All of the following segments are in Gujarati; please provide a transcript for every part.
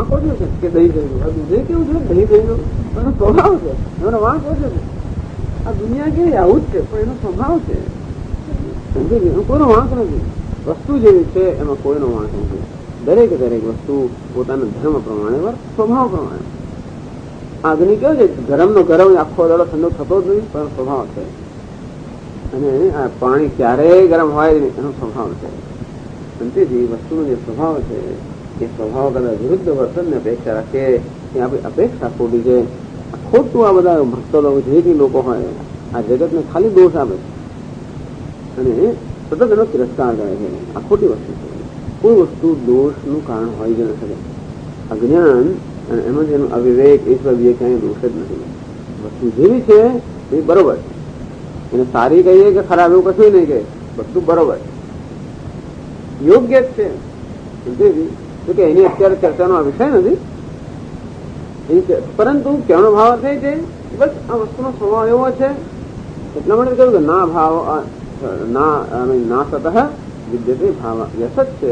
વાંક ઓછો છે કે દહીં થઈ ગયું. આ દૂધે કેવું છે, દહીં થઈ ગયું એનો સ્વભાવ છે, એનો વાંક ઓછો છે. આ દુનિયા કેવી આવું જ છે, પણ એનો સ્વભાવ છે. કોઈનો વાંક નથી. વસ્તુ જેવી છે એમાં કોઈનો વાંક નથી. દરેક વસ્તુ પોતાના ધર્મ પ્રમાણે સ્વભાવ પ્રમાણે. અગ્નિ કેવો છે, ગરમનો ગરમ આખો દાડો ઠંડો થતો જ નહીં, પણ સ્વભાવ છે. અને આ પાણી ક્યારેય ગરમ હોય નહીં, એનો સ્વભાવ છે. અને તેથી વસ્તુનો જે સ્વભાવ છે એ સ્વભાવ કદાચ વિરુદ્ધ વર્તનની અપેક્ષા રાખે એ આપણી અપેક્ષા ખોટી છે. ખોટું આ બધા ભક્તો જે લોકો હોય આ જગતને ખાલી દોષ આપે અને સતત એનો તિરસ્કાર કરે છે. આ ખોટી વસ્તુ છે. કોઈ વસ્તુ દોષનું કારણ હોય જ ન શકે. અજ્ઞાન અને એમાં જેનું અવિવેક એ ક્યાંય દોષ જ નથી. વસ્તુ જેવી છે એ બરોબર, એને સારી કહીએ કે ખરાબ એવું કશું નહીં કે બધું બરોબર યોગ્ય જ છે. કે એની અત્યારે ચર્ચાનો આ વિષય નથી, પરંતુ કહેવાનો ભાવ થાય છે બસ આ વસ્તુનો સ્વભાવ એવો છે. એટલા માટે કહ્યું કે ના ભાવ ના સતઃ વિદ્યતે ભાવ યસ જ છે.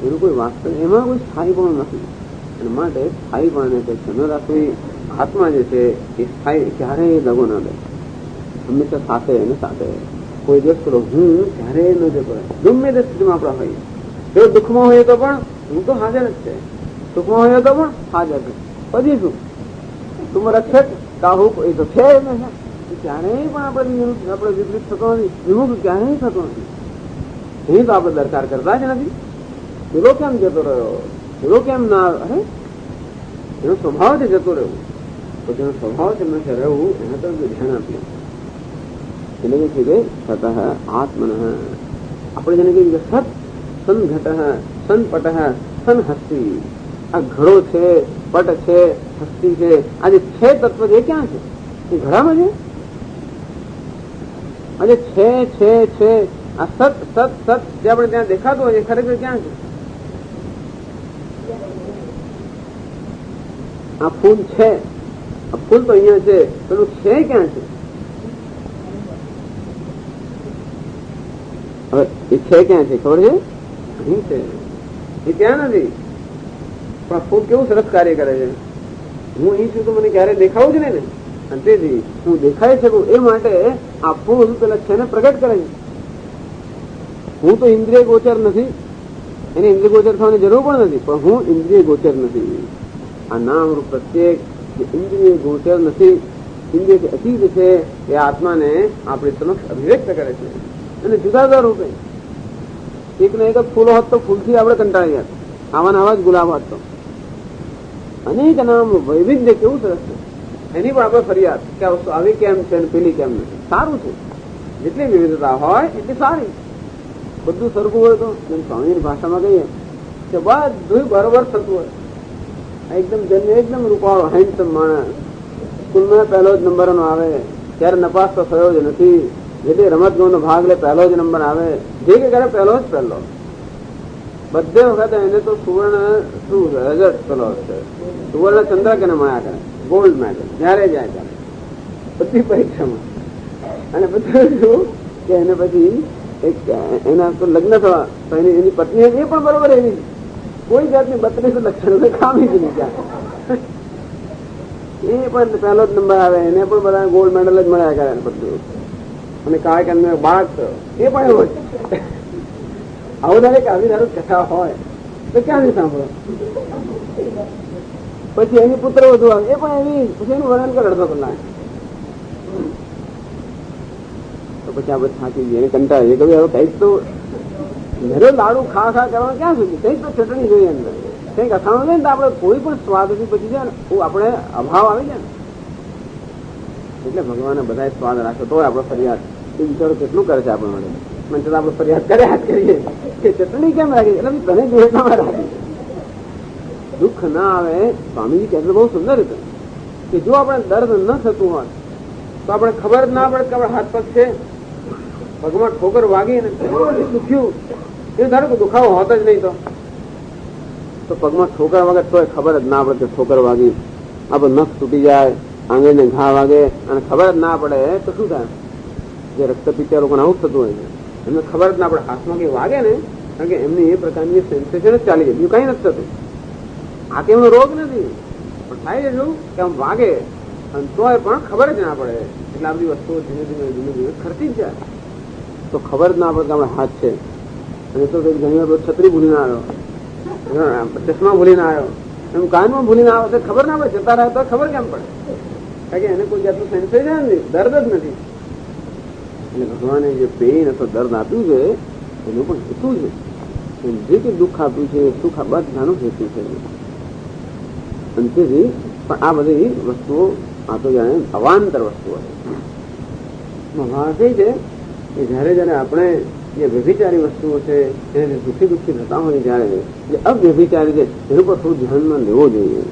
એનું કોઈ વાસ્તવ એમાં કોઈ સ્થાયીપણું નથી. અને માટે સ્થાયીપણને અપેક્ષા ન રાખવી. આત્મા જે છે એ સ્થાયી ક્યારેય દગો ના દે, હંમેશા સાથે અને સાથે. કોઈ દિવસ પેલો હું ક્યારેય ન જતો રહે. ગમે તે સ્થિતિમાં આપણે હોઈએ, જો દુઃખમાં હોઈએ તો પણ હું તો હાજર જ છે, સુખમાં હોઈએ તો પણ હાજર છે. પછી શું તું રક્ષક કાહુ એ તો છે ક્યારેય પણ આપણે વિપરીત થતો નથી, વિમુખ ક્યારેય થતો નથી. એની તો આપણે દરકાર કરતા જ નથી. પેલો કેમ જતો રહ્યો, પેલો કેમ ના, અરે એનો સ્વભાવ છે જતો રહેવું. તો જેનો સ્વભાવ છે હંમેશા રહેવું એના તરફ ધ્યાન આપીએ. એને કહે છે કે સતઃ આત્મન. આપણે જેને કહીએ કે સત સંઘટ સંપટ સંહસ્તી. આ ઘડો છે, પટ છે, હસ્તી છે. આ જે છે તત્વ છે ક્યાં છે? એ ઘડામાં છે. આજે છે આ સત સત સત જે આપણે ત્યાં દેખાતું હોય ખરેખર ક્યાં છે? આ ફૂલ છે, આ ફૂલ તો અહીંયા છે, પેલું છે ક્યાં છે? હવે એ છે ક્યાં છે ખબર છે? અહીં છે, એ ત્યાં નથી. પણ ફૂલ કેવું સરસ કાર્ય કરે છે. હું અહીં છું તો મને ક્યારે દેખાવું જ નહીં ને. અને તેથી હું દેખાઈ શકું એ માટે આ ફૂલ પેલા છે ને પ્રગટ કરે છે. હું તો ઇન્દ્રિય ગોચર નથી, એને ઇન્દ્રિય ગોચર થવાની જરૂર પણ નથી, પણ હું ઇન્દ્રિય ગોચર નથી. આ નામ રૂપ પ્રત્યેક જે ઇન્દ્રિય ગોચર નથી, ઇન્દ્રિય અતીત છે, એ આત્માને આપણી સમક્ષ અભિવ્યક્ત કરે છે. અને જુદા જુદા રૂપે એક ને એક જ ફૂલો હોત તો ફૂલથી આપણે કંટાળી ગયા. આવા આવા જ ગુલાબ હોત તો. અનેક નામ વૈવિધ્ય કેવું સરસ છે. એની પણ આપણે ફરિયાદ કે આ વસ્તુ આવી કેમ છે પેલી કેમ નથી. સારું છે, જેટલી વિવિધતા હોય એટલી સારી. બધું સરખું હોય તો સ્વામીની ભાષામાં કહીએ કે બધું બરોબર થતું હોય. એકદમ એકદમ રૂપાળો હેન્ડસમ માણસ, સ્કૂલમાં પહેલો જ નંબર આવે, ત્યારે નપાસ તો થયો જ નથી. જેટલી રમત ગમતનો ભાગ લે પહેલો જ નંબર આવે, જે કે કરે પહેલો જ પહેલો. બધે વખતે એને તો સુવર્ણ શું રજત પેલો છે, સુવર્ણ ચંદ્રક એને મળ્યા કરે, ગોલ્ડ મેડલ જયારે જાય ત્યારે બધી પરીક્ષામાં. અને બધું શું કે એને પછી એના તો લગ્ન થવા તો એની પત્ની એ પણ બરોબર એની કોઈ જાતની 32 લક્ષણ ખામી જ નહીં ત્યાં. એ પણ પહેલો જ નંબર આવે, એને પણ બધા ગોલ્ડ મેડલ જ મળ્યા કરે બધું. અને કાંઈ કે એમને બાળ થયો એ પણ એવો જ. આવું ધારે કે આવી ધારું કથા હોય તો ક્યાંથી સાંભળો. પછી એની પુત્ર વધુ આવે એ પણ એવી, પછી એનું વર્ણન કરે અડધો કલાક. તો પછી આપણે થાકી જઈએ, એને કંટાળીએ કે હવે કંઈક તો ઘરે લાડુ ખા કરવાનું ક્યાં સુધી, કંઈક તો ચટણી જોઈએ અંદર, કંઈક અથાણું જોઈએ ને તો આપણે કોઈ પણ સ્વાદથી પછી જાય ને આપણે અભાવ આવી જાય ને. એટલે ભગવાને બધા સ્વાદ રાખે તો આપણે ફરિયાદ એ વિચારો કેટલું કરે છે આપણા માટે. મને છતાં આપણે ફરિયાદ કર્યા જ કરીએ કે ચટણી કેમ રાખી, એટલે તને જોઈએ તમે રાખી. દુઃખ ના આવે. સ્વામીજી કહેતું બહુ સુંદર હતું કે જો આપણે દર્દ ન થતું હોત તો આપણે ખબર જ ના પડે કે આપણે હાથ પગ છે, પગમાં ઠોકર વાગી ને દુખ્યું એ ધારો કે દુખાવો હોત જ નહીં તો પગમાં ઠોકર વાગે તો ખબર જ ના પડે કે ઠોકર વાગી. આપણે નખ તૂટી જાય, આંગળીને ઘા વાગે અને ખબર જ ના પડે તો શું થાય? જે રક્તપિત્તા લોકોને આવું થતું હોય છે એમને ખબર જ ના પડે હાથમાં કઈ વાગે ને, કારણ કે એમની એ પ્રકારની સેન્સેશન જ ચાલી જાય, બીજું કઈ નથી થતું. આ તેમનો રોગ નથી, પણ થાય છે શું કે આમ વાગે અને તોય પણ ખબર જ ના પડે. એટલે આ બધી વસ્તુઓ ધીમે ધીમે ખર્ચી જ જાય તો ખબર જ ના પડે કે આપણે હાથ છે. અને તો ઘણી વાર છત્રી ભૂલીને આવ્યો, ચશ્મા ભૂલીને આવ્યો, એમ કાનમાં ભૂલીને આવે તો ખબર ના પડે, જતા રહે તો ખબર કેમ પડે? કારણ કે એને કોઈ જાતનું સેન્સેશન નથી, દર્દ જ નથી. એટલે ભગવાને જે પેઇન અથવા દર્દ આપ્યું છે એનું પણ હેતુ છે. જે કંઈ દુઃખ આપ્યું છે સુખ બધાનો હેતુ છે. અંતેથી પણ આ બધી વસ્તુઓ આ તો જાણે અવાંતર વસ્તુઓ છે. વાત એ છે કે જયારે જયારે આપણે જે વ્યભિચારી વસ્તુઓ છે એને દુઃખી થતા હોય ત્યારે જે અવ્યભિચારી છે એનું પર થોડું ધ્યાનમાં લેવો જોઈએ.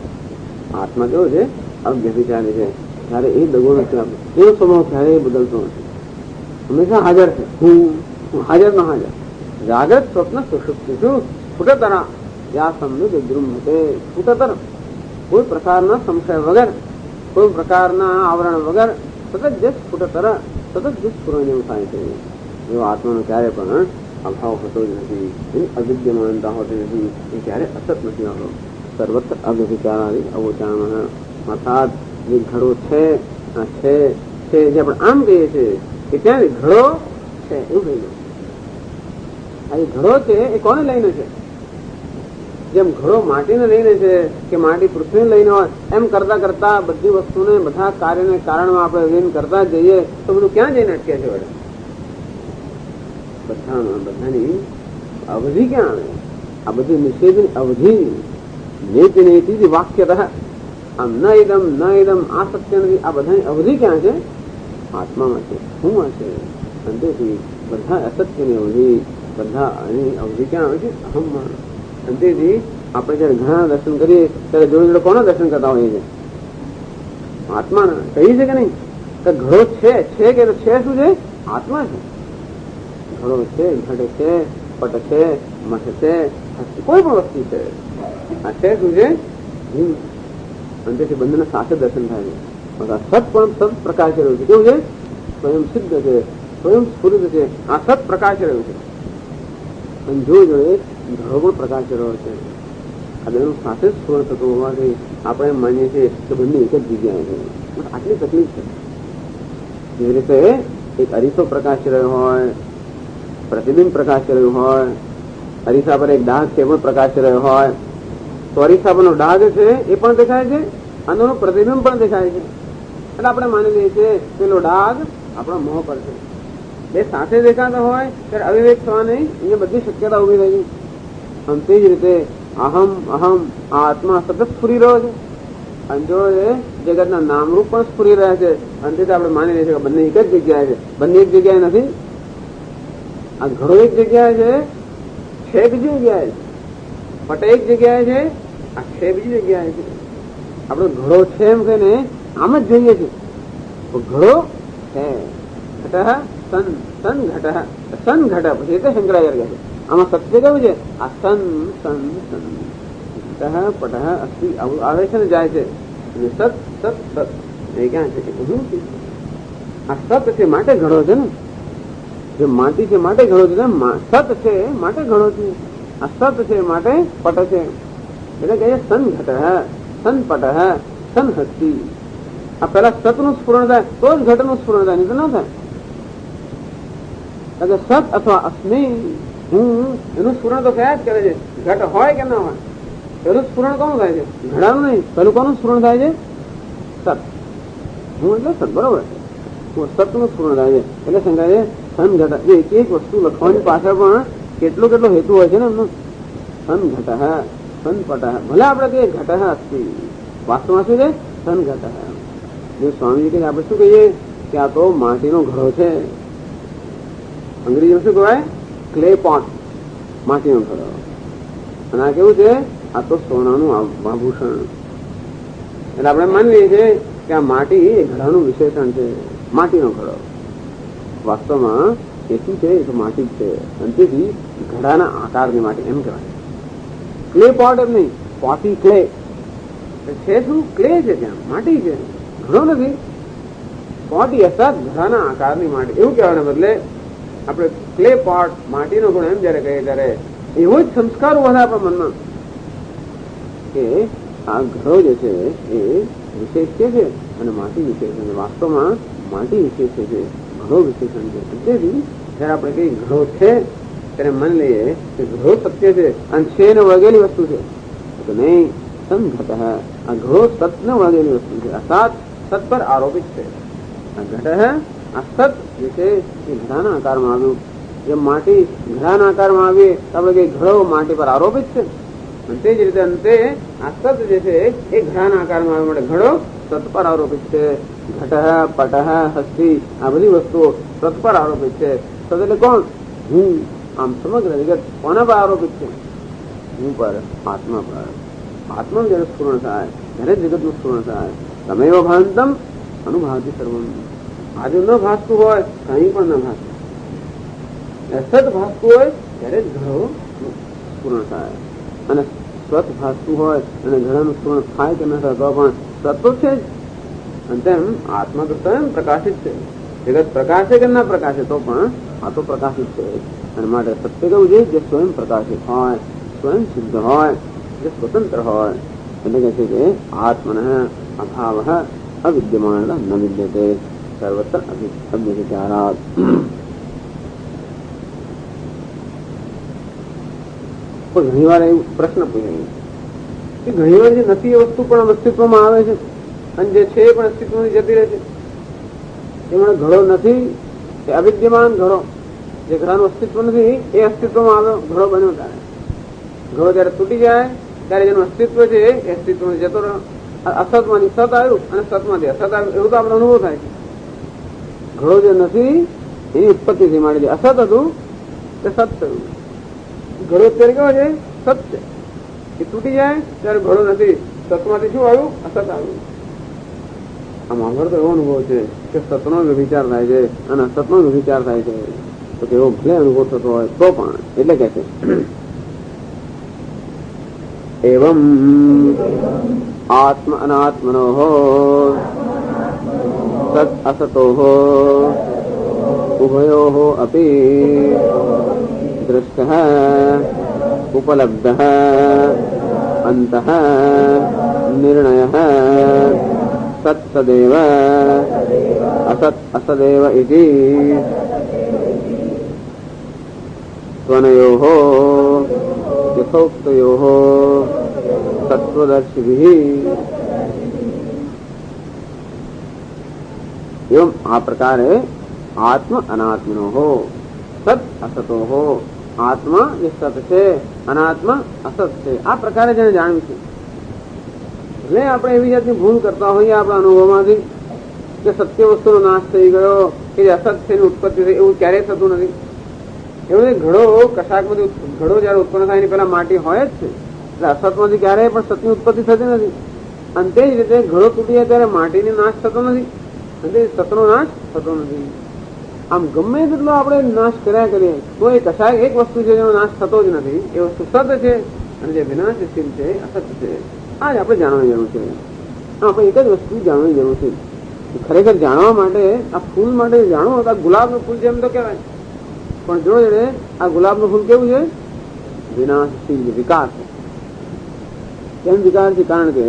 આત્મા કેવો છે? અવ્યભિચારી છે. ત્યારે એ દગો નથી આપતો, એનો સ્વભાવ ક્યારેય બદલતો નથી, હંમેશા હાજર છે. હું હાજર ન હાજર, જાગ્રત સ્વપ્ન સુષુપ્તિ છું સ્ફુટતર યા સંવિદ દ્રુમતે સ્ફુટતર, કોઈ પ્રકારના સંશય વગર, કોઈ પ્રકારના આવરણ વગર સતત જે સ્ફુટતર, સતત જે સ્ફુરણ એવું થાય છે. એવો આત્માનો ક્યારે પણ અભાવ હોતો જ નથી, એની અવિદ્યમાનતા હોતી નથી, એ ક્યારે અસત નથી હોતો. સર્વત્ર અવ્યભિચારી અવોચાન, અર્થાત જે ઘડો છે જે આપણે આમ કહીએ છીએ કે ત્યાં ઘડો છે એવું કહી દઉં. આ ઘડો છે એ કોને લઈને છે? જેમ ઘડો માટીને લઈને છે કે માટી પૃથ્વીને લઈને હોય, એમ કરતા કરતા બધી વસ્તુને બધા કાર્યને કારણમાં આપણે વિન કરતા જઈએ તો બધું ક્યાં જઈને અટકે છે? વડે બધાની અવધિ ક્યાં આવે? આ બધી નિષેધની અવધિ નેતિ નેતિ વાક્યતઃ આમ ન ઇદમ આ સત્ય નથી, આ બધાની અવધિ ક્યાં છે? આત્મામાં છે, હુંમાં છે. અંતેથી બધા અસત્યની અવધિ, બધા એની અવધિ ક્યાં આવે છે? અહમમાં. અંતેથી આપણે જયારે ઘણા દર્શન કરીએ ત્યારે જોડે જોડે કોના દર્શન કરતા હોઈએ છીએ? આત્માના. કહી છે કે નહીં કે ઘડો છે કે છે શું છે? આત્મા છે. ઘડો છે, ઘટ છે, પટ છે, મઠ છે, કોઈ પણ વસ્તુ છે. આ છે શું છે? અંતેથી બંનેના સાથે દર્શન થાય છે. સત પણ સત પ્રકાશ રહ્યું છે. કેવું છે? સ્વયં સિદ્ધ છે, સ્વયં સ્ફુરિત છે. આ સત પ્રકાશ રહ્યું છે. અને જોડે ઘડો પણ પ્રકાશ રહ્યો છે. આ બેનું સાથે સ્ફુરણ થતું હોવાથી આપણે એમ માનીએ છીએ કે બંને એક જ જગ્યાએ છે. આટલી તકલીફ છે. જે રીતે એક અરીસો પ્રકાશ રહ્યો હોય, પ્રતિબિંબ પ્રકાશ રહ્યું હોય, અરીસા પર એક ડાઘ છે પણ પ્રકાશ રહ્યો હોય, તો અરીસા પરનો ડાઘ છે એ પણ દેખાય છે, અંદરનું પ્રતિબિંબ પણ દેખાય છે. એટલે આપણે માની લઈએ છીએ પેલો ડાઘ આપણા મોહ પર છે. બે સાથે દેખાતા હોય ત્યારે અવિવેક થવાની અહીંયા બધી શક્યતા ઉભી થઈ ગઈ. અને તે જ રીતે અહમ આ આત્મા સતત સ્ફુરી રહ્યો છે. અને જો એ જગતના નામરૂપ પણ સ્ફુરી રહ્યા છે. અને તેથી આપણે માની લઈએ છીએ કે બંને એક જ જગ્યાએ છે. બંને એક જગ્યાએ નથી. આ ઘડો એક જગ્યાએ છે બીજી જગ્યાએ છે. પટ એક જગ્યાએ છે, આ છે બીજી જગ્યાએ છે. આપણો ઘડો છે એમ કે ને આમ જ જોઈએ છે. તો ઘડો છે ઘટ સન ઘટ પછી એટલે શંકરાચાર્ય કહે છે આમાં સત્ય કેવું છે? આ સન ઘટ પટ અસ્થિ આવું આવે છે ને જાય છે. સત એ ક્યાં છે? આ સત છે માટે ઘડો છે ને, જે માટી છે માટે ઘડો છે, સત છે માટે ઘડો છે, આ સત છે માટે પટ છે. એટલે કહે સન ઘટ સન પટ સન હસ્તી. આ પેલા સતનું સ્ફુરણ થાય તો જ ઘટનું સ્ફુરણ થાય, નહીં તો ન થાય. સત અથવા અસ્મિ હું એનું સ્ફુરણ તો થયા જ કરે છે. ઘટ હોય કે ના હોય એનું સ્ફુરણ કોનું થાય છે? ઘડાનું નહીં. પેલું કોનું સ્ફુરણ થાય છે? સત. હું એટલે સત, બરોબર. સતનું સ્ફુરણ થાય છે. એટલે શંકા છે સન ઘટ. એક એક વસ્તુ લખવાની પાછળ પણ કેટલો હેતુ હોય છે ને એમનો. સન ઘટ સન પટ. ભલે આપણે કહીએ ઘટ અસ્તિ, વાસ્તવમાં શું છે? સન ઘટ. જો સ્વામીજી કે આપણે શું કહીએ કે આ તો માટીનો ઘડો છે. અંગ્રેજીમાં શું કહેવાય? Clay pot. માટીનો ઘડો. અને આ કેવું છે? આ તો સોનાનું આભૂષણ. એટલે આપણે માની લઈએ છીએ કે આ માટી એ ઘડાનું વિશેષણ છે. માટીનો ઘડો વાસ્તવમાં એ શું છે? એ તો માટી જ છે. અને તેથી ઘડાના આકારની માટી એમ કહેવાય. ક્લે પોટ એમ નહીં, પોટી ક્લે છે. શું ક્લે છે? ત્યાં માટી છે, ઘડો નથી. પોટી અર્થાત ઘડાના આકારની માટી એવું કહેવાને બદલે આપણે ક્લે પોટ માટીનો ગુણ એમ જયારે કહીએ ત્યારે એવો જ સંસ્કાર વધે આપણા મનમાં. કે આ ઘડો જે છે એ વિશેષ્ય છે અને માટી વિશેષણ છે. વાસ્તવમાં માટી વિશેષ્ય છે, ઘડો વિશેષણ છે. તેથી જયારે આપણે કઈ ઘડો છે ત્યારે માની લઈએ કે ઘડો સત્ય છે અને છે એને વળગેલી વસ્તુ છે, તો નહીં, સંઘટ. આ ઘડો સતને વળગેલી વસ્તુ છે, આ સાત સત પર આરોપિત છે. આ ઘટ આ સત જે છે એ ઘડાના આકારમાં આવ્યું. જે માટી ઘડાના આકારમાં આવી તો આપણે કઈ ઘડો માટી પર આરોપિત છે. તે જ રીતે અંતે આ સત જે છે એ ઘડાના આકારમાં આવ્યા માટે ઘડો સત પર આરોપિત છે. ઘટ પટ હસ્તી આ બધી વસ્તુઓ સત પર આરોપિત છે. સત એટલે કોણ? હું. આમ સમગ્ર જગત કોના પર આરોપિત છે? હું પર, આત્મા પર. આત્મા જયારે સ્ફુરણ થાય ત્યારે જગતનું સ્ફુરણ થાય. તમેવ ભાંતમ અનુભાતિ સર્વમ. આજે ન ભાસતું હોય કઈ પણ ન ભાસતું, સત ભાસતું હોય ત્યારે જ ઘડો સ્ફુરણ થાય. અને સ્વત ભાસતું હોય અને ઘડાનું સ્ફુરણ થાય કે ન થાય તો પણ સત તો છે જ. અને તેમ આત્મા તો સ્વયં પ્રકાશિત છે. જગત પ્રકાશે કે ના પ્રકાશે તો પણ આ તો પ્રકાશિત છે. અને માટે સત્ય કવું છે જે સ્વયં પ્રકાશિત હોય, સ્વયં સિદ્ધ હોય, જે સ્વતંત્ર હોય. એટલે કહે છે કે આત્મન અભાવ અવિદ્યમાન ન વિદ્યતે સર્વત્ર અવ્યવિચારાત. ઘણી વાર એવું પ્રશ્ન પૂછાય કે ઘણી વાર જે નથી એ વસ્તુ પણ અસ્તિત્વમાં આવે છે અને જે છે એ પણ અસ્તિત્વની જતી રહે છે. એમાં ઘડો નથી એ અવિદ્યમાન ઘડો, જે ઘડાનું અસ્તિત્વ નથી એ અસ્તિત્વમાં આવ્યો, ઘડો બન્યો. ત્યારે ઘડો જયારે તૂટી જાય ત્યારે જેનું અસ્તિત્વ છે એ અસ્તિત્વમાં જતો રહ્યો. અસતમાંથી સત આવ્યું અને સતમાંથી અસત આવ્યું, એવું તો આપણો અનુભવ થાય છે. ઘડો જે નથી એની ઉત્પત્તિથી માંડી જે અસત હતું તે સત થયું. ઘડો અત્યારે કેવો છે? સત છે. એ તૂટી જાય ત્યારે ઘડો નથી, સતમાંથી શું આવ્યું? અસત આવ્યું. આમ આગળ તો એવો અનુભવ છે કે સતનો વિચાર થાય છે અને અસતનો વિચાર થાય છે. તો એવો ભલે અનુભવ થતો હોય તો પણ એટલે કે છે એવમ આત્મ અનાત્મનો સત અસતો ઉભયો અપી દૃષ્ટ ઉપલબ્ધ અંત નિર્ણય સત સદેવ અસત અસદેવ ઇતિ ત્વનયોઃ યથોક્તયોઃ તત્વદર્શિભિઃ. एवं आ प्रकारे आत्म अनात्मनो सत असतो आत्मा ये सत છે, અનાત્મા અસત છે. આ પ્રકારે જેને જાણ્યું છે. એટલે આપણે એવી જાતની ભૂલ કરતા હોઈએ આપણા અનુભવમાંથી કે સત્ય વસ્તુનો નાશ થઈ ગયો કે જે અસત છે એની ઉત્પત્તિ થઈ, એવું ક્યારેય થતું નથી. એવું ઘડો કશાકમાંથી ઘડો જયારે ઉત્પન્ન થાય એની પેલા માટી હોય જ છે, એટલે અસતમાંથી ક્યારેય પણ સતની ઉત્પત્તિ થતી નથી. અને તે જ રીતે ઘડો તૂટી જાય ત્યારે માટીનો નાશ થતો નથી અને સતનો નાશ થતો નથી. આમ ગમે તેટલો આપણે નાશ કર્યા કરીએ તો એ કશાક એક વસ્તુ છે જેનો નાશ થતો જ નથી. એ વસ્તુ સત છે અને જે વિનાશશીલ છે અસત છે. આ જ આપણે જાણવાની જરૂર છે. આપણે એક જ વસ્તુ જાણવાની જરૂર છે. ખરેખર જાણવા માટે આ ફૂલ માટે જાણો તો આ ગુલાબનું ફૂલ છે એમ તો કહેવાય, પણ જો આ ગુલાબનું ફૂલ કેવું છે? વિનાશશીલ વિકાર છે. કેમ વિકાર છે? કારણ કે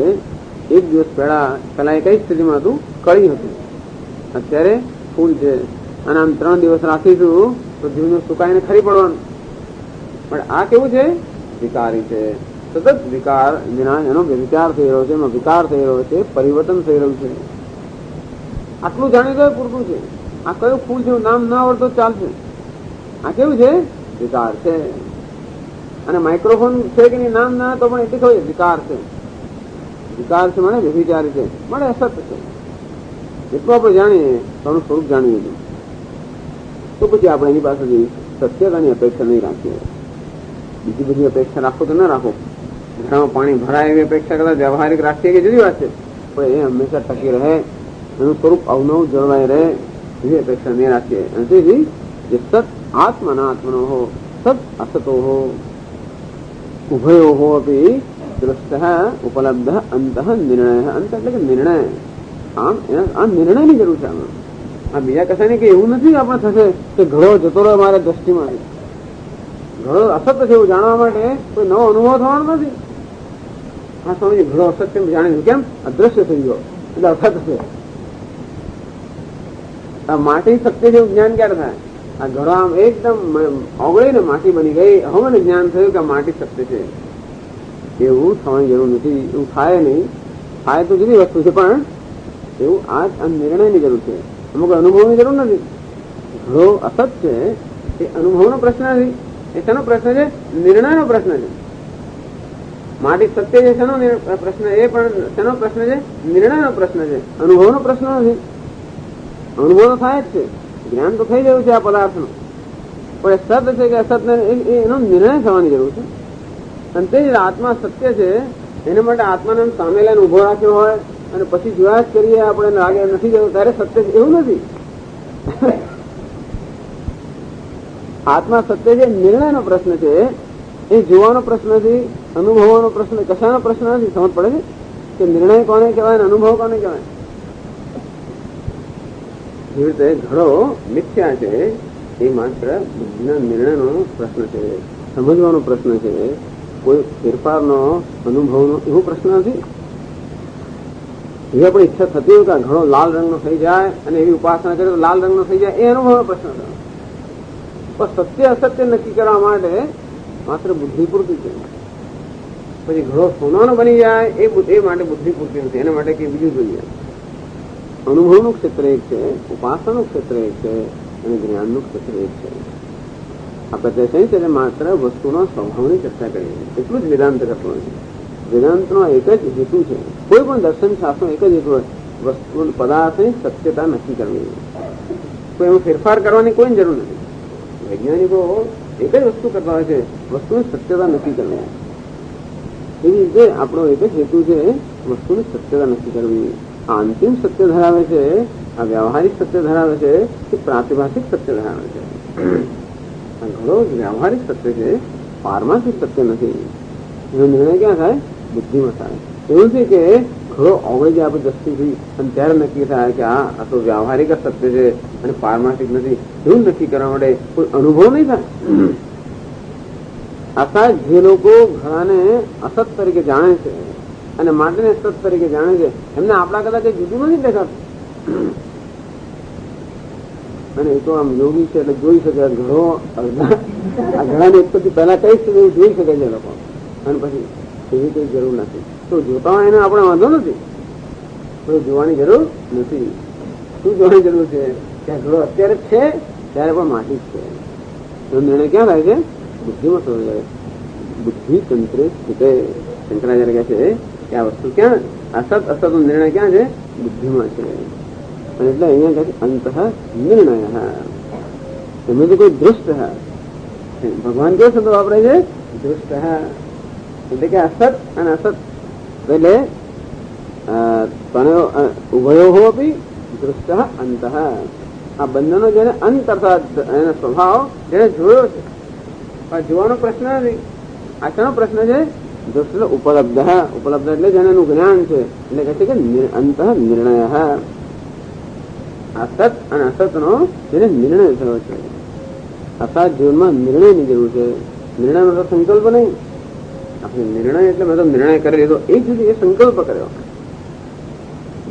એક દિવસ પહેલા એ કઈ સ્થિતિમાં હતું? કળી હતું. અત્યારે ફૂલ છે અને આમ 3 દિવસ રાખીશું તો જીવને સુકાઈને ખરી પડવાનું. પણ આ કેવું છે? વિકારી છે. સતત વિકાર વિના એનો વિચાર થઈ રહ્યો છે, એમાં વિકાર થઈ રહ્યો છે, પરિવર્તન થઈ રહ્યું છે. આટલું જાણી તો પૂરતું છે. આ કયું ફૂલ છે નામ ના આવડતો ચાલશે. આ કેવું છે? વિકાર છે. અને માઇક્રોફોન છે કે નહીં નામ ના તો પણ એટલી ખબર વિકાર છે. વિકાર છે મને વ્યભિચારી છે, મને અસત છે. જેટલું આપણે જાણીએ તો સ્વરૂપ જાણી લીધું તો પછી આપણે એની પાસેથી સત્યતાની અપેક્ષા નહીં રાખીએ. બીજી બધી અપેક્ષા રાખો તો ના રાખો. ઘરમાં પાણી ભરાય એવી અપેક્ષા કરતા વ્યવહારિક રાખીએ કે જુદી વાત છે, પણ એ હંમેશા ટકી રહે, એનું સ્વરૂપ અવનવું જળવાઈ રહે એવી અપેક્ષા નહીં રાખીએ. અને તેથી જે સત આત્મનાત્મનો હો સત અસતો હો ઉભયો હો અપી દૃષ્ટ ઉપલબ્ધ અંત નિર્ણય. અંત એટલે કે નિર્ણય. આમ આ નિર્ણયની જરૂર છે. આમાં આ બીજા કશાની કે એવું નથી આપણે થશે કે ઘડો જતો રહ્યો મારા દ્રષ્ટિમાંથી. ઘડો અસત છે એવું જાણવા માટે કોઈ નવો અનુભવ થવાનો નથી, હા સ્વામીજી, ઘણો અસત્ય જાણી કેમ અદ્રશ્ય થઈ ગયો એટલે અર્થાત હશે. આ માટી સત્ય જેવું જ્ઞાન ક્યારે થાય? આ ઘડો આમ એકદમ ઓગળી ને માટી બની ગઈ, હવે મને જ્ઞાન થયું કે માટી સત્ય છે. એવું થવાની જરૂર નથી, એવું થાય નહીં. થાય તો જુદી વસ્તુ છે, પણ એવું આ નિર્ણયની જરૂર છે. અમુક અનુભવની જરૂર નથી. ઘડો અસત છે એ અનુભવનો પ્રશ્ન નથી. એ શેનો પ્રશ્ન છે? નિર્ણયનો પ્રશ્ન છે. માટી સત્ય છે શેનો પ્રશ્ન? એ પણ શેનો પ્રશ્ન છે? નિર્ણયનો પ્રશ્ન છે, અનુભવનો પ્રશ્ન નથી. અનુભવ તો થાય જ છે, જ્ઞાન તો થઈ ગયું છે આ પદાર્થનું, પણ એ સત છે કે અસત એનો નિર્ણય થવાની જરૂર છે. અને તે જ આત્મા સત્ય છે, એના માટે આત્માને સામે લઈને ઉભો રાખ્યો હોય અને પછી જોયા જ કરીએ આપણે લાગે નથી જવું ત્યારે સત્ય છે એવું નથી. આત્મા સત્ય છે, નિર્ણયનો પ્રશ્ન છે. એ જોવાનો પ્રશ્ન નથી, અનુભવવાનો પ્રશ્ન, કશાનો પ્રશ્ન નથી. સમજ પડે છે કે નિર્ણય કોને કહેવાય, અનુભવ કોને કહેવાય? જે રીતે ઘડો મિથ્યા છે એ માત્ર બુદ્ધિના નિર્ણયનો પ્રશ્ન છે, સમજવાનો પ્રશ્ન છે. કોઈ ફેરફારનો, અનુભવનો એવો પ્રશ્ન નથી. એવી આપણી ઈચ્છા થતી હોય કે ઘણો લાલ રંગનો થઈ જાય અને એવી ઉપાસના કરે તો લાલ રંગનો થઈ જાય, એ અનુભવનો પ્રશ્ન છે. પણ સત્ય અસત્ય નક્કી કરવા માટે માત્ર બુદ્ધિ પૂરતી છે. પછી ઘણો સોનાનો બની જાય એ માટે બુદ્ધિ પૂરતી નથી, એના માટે કઈ બીજું જોઈએ. અનુભવનું ક્ષેત્ર એક છે, ઉપાસનાનું ક્ષેત્ર એક છે અને જ્ઞાનનું ક્ષેત્ર એક છે. આપણે તે છે માત્ર વસ્તુના સ્વભાવની ચર્ચા કરીએ, એટલું જ વેદાંત કરતું નથી. વેદાંતનો એક જ હેતુ છે, કોઈ પણ દર્શન શાસ્ત્રનો એક જ હેતુ હોય, વસ્તુ પદાર્થની સત્યતા નક્કી કરવી. કોઈ એમાં ફેરફાર કરવાની કોઈ જરૂર નથી. વૈજ્ઞાનિકો એક જ વસ્તુ કરતા હોય છે, વસ્તુની સત્યતા નક્કી કરવી. એવી રીતે આપણો એક જ હેતુ છે, વસ્તુની સત્યતા નક્કી કરવી. આ અંતિમ સત્ય ધરાવે છે, આ વ્યવહારિક સત્ય ધરાવે છે કે પ્રાતિભાષિક સત્ય ધરાવે છે? ઘણો વ્યવહારિક સત્ય છે, પારમાર્થિક સત્ય નથી. એનો નિર્ણય ક્યાં થાય? બુદ્ધિમાં થાય. એવું છે કે ઘણો ઓગળી જાય આપણે દ્રષ્ટિથી અને ત્યારે નક્કી થાય કે આ તો વ્યવહારિક સત્ય છે અને પારમાર્થિક નથી. એવું નક્કી કરવા માટે કોઈ અનુભવ નહીં થાય. આશા જે લોકો ઘણાને અસત તરીકે જાણે છે અને માટીને સત તરીકે જાણે છે, એમને આપણા કદાચ જુદું નથી દેખાતું. અને એ તો આમ યોગી છે એટલે જોઈ શકે. ઘણો આ ઘણાની ઉત્પત્તિ પહેલા કઈ છે એવું જોઈ શકે છે લોકો, અને પછી એવી કઈ જરૂર નથી. તો જોતા હોય એને આપણે વાંધો નથી, કોઈ જોવાની જરૂર નથી. શું જોવાની જરૂર છે? કે ઘણો અત્યારે છે ત્યારે પણ માટી જ છે. એનો નિર્ણય ક્યાં થાય છે? બુદ્ધિમાં થયો જાય. બુદ્ધિ તંત્રે સ્થિતે. શંકરાચાર્ય કહે છે કે આ વસ્તુ ક્યાં, અસત અસતનો નિર્ણય ક્યાં છે? બુદ્ધિમાં છે. અને એટલે અહીંયા કહે છે અંતઃ નિર્ણય. એમને તો કોઈ દૃષ્ટ. ભગવાન કેવો શબ્દ વાપરે છે? દૃષ્ટ. એટલે કે અસત અને અસત એટલે ઉભયો હોપી દૃષ્ટ અંતઃ. આ બંનેનો જેને અંત અર્થાત એનો સ્વભાવ જેને જોયો છે, પણ જોવાનો પ્રશ્ન નથી. આ શાનો પ્રશ્ન છે? દૃષ્ટ ઉપલબ્ધ. ઉપલબ્ધ એટલે જેને એનું જ્ઞાન છે. એટલે કહે છે કે અંતઃ નિર્ણય. અસત અને અસતનો જેને નિર્ણય થયો છે. અસાત જીવનમાં નિર્ણયની જરૂર છે. નિર્ણયનો તો સંકલ્પ નહીં. આપણે નિર્ણય એટલે મેં તો નિર્ણય કરી લીધો એ સુધી એ સંકલ્પ કર્યો.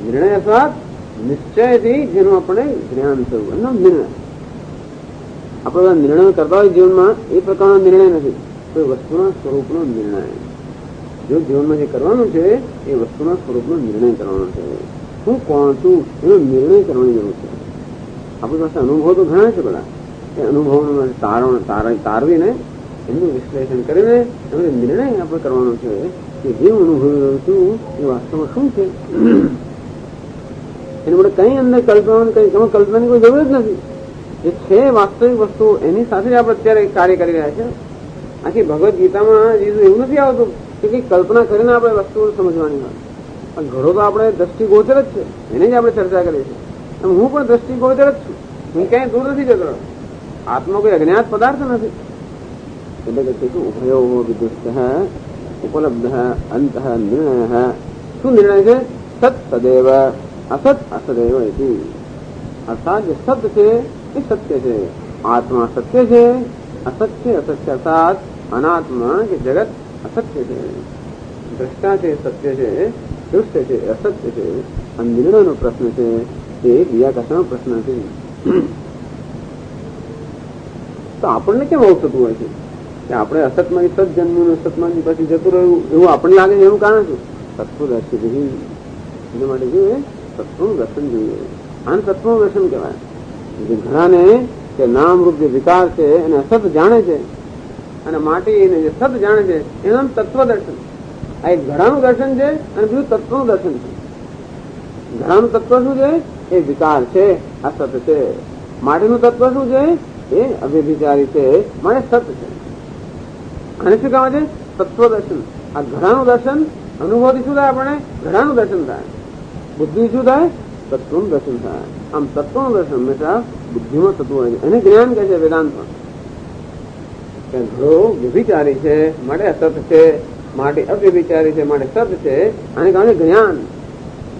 નિર્ણય અર્થાત નિશ્ચયથી જેનું આપણે જ્ઞાન થયું એનો નિર્ણય. આપણે બધા નિર્ણય કરતા હોય જીવનમાં એ પ્રકારનો નિર્ણય નથી, કોઈ વસ્તુના સ્વરૂપનો નિર્ણય. જો જીવનમાં જે કરવાનું છે એ વસ્તુના સ્વરૂપનો નિર્ણય કરવાનો છે. હું કોણ છું એનો નિર્ણય કરવાની જરૂર છે. આપણી પાસે અનુભવ તો ઘણા છે બધા, એ અનુભવનો તારવીને એમનું વિશ્લેષણ કરીને એમને નિર્ણય આપણે કરવાનો છે કે જે હું અનુભવી રહ્યો છું એ વાસ્તવમાં શું છે. એની માટે કઈ અંદર કલ્પનાની કોઈ જરૂર જ નથી. જે છે વાસ્તવિક વસ્તુ એની સાથે જ આપણે અત્યારે કાર્ય કરી રહ્યા છે. આખી ભગવદ્ ગીતામાં એવું નથી આવતું કે કઈ કલ્પના કરીને આપણે વસ્તુઓ સમજવાની હોય. પણ ઘડો તો આપણે દ્રષ્ટિગોચર જ છે, એને જ આપણે ચર્ચા કરીએ છીએ. હું પણ દ્રષ્ટિગોચર જ છું, હું ક્યાંય દૂર નથી જતો. આત્મા કોઈ અજ્ઞાત પદાર્થ નથી. એટલે કે ઉભયો વિદુષ્ટ ઉપલબ્ધ અંત નિર્ણય. શું નિર્ણય છે? સત સદૈવ અસત અસદૈવ. અર્થાત જે સત છે એ સત્ય છે, આત્મા સત્ય છે, અસત્ય અસત્ય. અર્થાત અનાત્મા કે જગત અસત્ય છે. દ્રષ્ટા છે સત્ય છે, દૃશ્ય છે, અસત્ય છે, આ નિર્ણયનો પ્રશ્ન છે, એ બીજા કશાનો પ્રશ્ન નથી. તો આપણને કેમ આવું થતું હોય છે કે આપણે અસતમાંથી સત જન્મ્યું, અસતમાંથી પછી જતું રહ્યું એવું આપણને લાગે છે? એનું કારણ શું? તત્વદર્શી નહીં. એના માટે જોઈએ તત્વનું દર્શન જોઈએ. આને તત્વનું દર્શન કહેવાય. જે ઘણાને કે નામરૂપ જે વિકાર છે એને અસત જાણે છે અને માટીને જે સત જાણે છે એનું નામ તત્વ દર્શન. આ એક ઘડાનું દર્શન છે અને બીજું તત્વનું દર્શન છે. ઘડાનું તત્વ શું છે? એ વિકાર છે, અસત છે. માટીનું તત્વ શું છે? એ અવ્યભિચારી છે, માટે સત છે. અને શું કહેવાય છે? તત્વ દર્શન. આ ઘડાનું દર્શન અનુભવથી શું થાય? આપણને ઘડાનું દર્શન થાય. બુદ્ધિ શું થાય? તત્વનું દર્શન થાય. આમ તત્વનું દર્શન હંમેશા બુદ્ધિમાં થતું હોય છે. એને જ્ઞાન કહે છે વેદાંતમાં. ઘડો વ્યભિચારી છે માટે અસત છે, માટે અવ્યભિચારી છે માટે સત છે. આને કારણે જ્ઞાન.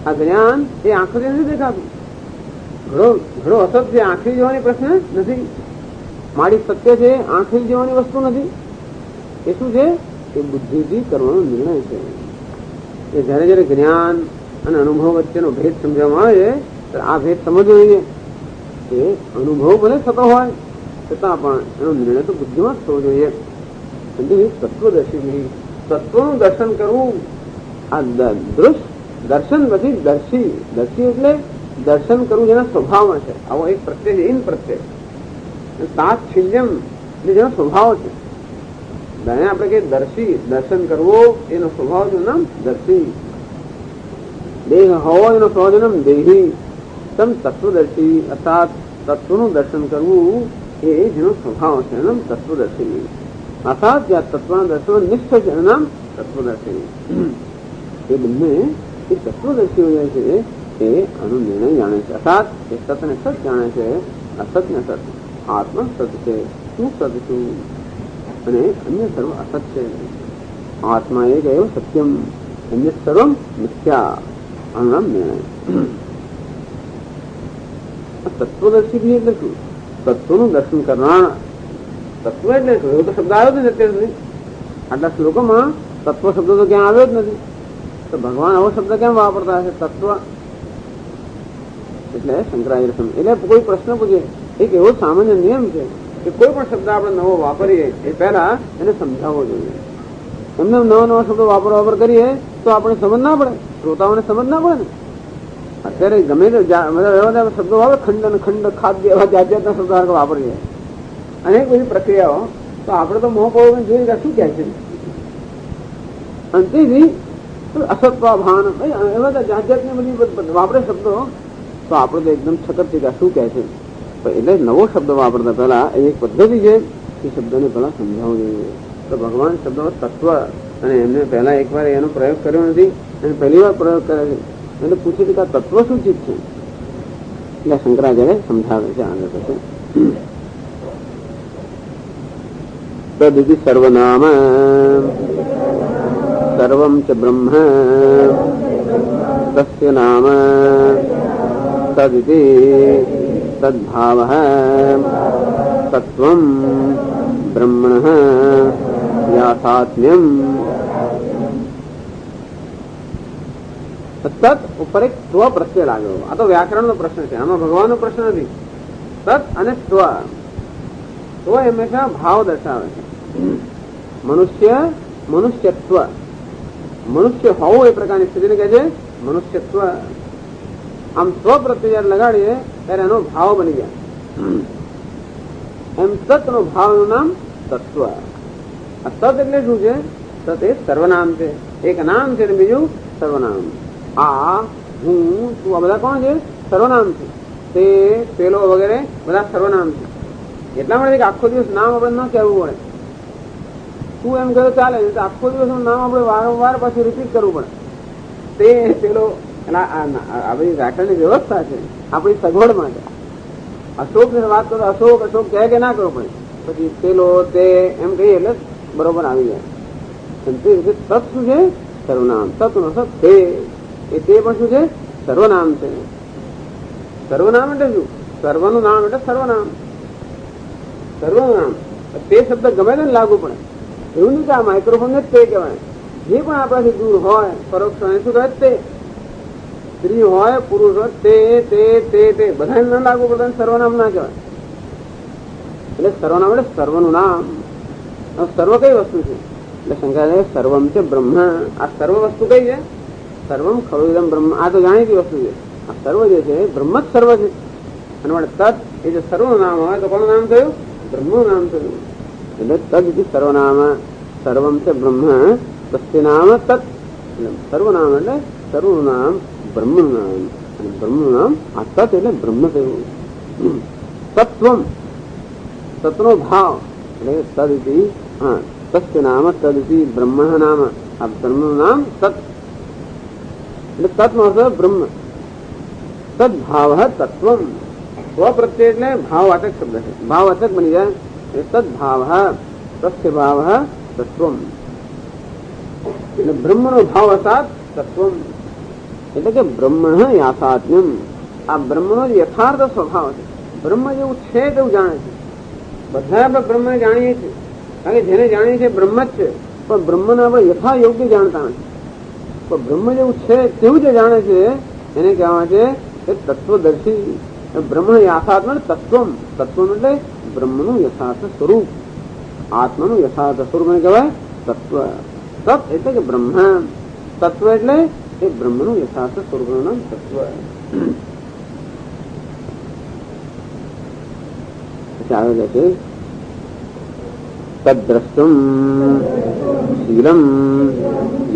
આ જ્ઞાન એ આંખોથી નથી દેખાતું. ઘડો અસત છે, આંખી જોવાની પ્રશ્ન નથી. મારી સત્ય છે, આંખી જોવાની વસ્તુ નથી. એ શું છે? એ બુદ્ધિથી કરવાનો નિર્ણય છે. એ જયારે જયારે જ્ઞાન અને અનુભવ વચ્ચેનો ભેદ સમજવામાં આવે તો આ ભેદ સમજવો જોઈએ. એ અનુભવ ભલે થતો હોય છતાં પણ એનો નિર્ણય તો બુદ્ધિમાં જ થવો જોઈએ. તત્વદર્શી, તત્વનું દર્શન કરવું. આ દર્શન પછી દર્શી. દર્શી એટલે દર્શન કરવું જેના સ્વભાવમાં છે. આવો એક પ્રત્યય છે, ઇન પ્રત્યય. તાત્છિલ્યમ એટલે જેનો સ્વભાવ છે. આપણે કહીએ દર્શી, દર્શન કરવો એનો સ્વભાવ છે નામ દર્શી. દેહ હોવો એનો સ્વભાવ છે નામ દેહી. તમ તત્વદર્શી અર્થાત તત્વનું દર્શન કરવું એ જેનો સ્વભાવ છે નામ તત્વદર્શી. અર્થાત જ્યાં તત્વના દર્શન નિષ્ઠ છે એનું નામ તત્વદર્શી. એ બંને એ તત્વદર્શીઓ જે છે એ આનો નિર્ણય જાણે છે. અર્થાત એ સતને સત જાણે છે, અસતને સત. આત્મા સત છે, હું સત છું અને અન્ય સર્વ અસત છે. આત્મા એક એવ સત્યમ, અન્ય સર્વમ મિથ્યા. આનું નામ નિર્ણય. તત્વદર્શી બી એટલે શું? તત્વનું દર્શન કરનાર. તત્વ એટલે શું? એવો તો શબ્દ આવ્યો જ નથી અત્યાર સુધી. આટલા શ્લોકોમાં તત્વ શબ્દ તો ક્યાં આવ્યો જ નથી. તો ભગવાન આવો શબ્દ કેમ વાપરતા હશે? તત્વ એટલે શંકરાચાર્ય એટલે કોઈ પ્રશ્ન પૂછે, એક એવો સામાન્ય નિયમ છે કે કોઈ પણ શબ્દ આપણે નવો વાપરીએ એ પહેલા એને સમજાવવો જોઈએ. એમને નવા શબ્દો વાપર કરીએ તો આપણે સમજ ના પડે, શ્રોતાઓને સમજ ના પડે ને. અત્યારે ગમે તે શબ્દો વાપરે, ખંડ, ખંડ, ખાદ્ય, એવા જાત જાતના શબ્દો વાપરીએ, અનેક બધી પ્રક્રિયાઓ. તો આપણે તો મોહ પડવું જોઈએ શું કહે છે. અંતેથી અસત્વાભાન એવા જાત જાતની બધી વાપરે શબ્દો. તો આપણે તો એકદમ છકરથી શું કહે છે. એટલે નવો શબ્દ વાપરતા પહેલા એક પદ્ધતિ છે, એ શબ્દને પહેલા સમજાવવું જોઈએ. તો ભગવાન શબ્દ તત્વ, અને એમને પહેલા એકવાર એનો પ્રયોગ કર્યો નથી અને પહેલી વાર પ્રયોગ કરે છે. એટલે પૂછે છે કે આ તત્વ શું ચીજ છે? એટલે શંકરાચાર્ય સમજાવે છે આગળ થશે. તદિતિ સર્વનામ સર્વમ ચ બ્રહ્મ તસ્ય નામ તદિતિ તદ્ભાવ તત્વમ બ્રહ્મણ યાથાત્મ્યમ. તત ઉપર એક સ્વ પ્રત્યય લાગ્યો. આ તો વ્યાકરણનો પ્રશ્ન છે, આમાં ભગવાનનો પ્રશ્ન નથી. તત અને સ્વ. સ્વ હંમેશા ભાવ દર્શાવે છે. મનુષ્યત્વ, મનુષ્ય હોવું એ પ્રકારની સ્થિતિને કહે છે મનુષ્યત્વ. આમ સ્વ પ્રત્યય જયારે લગાડીએ ત્યારે એનો ભાવ બની જાય. એમ તત નો ભાવનું નામ તત્વ. આ તત એટલે શું છે? તત એ સર્વનામ છે. એક નામ છે ને બીજું સર્વનામ. આ, હું, તું, આ બધા કોણ છે? સર્વનામ છે. તે, પેલો વગેરે બધા સર્વનામ છે. એટલા માટે આખો દિવસ નામ આપણે ન કહેવું પડે. તું એમ કહ્યું ચાલે, આખો દિવસ નામ આપણે વારંવાર પાછું રિપીટ કરવું પડે. તે, પેલો, આપણી વ્યાકરણની વ્યવસ્થા છે, આપણી સગવડ માટે. અશોક ની વાત કરો, અશોક અશોક કહે કે ના કરવો પડે. પછી પેલો, તે એમ કહીએ એટલે બરોબર આવી જાય. તે રીતે તત્ શું છે? સર્વનામ. તત્ નો સત તે, એ તે પણ શું છે? સર્વનામ છે. સર્વનામ એટલે શું? સર્વનું નામ એટલે સર્વનામ. સર્વનું નામ તે શબ્દ ગમે તેને લાગુ પડે. એવું નહીં કે આ માઇક્રોફોન ને જ તે કહેવાય. જે પણ આપણાથી દૂર હોય પરોક્ષ શું કહે તે સ્ત્રી હોય પુરુષ હોય તે તે તે તે બધાને ના લાગુ બધાને સર્વનામ ના કહેવાય. એટલે સર્વનામ એટલે સર્વનું નામ. સર્વ કઈ વસ્તુ છે? એટલે શંકરાચાર્ય સર્વમ છે બ્રહ્મ. આ સર્વ વસ્તુ કઈ છે? સર્વમ ખલુદમ બ્રહ્મ. આ તો જાણીતી વસ્તુ છે. આ સર્વ જે છે બ્રહ્મ જ સર્વ છે. અને માટે તત્ એ જે સર્વનું નામ હોય તો કોનું નામ થયું? બ્રહ્મનું નામ થયું. એટલે તદ સર્વનામ સર્વમ છે બ્રહ્મ તસ્ય નામ તત્. એટલે સર્વનામ એટલે સર્વનું નામ બ્રહ્મનું નામ. અને બ્રહ્મનું નામ આ તત્ એટલે બ્રહ્મ થયું. તત્વમ તત્નો ભાવ એટલે તદિતિ. હા, તસ્ય નામ તદિતિ બ્રહ્મ નામ. આ બ્રહ્મનું નામ તત્. એટલે તત્નો અર્થ બ્રહ્મ. તદભાવ તત્વમ. સ્વપ્રત્યય એટલે ભાવવાચક શબ્દ છે. ભાવવાચક બની જાય. તદભાવ તસ્ય ભાવ તત્વમ. એટલે બ્રહ્મનો ભાવ અસાત તત્વમ. એટલે કે બ્રહ્મણ યાથાત્મ્યમ. આ બ્રહ્મનો જ યથાર્થ સ્વભાવ છે. બ્રહ્મ જેવું છે તેવું જાણે છે. બધા આપણે બ્રહ્મને જાણીએ છીએ. કારણ કે જેને જાણીએ છીએ બ્રહ્મ જ છે. પણ બ્રહ્મને આપણે યથા યોગ્ય જાણતા નથી. પણ બ્રહ્મ જેવું છે તેવું જે જાણે છે એને કહેવાય છે કે તત્વદર્શી. બ્રહ્મ યાથાત્મ તત્વમ. તત્વમ એટલે બ્રહ્મનું યથાર્થ સ્વરૂપ. આત્માનું યથાર્થ સ્વરૂપ એને કહેવાય તત્વ. તત્ એટલે કે બ્રહ્મ. તત્વ એટલે એ બ્રહ્મનું યથાર્થ સ્વરૂપનું નામ તત્વ. આગળ છે તદ્દ્રષ્ટુમ શીલમ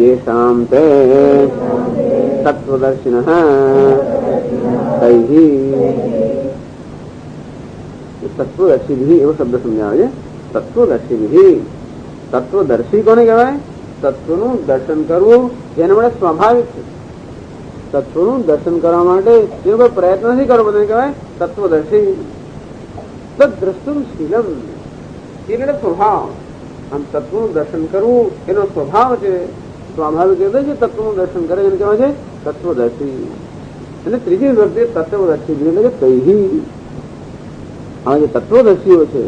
યેષામ તે તત્વદર્શિનઃ તૈહિ. તત્વદર્શિભિ એવો શબ્દ સમજાવે છે. તત્વદર્શિભિ. તત્વદર્શી કોને કહેવાય? તત્વનું દર્શન કરવું જેના માટે સ્વાભાવિક છે. તત્વનું દર્શન કરવા માટે જેનો કોઈ પ્રયત્ન નથી કરવો બધાને કહેવાય તત્વદર્શી. તદ્દ્રષ્ટુમ શીલમ. શીલ એટલે સ્વભાવ. આમ તત્વનું દર્શન કરવું એનો સ્વભાવ છે. સ્વાભાવિક રીતે જે તત્વનું દર્શન કરે એને કહેવાય છે તત્વદર્શી. અને ત્રીજી વ્યક્તિ તત્વદર્શી એટલે કે તૈહિ. હવે જે તત્વદર્શીઓ છે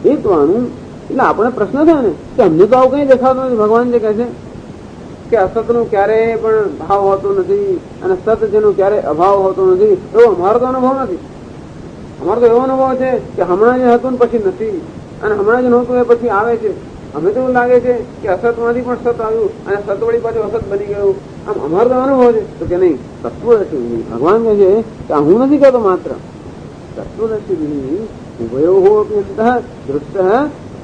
એ તો આનું એટલે આપણે પ્રશ્ન થાય ને કે અમને તો આવું કઈ દેખાતું નથી. ભગવાન જે કહે છે કે અસતનું ક્યારેય પણ ભાવ હોતો નથી અને સત જેનો ક્યારેય અભાવ હોતો નથી, એવો અમારો તો અનુભવ નથી. અમારો તો એવો અનુભવ છે કે હમણાં જે હતું ને પછી નથી, અને હમણાં જે નહોતું એ પછી આવે છે. અમે તો એવું લાગે છે કે અસતમાંથી પણ સત આવ્યું અને સત વળી પાછું અસત બની ગયું. આમ અમારો તો અનુભવ છે. તો કે નહીં, તત્વદર્શી ભગવાન કહે છે કે હું નથી કહેતો માત્ર તત્વદર્શી ઉભયો દૃષ્ટ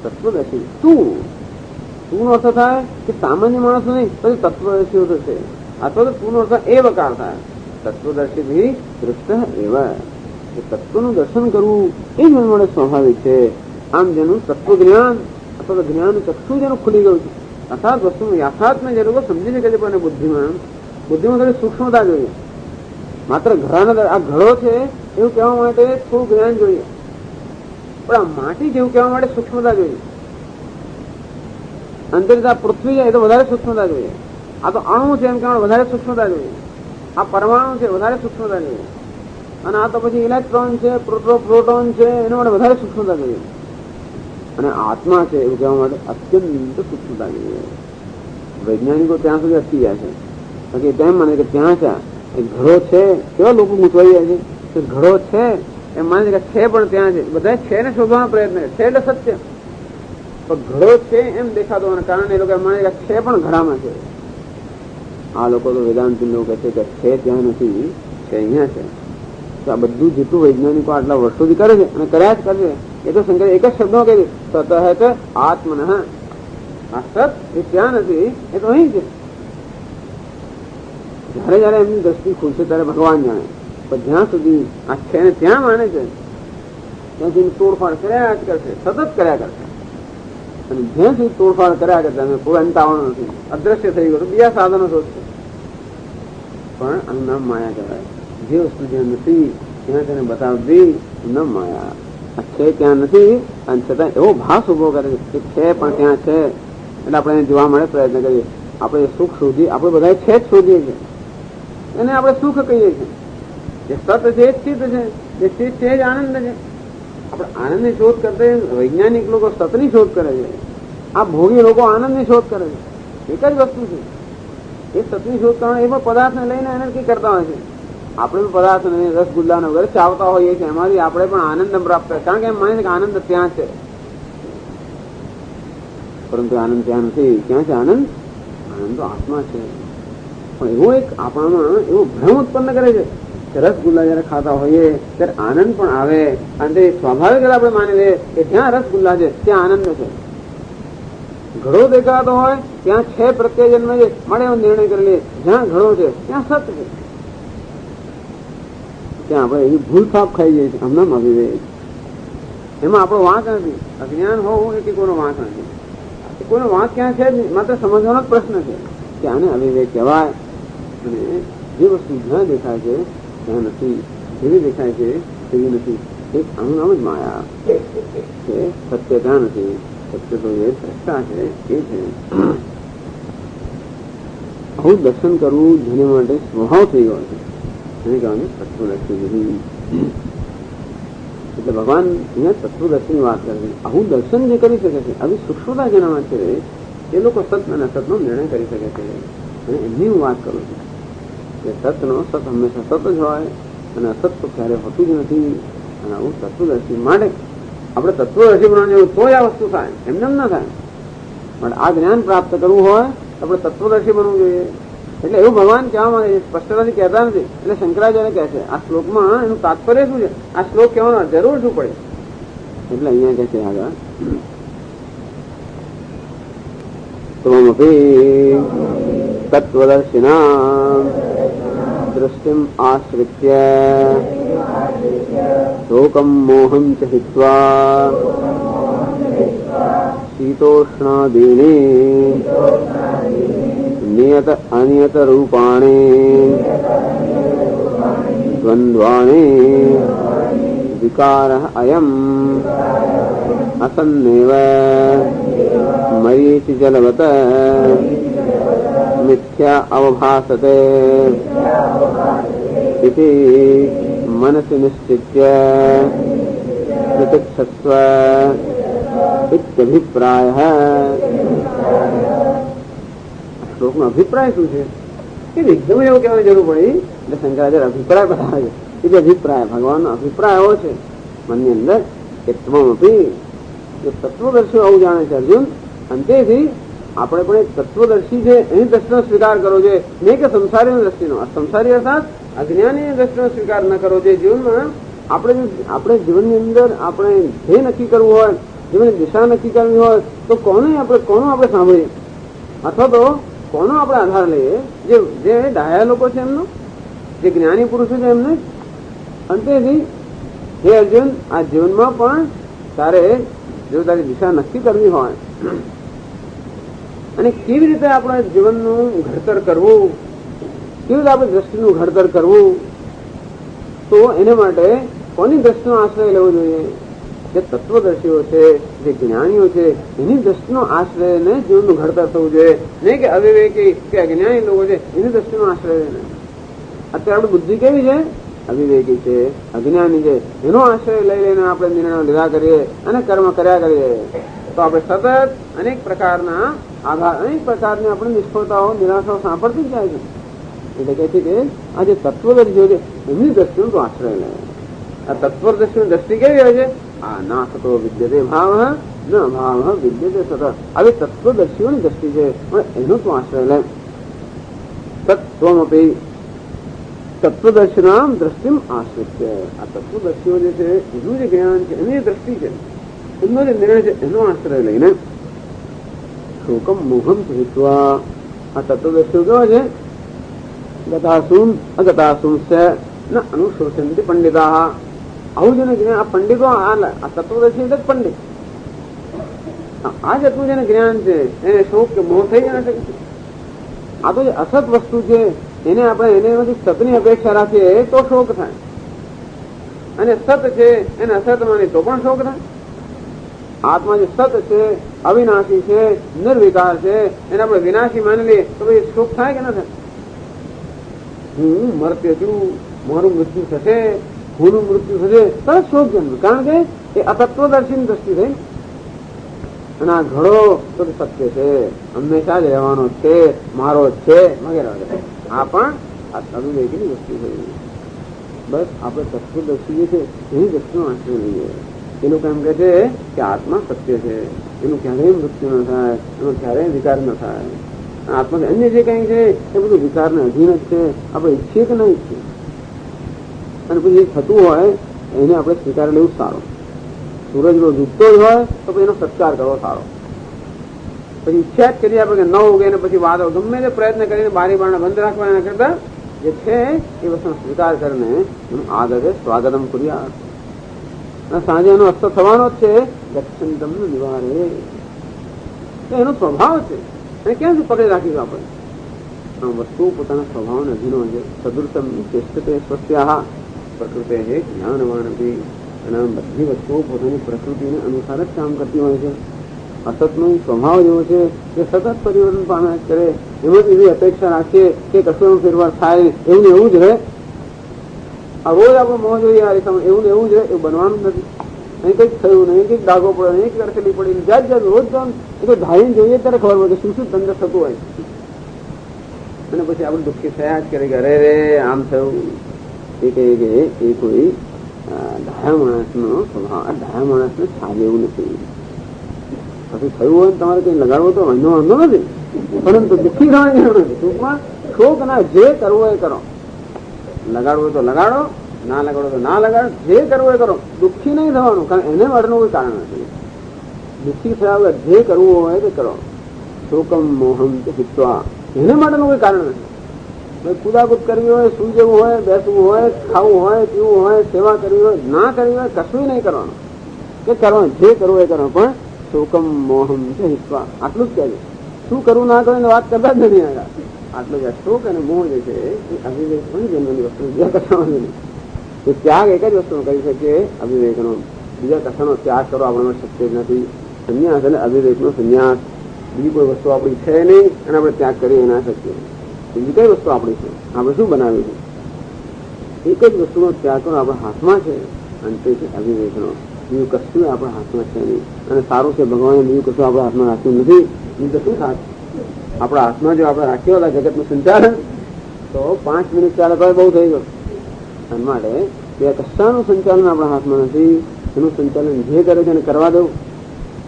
તત્વદર્શી. તું નો અર્થ થાય કે સામાન્ય માણસ નહીં, પછી તત્વદર્શીઓ થશે. અથવા તો તું નો અર્થ એ વકાર થાય તત્વદર્શી દૃષ્ટ એવા. તત્વનું દર્શન કરવું એ જ મને મળે સ્વાભાવિક છે. આમ જેનું તત્વ જ્ઞાન અથવા તો જ્ઞાન ચક્ષુ જેનું ખુલી ગયું છે, અર્થાત વસ્તુનું યાથાત્મ્ય જે લોકો સમજી શકે છે. પણ બુદ્ધિમાં થોડી સૂક્ષ્મતા જોઈએ. માત્ર ઘડાના આ ઘડો છે એવું કહેવા માટે થોડું જ્ઞાન જોઈએ, પણ આ માટી જેવું કહેવા માટે સૂક્ષ્મતા જોઈએ. અંતરિક્ષ આ પૃથ્વી છે એ તો વધારે સૂક્ષ્મતા જોઈએ. આ તો અણુ છે એમ કહેવા વધારે સૂક્ષ્મતા જોઈએ. આ પરમાણુ છે વધારે સૂક્ષ્મતા જોઈએ. અને આ તો પછી ઇલેક્ટ્રોન છે, પ્રોટોન છે, એના માટે વધારે સૂક્ષ્મતા જોઈએ. અને આત્મા છે એવું કહેવા માટે અત્યંત સૂક્ષ્મતા જોઈએ. વૈજ્ઞાનિકો ત્યાં સુધી અટકી જાય છે. બાકી તેમ માને કે ત્યાં છે એ ઘડો છે. કેવા લોકો મૂકવાઈ જાય છે કે ઘડો છે એમ માને છે કે છે પણ ત્યાં છે. બધા છે ને શોધવાનો પ્રયત્ન છે એટલે સત્ય. પણ ઘડો છે એમ દેખાતો હોવાના કારણે એ લોકો માને કે છે પણ ઘડામાં છે. આ લોકો તો વેદાંતી લોકો કહે છે કે છે ત્યાં નથી, છે અહીંયા છે. તો આ બધું જેટલું વૈજ્ઞાનિકો આટલા વર્ષોથી કરે છે અને કર્યા જ કરશે. એ તો શંકર એક જ શબ્દમાં કહે છે સત આત્મન. આ સત એ ત્યાં નથી, એ તો અહીં છે. જયારે જયારે એમની દ્રષ્ટિ ખુલશે ત્યારે ભગવાન જાણે. પણ જ્યાં સુધી આ છે ને ત્યાં માને છે ત્યાં સુધી તોડફાડ કર્યા જ કરશે, સતત કર્યા કરશે. અને જ્યાં સુધી તોડફાડ કર્યા કરશે અમે કોઈ અંત આવવાનો નથી, અદ્રશ્ય થઈ ગયું, બીજા સાધનો શોધશે. પણ આનું નામ માયા કહેવાય. જે વસ્તુ જ્યાં નથી ત્યાં તેને બતાવવી ન માયા. આ છે ત્યાં નથી અને છતાં એવો ભાસ ઉભો કરે કે છે પણ ત્યાં છે. એટલે આપણે એને જોવા મળે પ્રયત્ન કરીએ. આપણે સુખ શોધીએ, આપણે બધા છે જ શોધીએ છીએ, એને આપણે સુખ કહીએ છીએ. જે સત છે એ ચિત્ત છે, જે ચિત્ત છે એ જ આનંદ છે. આપણે આનંદની શોધ કરતા વૈજ્ઞાનિક લોકો સતની શોધ કરે છે. આ ભોગી લોકો આનંદની શોધ કરે છે. એક જ વસ્તુ છે. એ સતની શોધ કારણ એ પણ પદાર્થને લઈને એને કઈ કરતા હોય છે. આપણે પણ પદાર્થને રસગુલ્લાને વગેરે ચાવતા હોઈએ છીએ, એમાંથી આપણે પણ આનંદ પ્રાપ્ત થાય, કારણ કે એમ માને છે કે આનંદ ત્યાં છે, પરંતુ આનંદ ત્યાં નથી. ક્યાં છે આનંદ? આનંદ તો આત્મા છે. પણ એવો એક આપણામાં એવો ભ્રમ ઉત્પન્ન કરે છે કે રસગુલ્લા જયારે ખાતા હોઈએ ત્યારે આનંદ પણ આવે, અને તે સ્વાભાવિક આપણે માની લઈએ કે જ્યાં રસગુલ્લા છે ત્યાં આનંદ છે. ઘડો દેખાતો હોય ત્યાં છે પ્રત્યે જન્મ છે, મળે એવો નિર્ણય કરી લઈએ જ્યાં ઘડો છે ત્યાં સત છે. ત્યાં આપણે એવી ભૂલ થાપ ખાઈ જઈએ છીએ. હમણાં અવિવેક, એમાં આપણો વાંક નથી. અજ્ઞાન હોવું એ કોઈનો વાંક નથી. કોઈનો વાંક ક્યાં છે જ નહીં, માત્ર સમજવાનો જ પ્રશ્ન છે કે આને અવિવેક કહેવાય. અને જે વસ્તુ જ્યાં દેખાય છે ત્યાં નથી, જેવી દેખાય છે તેવી નથી. એક આનું નામ જ માયા છે. સત્ય ત્યાં નથી. સત્ય તો એ દ્રષ્ટા છે, એ છે. આવું દર્શન કરવું જેને માટે સ્વભાવ થઈ ગયો છે એને કહેવાનું તત્વદર્શી નથી. એટલે ભગવાન અહીંયા તત્વદર્શીની વાત કરે છે. આવું દર્શન જે કરી શકે છે, આવી સૂક્ષ્મતા જેનામાં છે, એ લોકો સત અને અસતનો નિર્ણય કરી શકે છે. અને એમની હું વાત કરું છું કે સતનો સત હંમેશા સત જ હોય અને અસત તો ક્યારે હોતું જ નથી. અને આવું તત્વદર્શી માટે આપણે તત્વદર્શી બનાવવાનું એવું તો જ આ વસ્તુ થાય, એમને ના થાય. પણ આ જ્ઞાન પ્રાપ્ત કરવું હોય તો આપણે તત્વદર્શી બનવું જોઈએ. એટલે એવું ભગવાન કહેવા માંગે છે, સ્પષ્ટતાથી કહેતા નથી. એટલે શંકરાચાર્ય કહે છે આ શ્લોકમાં એનું તાત્પર્ય શું છે, આ શ્લોક કહેવાનો જરૂર શું પડે. એટલે અહીંયા કહે છે આગળ ત્વમપી તત્વદર્શિનાં દૃષ્ટિમ આશ્રિત્ય શોકમ મોહમ ચ હિત્વા શીતોષ્ણાદીની નિયત અનિયત રૂપાણી દ્વંદ્વાણી વિકારઃ અયમ અસન્નેવ મરીચિ જલવત મિથ્યા અવભાસતે ઇતિ મનસી નિશ્ચિત્ય પ્રતિક્ષસ્વ ઇત્યભિપ્રાયઃ. શ્લોકનો અભિપ્રાય શું છે એ એકદમ એવું કહેવાની જરૂર પડી. એટલે શંકરાચાર્ય અભિપ્રાય બતાવે છે કે અભિપ્રાય ભગવાનનો અભિપ્રાય એવો છે મનની અંદર કે ત્વમપી તત્વદર્શી આવું જાણે છે અર્જુન. અંતેથી આપણે પણ એક તત્વદર્શી છે એની દ્રષ્ટિનો સ્વીકાર કરવો જોઈએ, નહીં કે સંસારીની દ્રષ્ટિનો. સંસારી અર્થાત અજ્ઞાની દ્રષ્ટિનો સ્વીકાર ન કરવો જોઈએ. જીવનમાં આપણે જીવનની અંદર આપણે ધ્યેય નક્કી કરવું હોય, જીવનની દિશા નક્કી કરવી હોય તો કોનું આપણે સાંભળીએ અથવા તો કોનો આપણે આધાર લઈએ. જે ડાયા લોકો છે એમનો, જે જ્ઞાની પુરુષો છે એમને. અંતેથી હે અર્જુન, આ જીવનમાં પણ તારે જો તારી દિશા નક્કી કરવી હોય અને કેવી રીતે આપણે જીવનનું ઘડતર કરવું, કેવી રીતે આપણે દ્રષ્ટિનું ઘડતર કરવું, તો એને માટે કોની દ્રષ્ટિનો આશ્રય લેવો જોઈએ? જે તત્વદર્શીઓ છે, જે જ્ઞાનીઓ છે એની દ્રષ્ટિનો આશ્રય લઈને જીવનનું ઘડતર થવું જોઈએ, નહીં કે અવિવેકી કે અજ્ઞાની લોકો છે એની દ્રષ્ટિનો આશ્રય લઈને. અત્યારે આપણી બુદ્ધિ કેવી છે? અવિવેકી છે, અજ્ઞાની છે. એનો આશ્રય લઈ લઈને આપણે નિર્ણયો લીધા કરીએ અને કર્મ કર્યા કરીએ તો આપણે સતત અનેક પ્રકારના આઘાત, અનેક પ્રકારની આપણે નિષ્ફળતાઓ, નિરાશાઓ સાંભળતી જ જાય છે. એટલે કહે છે કે આ જે તત્વદર્શીઓ છે એમની દ્રષ્ટિનો તો આશ્રય લે. આ તત્વદર્શીની દ્રષ્ટિ કેવી હોય છે? આ ના થતો વિદ્યતે ભાવ ન ભાવ વિદ્યતે સત. આવી તત્વદર્શીઓની દ્રષ્ટિ છે, પણ એનો તો આશ્રય લે. તત્વમપી તત્વદર્શિનામ દ્રષ્ટિમ આશ્રિત્ય. આ તત્વદર્શીઓ જે છે એનું જે જ્ઞાન છે, એની દ્રષ્ટિ છે, એમનો જે નિર્ણય છે એનો આશ્રય લઈને શોકમ મોહમ સહિત્વા. આ તત્વદર્શીઓ કેવા છે? ગતાસુમ અગતાસુમ ન અનુશોચંતિ પંડિતા. આવું જેને જ્ઞાન, આ પંડિતો આ તત્વદર્શી એટલે જ પંડિત. આ જેટલું જેને જ્ઞાન છે એને શોક કે મોહ થઈ ના શકે. આ તો જે અસત વસ્તુ છે એને આપણે એનામાંથી સતની અપેક્ષા રાખીએ તો શોક થાય, અને સત છે એને અસત માની તો પણ શોક થાય. આત્મા જે સત છે, અવિનાશી છે, નિર્વિકાર છે, એને આપણે વિનાશી માની લઈએ તો ભાઈ શોક થાય કે ના થાય? હું મરતે છું, મારું મૃત્યુ થશે, હુંનું મૃત્યુ થશે, તરત શોક જન્મ. કારણ કે એ અતત્વદર્શીની દ્રષ્ટિ થઈ. અને આ ઘડો તો સત્ય છે, હંમેશા જ રહેવાનો છે, મારો જ છે વગેરે વગેરે. આ પણ આ અવિવેકની વસ્તુ છે. બસ આપણે તત્વદર્શી છે એની દ્રષ્ટિનો આશ્રય લઈએ. એ લોકો એમ કહે છે કે આત્મા સત્ય છે, એનું ક્યારેય મૃત્યુ ન થાય, એનો ક્યારેય વિકાર ન થાય. આત્મા અન્ય જે કઈ છે એ બધું વિકારને અધીન જ છે. આપણે ઈચ્છીએ કે ના ઈચ્છીએ, અને પછી એ થતું હોય એને આપણે સ્વીકાર લેવું સારું. સૂરજ નો ડૂબતો જ હોય તો પછી એનો સત્કાર કરવો સારો. પછી ઈચ્છા જ કરીએ આપણે કે ન ઉગે ને પછી વાદળ ગમે તે પ્રયત્ન કરીને બારી બારણા બંધ રાખવા એના કરતા જે છે એ વસ્તુનો સ્વીકાર કરીને એનું આદરે સ્વાગતમ કર્યા. અને સાંજે એનો અસ્ત થવાનો જ છે. ગચ્છંતમ નિવારે એનો સ્વભાવ છે, એને ક્યાંથી પકડી રાખીશું આપણે? આ વસ્તુ પોતાના સ્વભાવને અધીનો છે. સદૃશમ ચેષ્ટતે સ્વસ્યા પ્રકૃતિ હે જ્ઞાનવાન હતી. અને બધી વસ્તુઓ પોતાની પ્રકૃતિને અનુસાર જ કામ કરતી હોય છે. અસતનો સ્વભાવ એવો છે કે સતત પરિવર્તન પામ્યા કરે. એમાં એવી અપેક્ષા રાખીએ કે કશું ફેરફાર થાય એવું ને એવું જ રહે. આ રોજ આપણે મોહ જોઈએ આ રીતે એવું ને એવું જ રહે, એવું બનવાનું નથી. અહીં કંઈક થયું નહીં, કંઈક ડાઘો પડ્યો નહીં, કંઈક અડચણી પડી, જાત જાત રોજ એ તો ધારીને જોઈએ ત્યારે ખબર પડે કે શું શું અંદર થતું હોય. અને પછી આપણે દુઃખી થયા જ કરે કે અરે રે આમ થયું. એ કહે કે એ કોઈ ડાયા માણસનો સ્વભાવ, ડાયા માણસને સાજે એવું નથી. પછી થયું હોય તમારે કઈ લગાડવો તો વાંધો વાંધો નથી, પરંતુ દુઃખી થવાની જરૂર નથી. ટૂંકમાં શોક ના જે કરવો એ કરો. લગાડવો તો લગાડો, ના લગાડો તો ના લગાડો, જે કરવું એ કરો. દુઃખી નહીં થવાનું, કારણ એને માટેનું કોઈ કારણ નથી. દુઃખી થયા વગર જે કરવું હોય તે કરો. શોકમ મોહમ હિત્વા, એને માટેનું કોઈ કારણ નથી. કુદાકુદ કરવી હોય, સુઈ જવું હોય, બેસવું હોય, ખાવું હોય, પીવું હોય, સેવા કરવી હોય, ના કરવી હોય, કશું નહીં કરવાનું. કે કરવાનું જે કરવું એ કરો, પણ શોકમ મોહમ છે હિત્વા, આટલું જ કહેજો. શું કરવું ના કરવું વાત કરતા જ નથી આવ્યા. આટલું જ. શોક અને મોહ જે છે એ અવિવેક પણ જન્મની વસ્તુ, બીજા કશામાં નથી. એ ત્યાગ એક જ વસ્તુનો કરી શકીએ, અવિવેકનો. બીજા કશાનો ત્યાગ કરો આપણામાં શક્ય જ નથી. સંન્યાસ અને અવિવેકનો સંન્યાસ, બીજી કોઈ વસ્તુ આપણી છે નહીં અને આપણે ત્યાગ કરી ના શકીએ. બીજી કઈ વસ્તુ આપણી છે? આપણે શું બનાવ્યું છે? એક જ વસ્તુનો ત્યાગ કરો આપણા હાથમાં છે, અને તે છે અવિવેકનો. બીજું કશું આપણા હાથમાં છે નહીં. અને સારું છે ભગવાને બીજું કશું આપણા હાથમાં રાખ્યું નથી. બીજું તો શું થાય? આપણા હાથમાં જો આપણે રાખ્યો હતા જગતનું સંચાલન, તો 5 મિનિટ ચાલે તો બહુ થઈ ગયું. એના માટે બે કશાનું સંચાલન આપણા હાથમાં નથી. એનું સંચાલન જે કરે છે એને કરવા દો,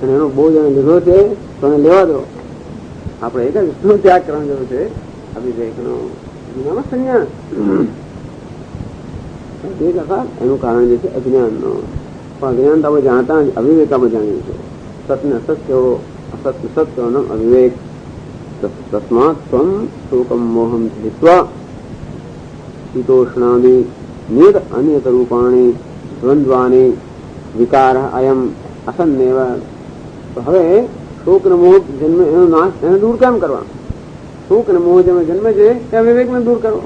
અને એનો બહુ જણે લીધો છે તો એને લેવા દો. આપણે એક જ વસ્તુનો ત્યાગ કરવાનો જરૂર છે, અવિવેકનો. એનામાં સંન્યાસ. એનું કારણ જે છે અજ્ઞાનનો. પણ અજ્ઞાન તો આપણે જાણતા જ, અવિવેક આપણે જાણીએ છીએ. સત્ય અસત્યો, અસત્ય સત્યો અવિવેક. તસ્માત ત્વમ શોકમ મોહમ હિત્વા શીતોષ્ણાદિ નિયત અનિયત રૂપાણી દ્વંદ્વાની વિકાર અયમ અસન્નેવ. તો હવે શોક ને મોહ જન્મે એનો નાશ, એને દૂર કેમ કરવા? શોક ને મોહ જેમ જન્મે છે તે અવિવેકને દૂર કરો.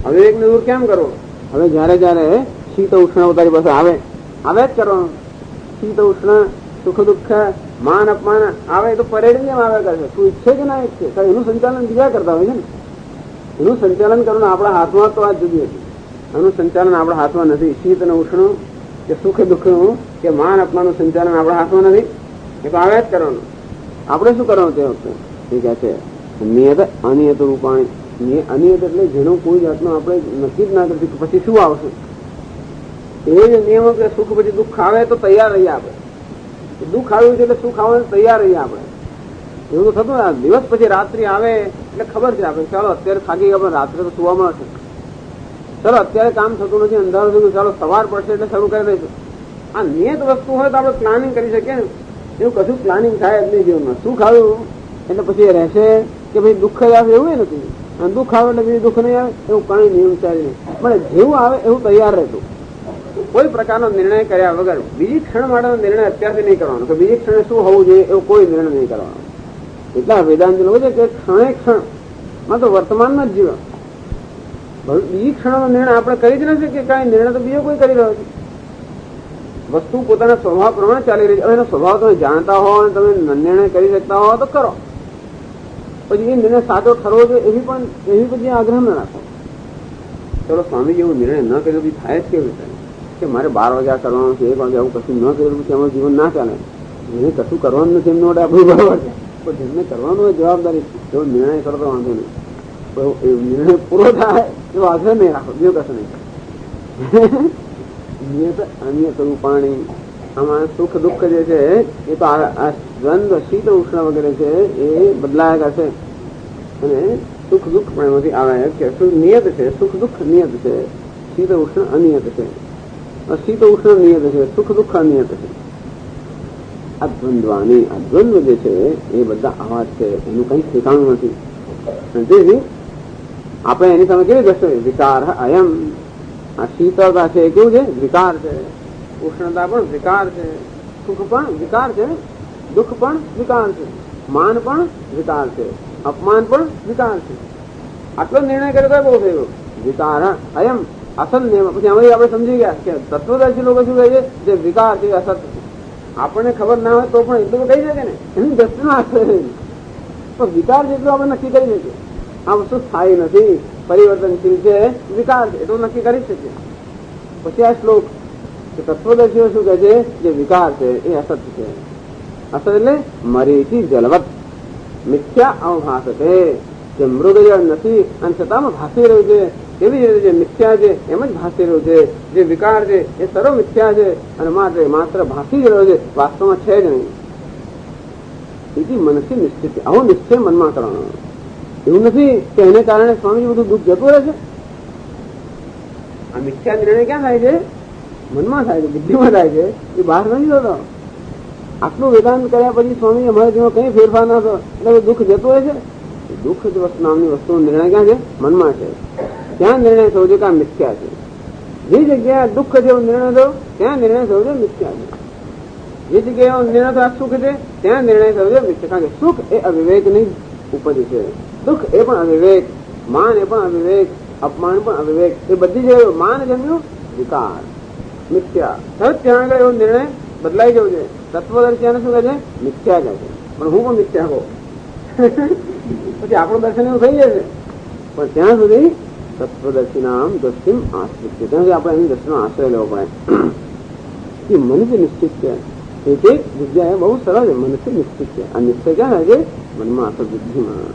અવિવેકને દૂર કેમ કરો? હવે જયારે જયારે શીત ઉષ્ણ તારી પાસે આવે જ કરવાનું. શીત ઉષ્ણ, સુખ દુઃખ, માન અપમાન આવે તો પરેડ કેમ આવે કરે? તું ઈચ્છે કે ના ઈચ્છે? એનું સંચાલન બીજા કરતા હોય છે ને. એનું સંચાલન કરવાનું આપણા હાથમાં તો વાત જુદી હતી. એનું સંચાલન આપણા હાથમાં નથી. શીત અને ઉષ્ણ કે સુખ દુઃખનું કે માન અપમાનનું સંચાલન આપણા હાથમાં નથી. એ તો આવે જ કરવાનું. આપણે શું કરવાનું તે વખતે? એ કહે છે નિયત અનિયત રૂપાણી. અનિયત એટલે જેનું કોઈ જાતનું આપણે નક્કી જ ના કરતી પછી શું આવશે. એ જ નિયમો કે સુખ પછી દુઃખ આવે તો તૈયાર રહીએ આપણે. દુઃખ આવ્યું છે એટલે સુખ આવવાનું તૈયાર રહીએ આપણે. એવું તો થતું ને. દિવસ પછી રાત્રિ આવે એટલે ખબર છે આપણે, ચાલો અત્યારે થાકી ગયા, રાત્રે તો સુવા મળશે. ચાલો અત્યારે કામ થતું નથી, અંધારું થયું, ચાલો સવાર પડશે એટલે શરૂ કરી દઈશું. આ નિયત વસ્તુ હોય તો આપણે પ્લાનિંગ કરી શકીએ ને. એવું કશું પ્લાનિંગ થાય જ નહીં જીવનમાં. સુખ આવ્યું એટલે પછી રહેશે કે ભાઈ દુઃખ જ આવે એવું નથી. અને દુઃખ આવે એટલે બીજું દુઃખ નહીં આવે એવું કઈ નિયમ ચાલી નહીં. પણ જેવું આવે એવું તૈયાર રહેતું. કોઈ પ્રકારનો નિર્ણય કર્યા વગર બીજી ક્ષણ માટેનો નિર્ણય અત્યારથી નહીં કરવાનો, કે બીજી ક્ષણે શું હોવું જોઈએ એવો કોઈ નિર્ણય નહીં કરવાનો. એટલા વેદાંત લોકો છે કે ક્ષણે ક્ષણ માં તો વર્તમાનમાં જ જીવન. બીજી ક્ષણનો નિર્ણય આપણે કરી જ નથી કે કઈ નિર્ણય તો બીજો કોઈ કરી રહ્યો છે. વસ્તુ પોતાના સ્વભાવ પ્રમાણે ચાલી રહી છે. હવે એનો સ્વભાવ તમે જાણતા હો અને તમે નિર્ણય કરી શકતા હો તો કરો. પછી એ નિર્ણય સાચો ઠરવો જોઈએ એવી પછી આગ્રહ ન રાખો. ચલો સ્વામી જેવું નિર્ણય ન કર્યો પછી થાય જ કેવી રીતે કે મારે 12 વાગ્યા કરવાનું છે, 1 વાગે આવું કશું ન કર્યું પછી અમારું જીવન ના ચાલે. એને કશું કરવાનું નથી એમનો આપણું બરાબર છે, પણ જેમને કરવાનું હોય જવાબદારી એવો નિર્ણય કરો તો વાંધો નહીં, નિર્ણય પૂરો થાય એવો આગ્રહ નહીં રાખો, બીજું કશું નહીં. નિયત અનિયત રૂપાણી, આમાં સુખ દુઃખ જે છે એ તો આ દ્વંદ્વ શીત ઉષ્ણ વગેરે છે એ બદલાયા છે, અને સુખ દુઃખ પણ એમાંથી આવે કે નિયત છે, સુખ દુઃખ નિયત છે, શીત ઉષ્ણ અનિયત છે, શીત ઉષ્ણ નિયત છે, સુખ દુઃખ અનિયત છે. આ દ્વંદ્વાની આ દ્વંદ્વ જે છે એ બધા આવા છે, એનું કઈ ઠેકાણું નથી. તેથી આપણે એની સામે કેવી દર્શાવીએ, વિકાર અયમ. આ શીતળતા છે એ કેવું છે, વિકાર છે, ઉષ્ણતા પણ વિકાર છે, સુખ પણ વિકાર છે, દુઃખ પણ વિકાર છે, માન પણ વિકાર છે, અપમાન પણ વિકાર છે. આટલો નિર્ણય કર્યો તો બહુ થયો. વિકાર અયમ અસલ નિયમ. પછી આમાં આપણે સમજી ગયા કે તત્વદર્શી લોકો શું કહે છે, જે વિકાર છે અસત છે. આપણને ખબર ના હોય તો પણ એટલું તો કહી શકે ને, એની દ્રષ્ટિનો આશ્રય નહીં. પણ વિકાર જેટલું આપણે નક્કી કરી શકીએ, આ વસ્તુ સ્થાયી નથી, પરિવર્તનશીલ છે, વિકાર છે એટલું નક્કી કરી શકીએ. પછી આ શ્લોક તત્વદર્શીઓ શું કહે છે, જે વિકાર છે એ અસત છે. અસત એટલે મરીચી જલવત મિથ્યા અવભાસ છે, જે મૃગજળ નથી અને છતાં ભાસી રહ્યું છે, એવી જ રીતે જે મિથ્યા છે એમ જ ભાસી રહ્યું છે. જે વિકાર છે એ સર્વ મિથ્યા છે અને માત્ર ભાસી જ રહ્યો છે, વાસ્તવમાં છે જ નહીં. એથી મનસ્ય નિશ્ચિત, આવો નિશ્ચય મનમાં કરવાનો. એવું નથી કે એને કારણે સ્વામીજી બધું દુઃખ જતું રહે છે. આ મિથ્યા નિર્ણય ક્યાં થાય છે, મનમાં થાય છે, બુદ્ધિમાં થાય છે, એ બહાર નથી થતો. આટલું વેદાંત કર્યા પછી સ્વામી અમારે જેમાં કઈ ફેરફાર ના થયો એટલે દુઃખ જતું હોય છે. દુઃખ જ વસ્તુ નામની વસ્તુનો નિર્ણય ક્યાં છે, મનમાં છે. ત્યાં નિર્ણય થયો છે કે આ મિથ્યા છે. જે જગ્યાએ દુઃખ જેવો નિર્ણય થયો ત્યાં નિર્ણય થયો છે મિથ્યા છે. જે જગ્યાએ નિર્ણય થયો સુખ છે ત્યાં નિર્ણય થયો છે મિથ્યા. કારણ કે સુખ એ અવિવેકની ઉપજ છે, દુઃખ એ પણ અવિવેક, માન એ પણ અવિવેક, અપમાન પણ અવિવેક. એ બધી જગ્યાએ માન જમ્યું વિકાર, મિથ્યા. તરત ત્યાં આગળ એવો નિર્ણય બદલાઈ જવું છે. તત્વદર્શિયાને શું કહે છે, મિથ્યા કહે છે, પણ હું પણ મિથ્યા કહું. પછી આપણું દર્શન એવું થઈ જશે. પણ ત્યાં સુધી તત્વદર્શી નામ દ્રષ્ટિ આશ્રિત છે, ત્યાં સુધી આપણે એની દ્રષ્ટિનો આશ્રય લેવો પડે. એ મનુષ્ય નિશ્ચિત છે. એક એક જગ્યાએ બહુ સરળ છે, મનુષ્ય નિશ્ચિત છે. આ નિશ્ચય ક્યાં થાય છે, મનમાં, અસલ બુદ્ધિમાં.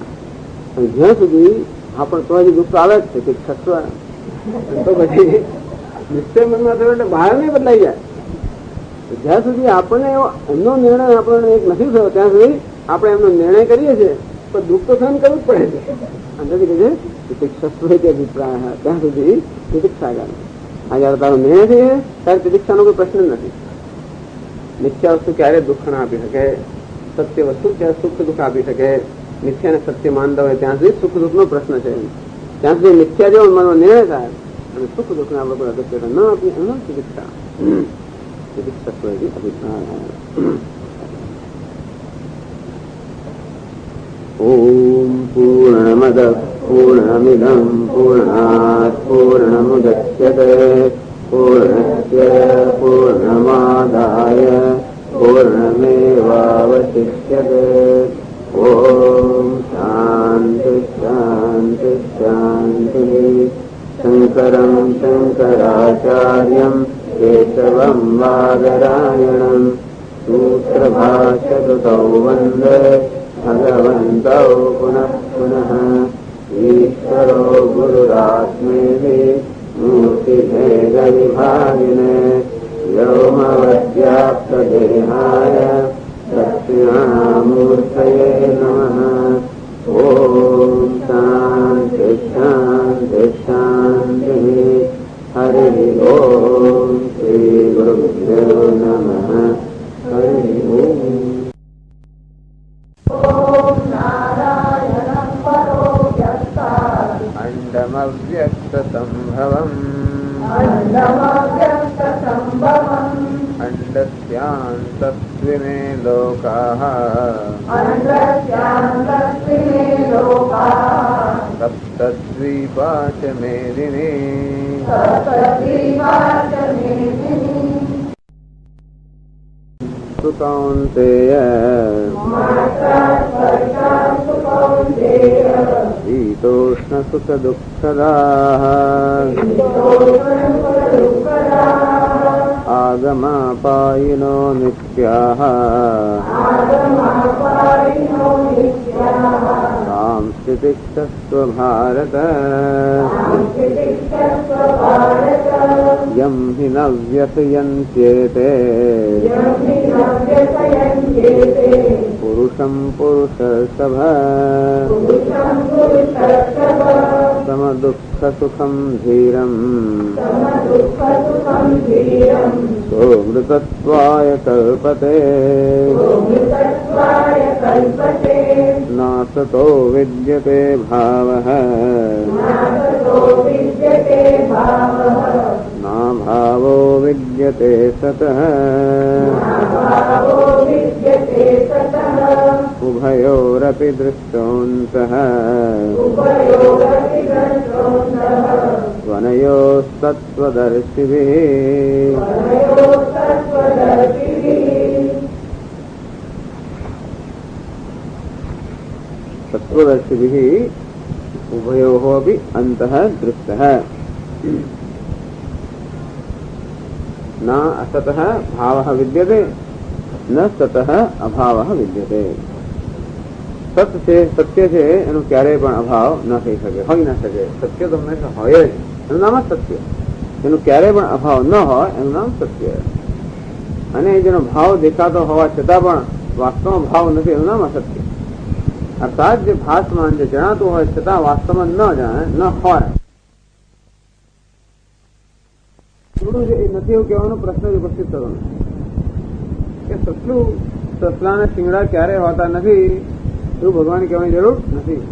અને જ્યાં સુધી આપણે તો હજી દુઃખ આવે જ છે કે છસ્વ, તો પછી નિશ્ચય મનમાં થયો એટલે બહાર નહીં બદલાઈ જાય. જ્યાં સુધી આપણને એમનો નિર્ણય આપણને એક નથી થયો ત્યાં સુધી આપણે એમનો નિર્ણય કરીએ છીએ, પણ દુઃખ તો સહન કરવું જ પડે છે. અંદરથી કહે છે તિતિક્ષસ્વ અભિપ્રાય, ત્યાં સુધી તિતિક્ષા કરે. આ જયારે તારો નિર્ણય થઈ છે ત્યારે તિતિક્ષાનો કોઈ પ્રશ્ન નથી. મિથ્યા વસ્તુ ક્યારે દુઃખ ના આપી શકે, સત્ય વસ્તુ ક્યારે સુખ દુઃખ આપી શકે. મિથ્યાને સત્ય માનતા હોય ત્યાં સુધી સુખ દુઃખ નો પ્રશ્ન છે. ત્યાં સુધી મિથ્યા જેવો મનનો નિર્ણય થાય અને સુખ દુઃખ ને આપણે કોઈ અગત્ય ન આપીએ, એનો તિતિક્ષા. તિતિક્ષસ્વ અભિપ્રાય. ઓમ પૂર્ણમદ પૂર્ણમિદં પૂર્ણાત પૂર્ણમુદચ્યતે પૂર્ણસ્ય પૂર્ણમાદાય પૂર્ણમેવાવશિષ્યતે. ઓમ શાંતિ શાંતિ શાંતિ. શંકરં શંકરાચાર્યં કેશવં વાદરાયણં સૂત્રભાષ્યકૃતૌ વંદે ભગવन्तौ પુનઃ પુનઃ. ઈશ્વરો ગુરુરાત્મેતિ મૂર્તિભેદવિભાગિને વ્યોમવદ્વ્યાપ્તદેહાય દક્ષિણામૂર્તયે નમઃ. ઓમ શાંતિ શાંતિ શાંતિ. હરિ ઓમ શ્રી ગુરુભ્યો નમઃ. હરિ ઓમ. અંડમવ્યક્તસંભવम् અંડસ્યાन्तસ્ત્વિમે લોકાઃ સપ્તદ્વીપા ચ મેદિની. કૌંતેય શીતોષ્ણ સુખ દુઃખદાઃ આગમ आगमापायिनो नित्याः सांस्थितिक्षस्व भारत यं हि न व्यसयन्त्येते पुरुषं पुरुषर्षभ समदुःखसुखं धीरम् सोऽमृतत्वाय कल्पते नासतो विद्यते भावः नाभावो विद्यते सतः उभयोरपि दृष्टोऽन्तः त्वनयोस्तत्त्वदर्शिभिः तत्त्वदर्शिभिः उभयोः अपि अन्तः दृष्टः न असतः भावः विद्यते न सतः अभावः विद्यते સત્ય છે એનો ક્યારેય પણ અભાવ ન થઈ શકે, હોઈ ન શકે. સત્ય તો હંમેશા હોય જ, એનું નામ જ સત્ય. એનું ક્યારેય પણ અભાવ ન હોય એનું નામ સત્ય. અને જેનો ભાવ દેખાતો હોવા છતાં પણ વાસ્તવમાં ભાવ નથી એનું નામ અસત્ય. અર્થાત જે ભાસમાન જે જણાતું હોય છતાં વાસ્તવમાં ન જાણે ન હોય થોડું એ નથી એવું કહેવાનો પ્રશ્ન જ ઉપસ્થિત થતો કે સસલાને શિંગડા ક્યારેય હોતા નથી એવું ભગવાન કહેવાની જરૂર નથી.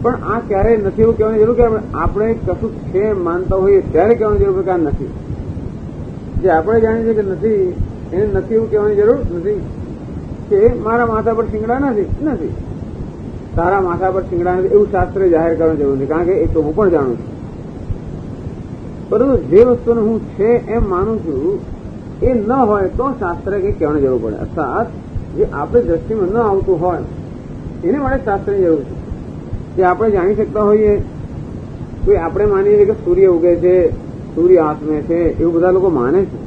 પણ આ ક્યારેય નથી એવું કહેવાની જરૂર કે આપણે કશું છે માનતા હોઈએ ત્યારે કહેવાની જરૂર કે આ નથી. જે આપણે જાણીએ છીએ કે નથી એને નથી એવું કહેવાની જરૂર નથી. કે મારા માથા પર શિંગડા નથી, તારા માથા પર શિંગડા નથી એવું શાસ્ત્રે જાહેર કરવાની જરૂર નથી, કારણ કે એ તો હું પણ જાણું છું. પરંતુ જે વસ્તુને હું છે એમ માનું છું એ ન હોય તો શાસ્ત્રે કંઈક કહેવાની જરૂર પડે. અર્થાત જે આપણે દ્રષ્ટિમાં ન આવતું હોય એને માટે શાસ્ત્રની જરૂર છે. જે આપણે જાણી શકતા હોઈએ, કોઈ આપણે માનીએ છીએ કે સૂર્ય ઉગે છે, સૂર્ય આસમે છે, એવું બધા લોકો માને છે,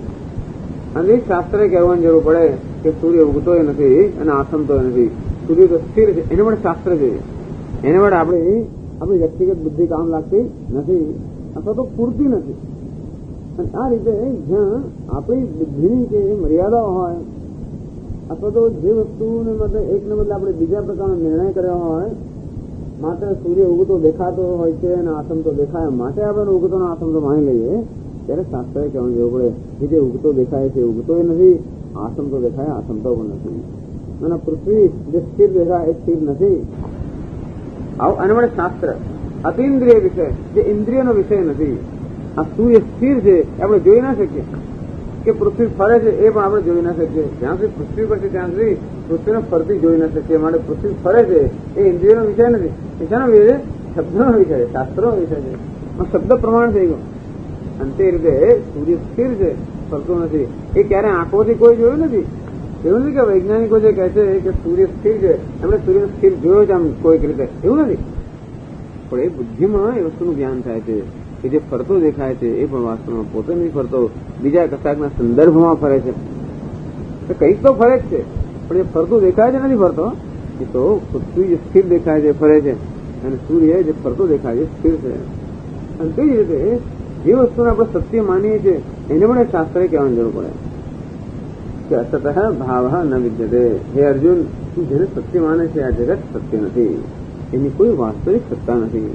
અને એ શાસ્ત્રે કહેવાની જરૂર પડે કે સૂર્ય ઉગતોય નથી અને આસમતોય નથી, સૂર્ય તો સ્થિર છે. એને માટે શાસ્ત્ર જોઈએ. એને માટે આપણી વ્યક્તિગત બુદ્ધિ કામ લાગતી નથી અથવા તો પૂરતી નથી. અને આ રીતે જ્યાં આપણી બુદ્ધિની કે મર્યાદાઓ હોય અથવા તો જે વસ્તુને બદલે એકને બદલે આપણે બીજા પ્રકારનો નિર્ણય કર્યો હોય, માત્ર સૂર્ય ઉગતો દેખાતો હોય છે અને આસમતો દેખાય માટે આપણે ઉગતો આસમતો માની લઈએ, ત્યારે શાસ્ત્રે કહેવાનું જરૂર પડે કે જે ઉગતો દેખાય છે ઉગતો નથી, આસમતો દેખાય આસમતો પણ નથી, અને પૃથ્વી જે સ્થિર દેખાય એ સ્થિર નથી. આવું આના માટે શાસ્ત્ર અતિન્દ્રિય વિષય, જે ઇન્દ્રિયનો વિષય નથી. આ સૂર્ય સ્થિર છે આપણે જોઈ ના શકીએ, કે પૃથ્વી ફરે છે એ પણ આપણે જોઈ ના શકીએ. જ્યાં સુધી પૃથ્વી પર છે ત્યાં સુધી પૃથ્વીને ફરતી જોઈ ના શકીએ. માટે પૃથ્વી ફરે છે એ ઇન્દ્રિયનો વિષય નથી. એ શાનો વિષય છે? શબ્દનો વિષય છે, શાસ્ત્રનો વિષય છે. શબ્દ પ્રમાણ થઈ ગયો. અને તે રીતે સૂર્ય સ્થિર છે, ફરતું નથી. એ ક્યારે આંખોથી કોઈ જોયું નથી. એવું નથી કે વૈજ્ઞાનિકો જે કહે છે કે સૂર્ય સ્થિર છે એમણે સૂર્યને સ્થિર જોયો છે આમ કોઈક રીતે, એવું નથી. પણ એ બુદ્ધિમાં એ વસ્તુનું જ્ઞાન થાય છે કે જે ફરતો દેખાય છે એ પણ વાસ્તવમાં પોતે નથી ફરતો, બીજા કશાકના સંદર્ભમાં ફરે છે. કંઈક તો ફરે જ છે, પણ જે ફરતું દેખાય છે નથી ફરતો. એ તો પૃથ્વી જે સ્થિર દેખાય છે ફરે છે, અને સૂર્ય જે ફરતો દેખાય છે સ્થિર છે. અને તે જ રીતે જે વસ્તુને આપણે સત્ય માનીએ છીએ એને પણ શાસ્ત્રે કહેવાની જરૂર પડે કે અસતઃ ભાવ ન વિદ્યતે. હે અર્જુન, તું જેને સત્ય માને છે આ જગત સત્ય નથી, એની કોઈ વાસ્તવિક સત્તા નથી.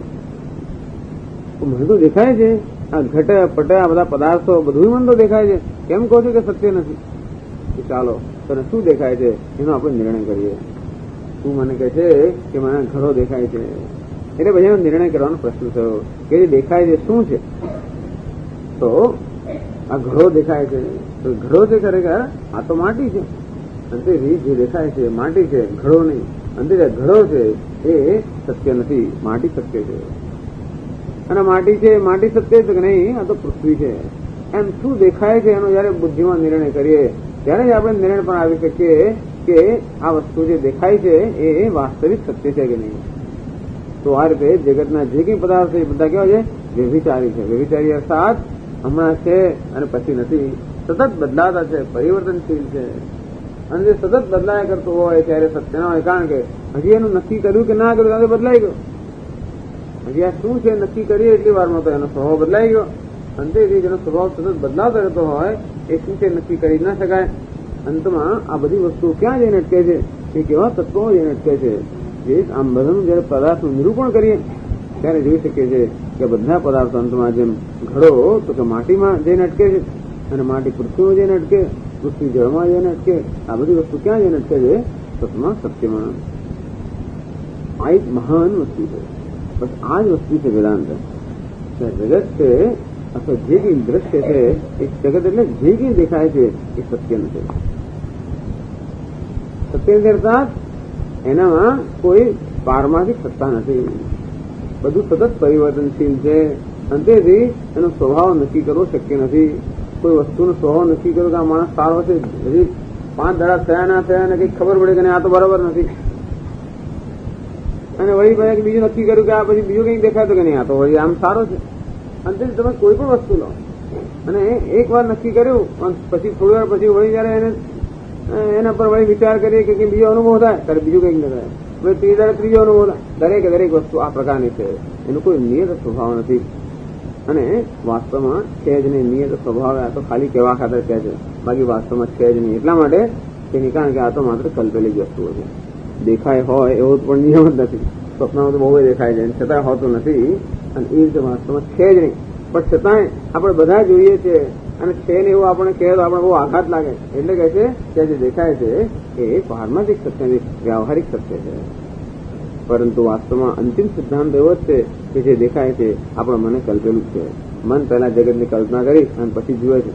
મને તો દેખાય છે આ ઘટ પટ આ બધા પદાર્થો બધું મને તો દેખાય છે, કેમ કહો છો કે સત્ય નથી? ચાલો તને શું દેખાય છે એનો આપણે નિર્ણય કરીએ. તું મને કહે છે કે મને ઘડો દેખાય છે, એટલે પછી એનો નિર્ણય કરવાનો પ્રશ્ન થયો કે જે દેખાય છે શું છે? તો આ ઘડો દેખાય છે, તો ઘડો છે ખરેખર આ તો માટી છે. અંતે જે દેખાય છે માટી છે, ઘડો નહીં. અંતે જે ઘડો છે એ સત્ય નથી, માટી સત્ય છે. અને માટી છે, માટી સત્ય છે કે નહીં? આ તો પૃથ્વી છે. એમ શું દેખાય છે એનો જયારે બુદ્ધિમાં નિર્ણય કરીએ ત્યારે જ આપણે નિર્ણય પણ આવી શકીએ કે આ વસ્તુ જે દેખાય છે એ વાસ્તવિક સત્ય છે કે નહીં. તો આ રીતે જગતના જે કંઈ પદાર્થ છે એ બધા કેવા છે? વ્યભિચારી છે. વ્યભિચારી અર્થાત હમણાં છે અને પછી નથી, સતત બદલાતા છે, પરિવર્તનશીલ છે. અને જે સતત બદલાયા કરતો હોય ત્યારે સત્ય ના હોય. કારણ કે હજી એનું નક્કી કર્યું કે ના કર્યું ત્યારે બદલાઈ ગયો. હજી આ શું છે નક્કી કરીએ એટલી વારમાં તો એનો સ્વભાવ બદલાઈ ગયો. અંતેથી જેનો સ્વભાવ સતત બદલાતો રહેતો હોય એ શું છે નક્કી કરી ના શકાય. અંતમાં આ બધી વસ્તુઓ ક્યાં જઈને અટકે છે? એ કેવા તત્વો જઈને અટકે છે? જે આમ બધાનું જયારે પદાર્થનું નિરૂપણ કરીએ ત્યારે જોઈ શકીએ છીએ કે બધા પદાર્થો અંતમાં જેમ ઘડો તો કે માટીમાં જઈને અટકે છે, અને માટી પૃથ્વીમાં જઈને અટકે, પૃથ્વી જળમાં જઈને અટકે. આ બધી વસ્તુ ક્યાં જઈને અટકે છે? સતમાં, સત્યમાં. આ એક મહાન વસ્તુ છે. બસ આ જ વસ્તુ છે વેદાંત. જગત છે અથવા જે કઈ દ્રશ્ય છે એ જગત એટલે જે કઈ દેખાય છે એ સત્ય નથી. સત્ય અર્થાત એનામાં કોઈ પારમાર્થિક સત્તા નથી. બધું સતત પરિવર્તનશીલ છે. અંતેથી એનો સ્વભાવ નક્કી કરવો શક્ય નથી. કોઈ વસ્તુનો સ્વભાવ નક્કી કર્યો કે આ માણસ સારો છે, હજી 5 દાડા થયા ના થયા અને કઈક ખબર પડે કે આ તો બરાબર નથી, અને વળી ભાઈ બીજું નક્કી કર્યું કે આ પછી બીજું કંઈક દેખાતું કે નહીં આ તો વળી આમ સારો છે. અંતે તમે કોઈ પણ વસ્તુ લો અને એક વાર નક્કી કર્યું પછી થોડી વાર પછી વળી જયારે એના પર વળી વિચાર કરીએ કે બીજો અનુભવ થાય ત્યારે બીજું કંઈક ન થાય, ત્રીજો અનુભવ થાય. દરેક વસ્તુ આ પ્રકારની છે. એનો કોઈ નિયત સ્વભાવ નથી અને વાસ્તવમાં છે જ નહીં. નિયત સ્વભાવ આ તો ખાલી કહેવા ખાતર કહે છે, બાકી વાસ્તવમાં છે જ નહીં. એટલા માટે તેની કારણ કે આ તો માત્ર કલ્પેલી જ વસ્તુઓ છે. દેખાય હોય એવો પણ નિયમ જ નથી. સ્વપ્નમાં તો બહુ દેખાય છે છતાં હોતું નથી, અને એ રીતે વાસ્તવમાં છે જ નહીં. પણ છતાંય આપણે બધા જોઈએ છીએ અને છે ને એવું આપણે કહે તો આપણે બહુ આઘાત લાગે. એટલે કહે છે કે જે દેખાય છે એ પારમાર્થિક સત્ય નથી, વ્યવહારિક સત્ય છે. પરંતુ વાસ્તવમાં અંતિમ સિદ્ધાંત એવો જ છે કે જે દેખાય છે આપણા મને કલ્પેલું છે. મન પહેલા જગતની કલ્પના કરી અને પછી જુએ છે.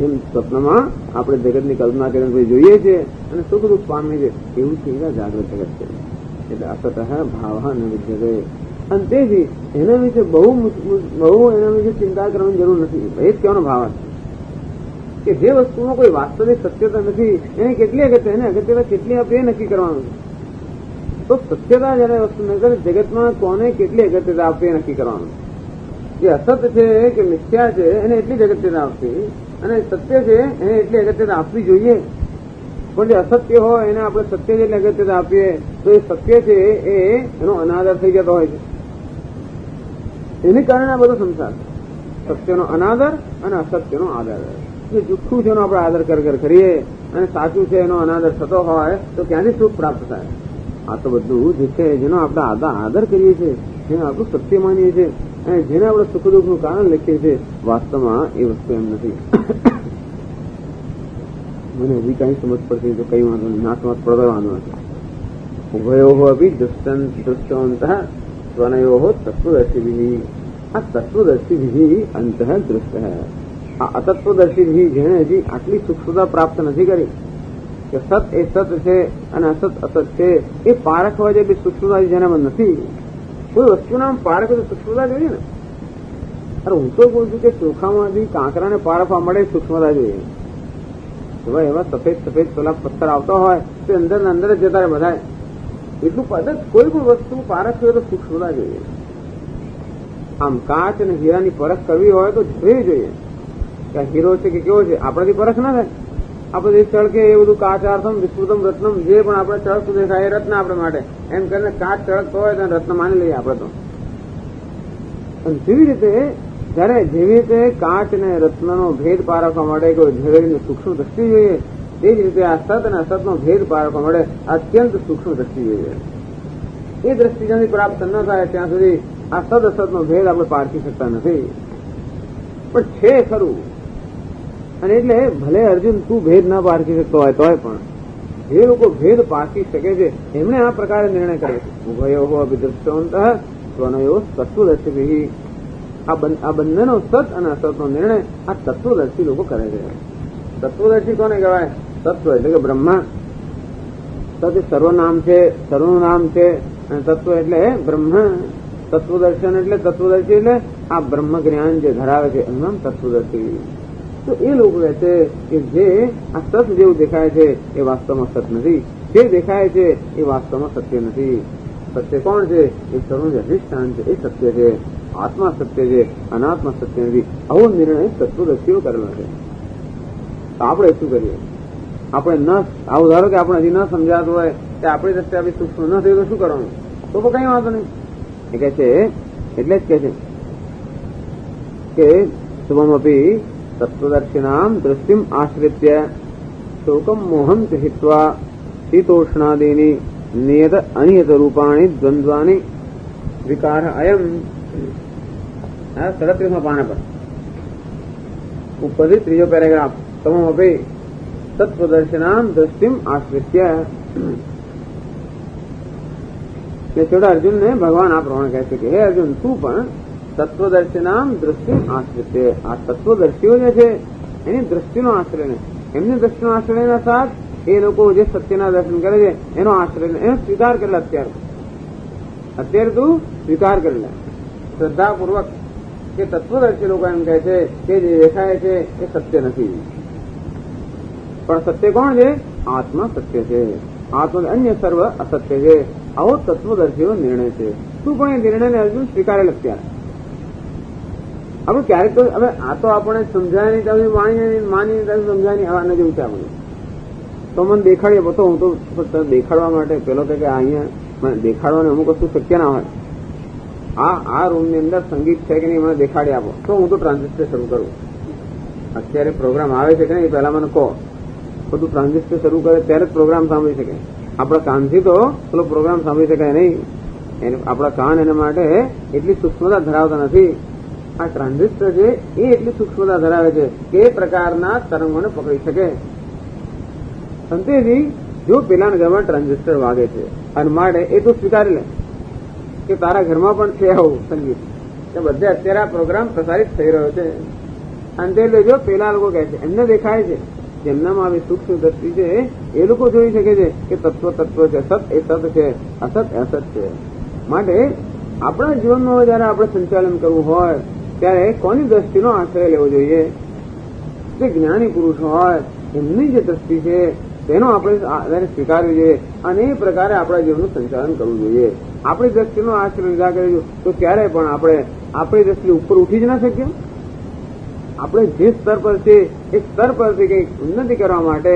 એમ સ્વપ્નમાં આપણે જગતની કલ્પના કરીને પછી જોઈએ છીએ અને સુખ દુઃખ પામીએ છીએ. એવું છે જાગૃત જગત છે. એટલે અસત ભાવ ન વિદ્યતે. અને તેથી એના વિશે બહુ એના વિશે ચિંતા કરવાની જરૂર નથી. એ જ કહેવાનો ભાવ છે કે જે વસ્તુમાં કોઈ વાસ્તવિક સત્યતા નથી એને કેટલી અગત્ય, એને અગત્યતા કેટલી આપી એ નક્કી કરવાનું છે. તો સત્યતા જયારે વસ્તુ નગર જગતમાં કોને કેટલી અગત્યતા આપવી એ નક્કી કરવાનું. જે અસત છે કે મિથ્યા છે એને એટલી જ અગત્યતા આપવી, અને સત્ય છે એને એટલી અગત્યતા આપવી જોઈએ. પણ જે અસત્ય હોય એને આપણે સત્ય જેટલી અગત્યતા આપીએ તો એ સત્ય છે એનો અનાદર થઈ જતો હોય છે. એને કારણે આ બધો સંસાર છે. સત્યનો અનાદર અને અસત્યનો આદર. જે જુઠ્ઠું છે એનો આપણે આદર કરીએ અને સાચું છે એનો અનાદર થતો હોય તો ક્યાંથી સુખ પ્રાપ્ત થાય? આ તો બધું જે છે જેનો આપણે આદર કરીએ છીએ, જેને આપણું સત્ય માનીએ છીએ અને જેને આપણે સુખ દુઃખનું કારણ લખીએ છીએ, વાસ્તવમાં એ વસ્તુ એમ નથી. મને હજી કઈ સમજ પડતી તો કઈ વાંધો નહીં, ના સમજ પડતો વાંધો નથી. ઉભયો અભી દૃષ્ટવંત સ્વનયો તત્વદર્શી. આ તત્વદર્શી અંત દૃષ્ટ. આ અતત્વદર્શી જેને હજી આટલી સૂક્ષ્મતા પ્રાપ્ત નથી કરી કે સત એ સત છે અને અસત અસત છે, એ પારખવા જેટલી સૂક્ષ્મતા જેનામાં નથી. કોઈ વસ્તુના પારખ સૂક્ષ્મતા જોઈએ ને. અરે હું તો કહું છું કે ચોખામાંથી કાંકરાને પારખવા મળે સૂક્ષ્મતા જોઈએ. એવા સફેદ પેલા પથ્થર આવતો હોય તે અંદર જ જતા રહે બધા. એટલું પદ્ધત કોઈ પણ વસ્તુ પારખ હોય તો સૂક્ષ્મતા જોઈએ. આમ કાચ અને હીરાની પરખ કરવી હોય તો જોઈ જોઈએ કે હીરો છે કે કેવો છે. આપણાથી પરખ ના થાય. આપણે જે ચળકે એ બધું કાચાર્થમ વિસ્તૃતમ રત્નમ જે પણ આપણે ચળકતું દેખાય એ રત્ન આપણે માટે એમ કરીને કાચ ચળકતો હોય તો રત્ન માની લઈએ આપણે તો. અને જેવી રીતે જેવી રીતે કાચ અને રત્નનો ભેદ પારખવા માટે કોઈ ઝવેરીની સૂક્ષ્મ દ્રષ્ટિ જોઈએ, તે જ રીતે આ સત અને અસતનો ભેદ પારખવા માટે અત્યંત સૂક્ષ્મ દ્રષ્ટિ જોઈએ. એ દ્રષ્ટિ જ્યાંથી પ્રાપ્ત ન થાય ત્યાં સુધી આ સદ અસતનો ભેદ આપણે પારખી શકતા નથી. પણ છે ખરું. અને એટલે ભલે અર્જુન તું ભેદ ના પારખી શકતો હોય તોય પણ જે લોકો ભેદ પારખી શકે છે એમણે આ પ્રકારે નિર્ણય કરે છે. ઉભયો અભિદ્રષ્ટવંત સ્વનયો તત્વદર્શી. આ બંનેનો સત અને અસતનો નિર્ણય આ તત્વદર્શી લોકો કરે છે. તત્વદર્શી કોને કહેવાય? તત્વ એટલે કે બ્રહ્મા. સત એ સર્વનામ છે, સર્વનું નામ છે, અને તત્વ એટલે બ્રહ્મ. તત્વદર્શન એટલે તત્વદર્શી એટલે આ બ્રહ્મ જ્ઞાન જે ધરાવે છે એનું નામ તત્વદર્શી. તો એ લોકો કહે છે કે જે આ સત જેવું દેખાય છે એ વાસ્તવમાં સત નથી, જે દેખાય છે એ વાસ્તવમાં સત્ય નથી. સત્ય કોણ છે? એ સર્વનું જે અધિષ્ઠાન છે એ સત્ય છે. આત્મા સત્ય છે, અનાત્મા સત્ય નથી. આવો નિર્ણય તત્વદર્શીઓ કરેલો છે. તો આપણે શું કરીએ? આપણે ન આવું ધારો કે આપણે હજી ન સમજાતું હોય કે આપણી દ્રષ્ટિએ આપણી સૂક્ષ્મ ન થયું તો શું કરવાનું? તો કઈ વાંધો નહીં. એ કહે છે એટલે જ કહે છે કે શુભમપી તત્વદર્શિનામ દૃષ્ટિમ આશ્રિત્ય શોકમ મોહમ ચ હિત્વા શીતોષ્ણાદીની નિયત અનિયત રૂપાણી દ્વંદ્વાની વિકાર અયમ 37માં પાના પર ઉપરથી ત્રીજો પેરેગ્રાફ. તમોપી તત્વદર્શિનામ દૃષ્ટિમ આશ્રિત્ય. છોટા અર્જુનને ભગવાન આ પ્રમાણે કહે છે કે હે અર્જુન, તું પણ તત્વદર્શિનામ દૃષ્ટિ આશ્રિત્ય. આ તત્વદર્શીઓ જે છે એની દ્રષ્ટિનો આશ્રય ને એમની દ્રષ્ટિનો આશ્રયના સાથ એ લોકો જે સત્યના દર્શન કરે છે એનો આશ્રય એનો સ્વીકાર કરેલા. અત્યારે તું સ્વીકાર કરેલા શ્રદ્ધાપૂર્વક કે તત્વદર્શી લોકો એમ કહે છે કે જે દેખાય છે એ સત્ય નથી, પણ સત્ય કોણ છે? આત્મા સત્ય છે, આત્મા અન્ય સર્વ અસત્ય છે. આવો તત્વદર્શીઓ નિર્ણય છે. તું પણ એ નિર્ણયને અર્જુન સ્વીકારેલ. અત્યારે આપણે ક્યારેક તો હવે આ તો આપણે સમજાય નહીં તમે માની સમજાય નહીં. આને જેવું છે આપણે તો મને દેખાડીએ તો હું તો દેખાડવા માટે પેલો કે અહીંયા મને દેખાડવાનું અમુક વસ્તુ શક્ય ના હોય. આ રૂમની અંદર સંગીત છે કે નહીં મને દેખાડી આપો તો હું તો ટ્રાન્ઝિસ્ટર શરૂ કરું. અત્યારે પ્રોગ્રામ આવે છે કે નહીં પહેલા મને કહો. બધું ટ્રાન્ઝિસ્ટર શરૂ કરે ત્યારે જ પ્રોગ્રામ સાંભળી શકે. આપણા કાનથી તો પેલો પ્રોગ્રામ સાંભળી શકાય નહીં. આપણા કાન એના માટે એટલી સૂક્ષ્મતા ધરાવતા નથી. આ ટ્રાન્ઝિસ્ટર છે એ એટલી સૂક્ષ્મતા ધરાવે છે કે એ પ્રકારના તરંગોને પકડી શકે. અંતેથી જો પેલા ઘરમાં ટ્રાન્ઝિસ્ટર વાગે છે અને માટે એ તો સ્વીકારી લે કે તારા ઘરમાં પણ છે આવું સંગીત કે બધે અત્યારે આ પ્રોગ્રામ પ્રસારિત થઈ રહ્યો છે. અંતે જો પેલા લોકો કહે છે એમને દેખાય છે જેમનામાં આવી સૂક્ષ્મ દ્રષ્ટિ છે એ લોકો જોઈ શકે છે કે તત્વ છે, સત એ સત છે, અસત એ અસત છે. માટે આપણા જીવનમાં જયારે આપણે સંચાલન કરવું હોય ત્યારે કોની દ્રષ્ટિનો આશ્રય લેવો જોઈએ? જે જ્ઞાની પુરુષ હોય એમની જે દ્રષ્ટિ છે તેનો આપણે સ્વીકારવી જોઈએ અને એ પ્રકારે આપણા જીવનનું સંચાલન કરવું જોઈએ. આપણી દ્રષ્ટિનો આશ્રય લીધા કરીશું તો ક્યારેય પણ આપણે આપણી દ્રષ્ટિ ઉપર ઉઠી જ ના શકીએ. આપણે જે સ્તર પર છે એ સ્તર પરથી કંઈક ઉન્નતિ કરવા માટે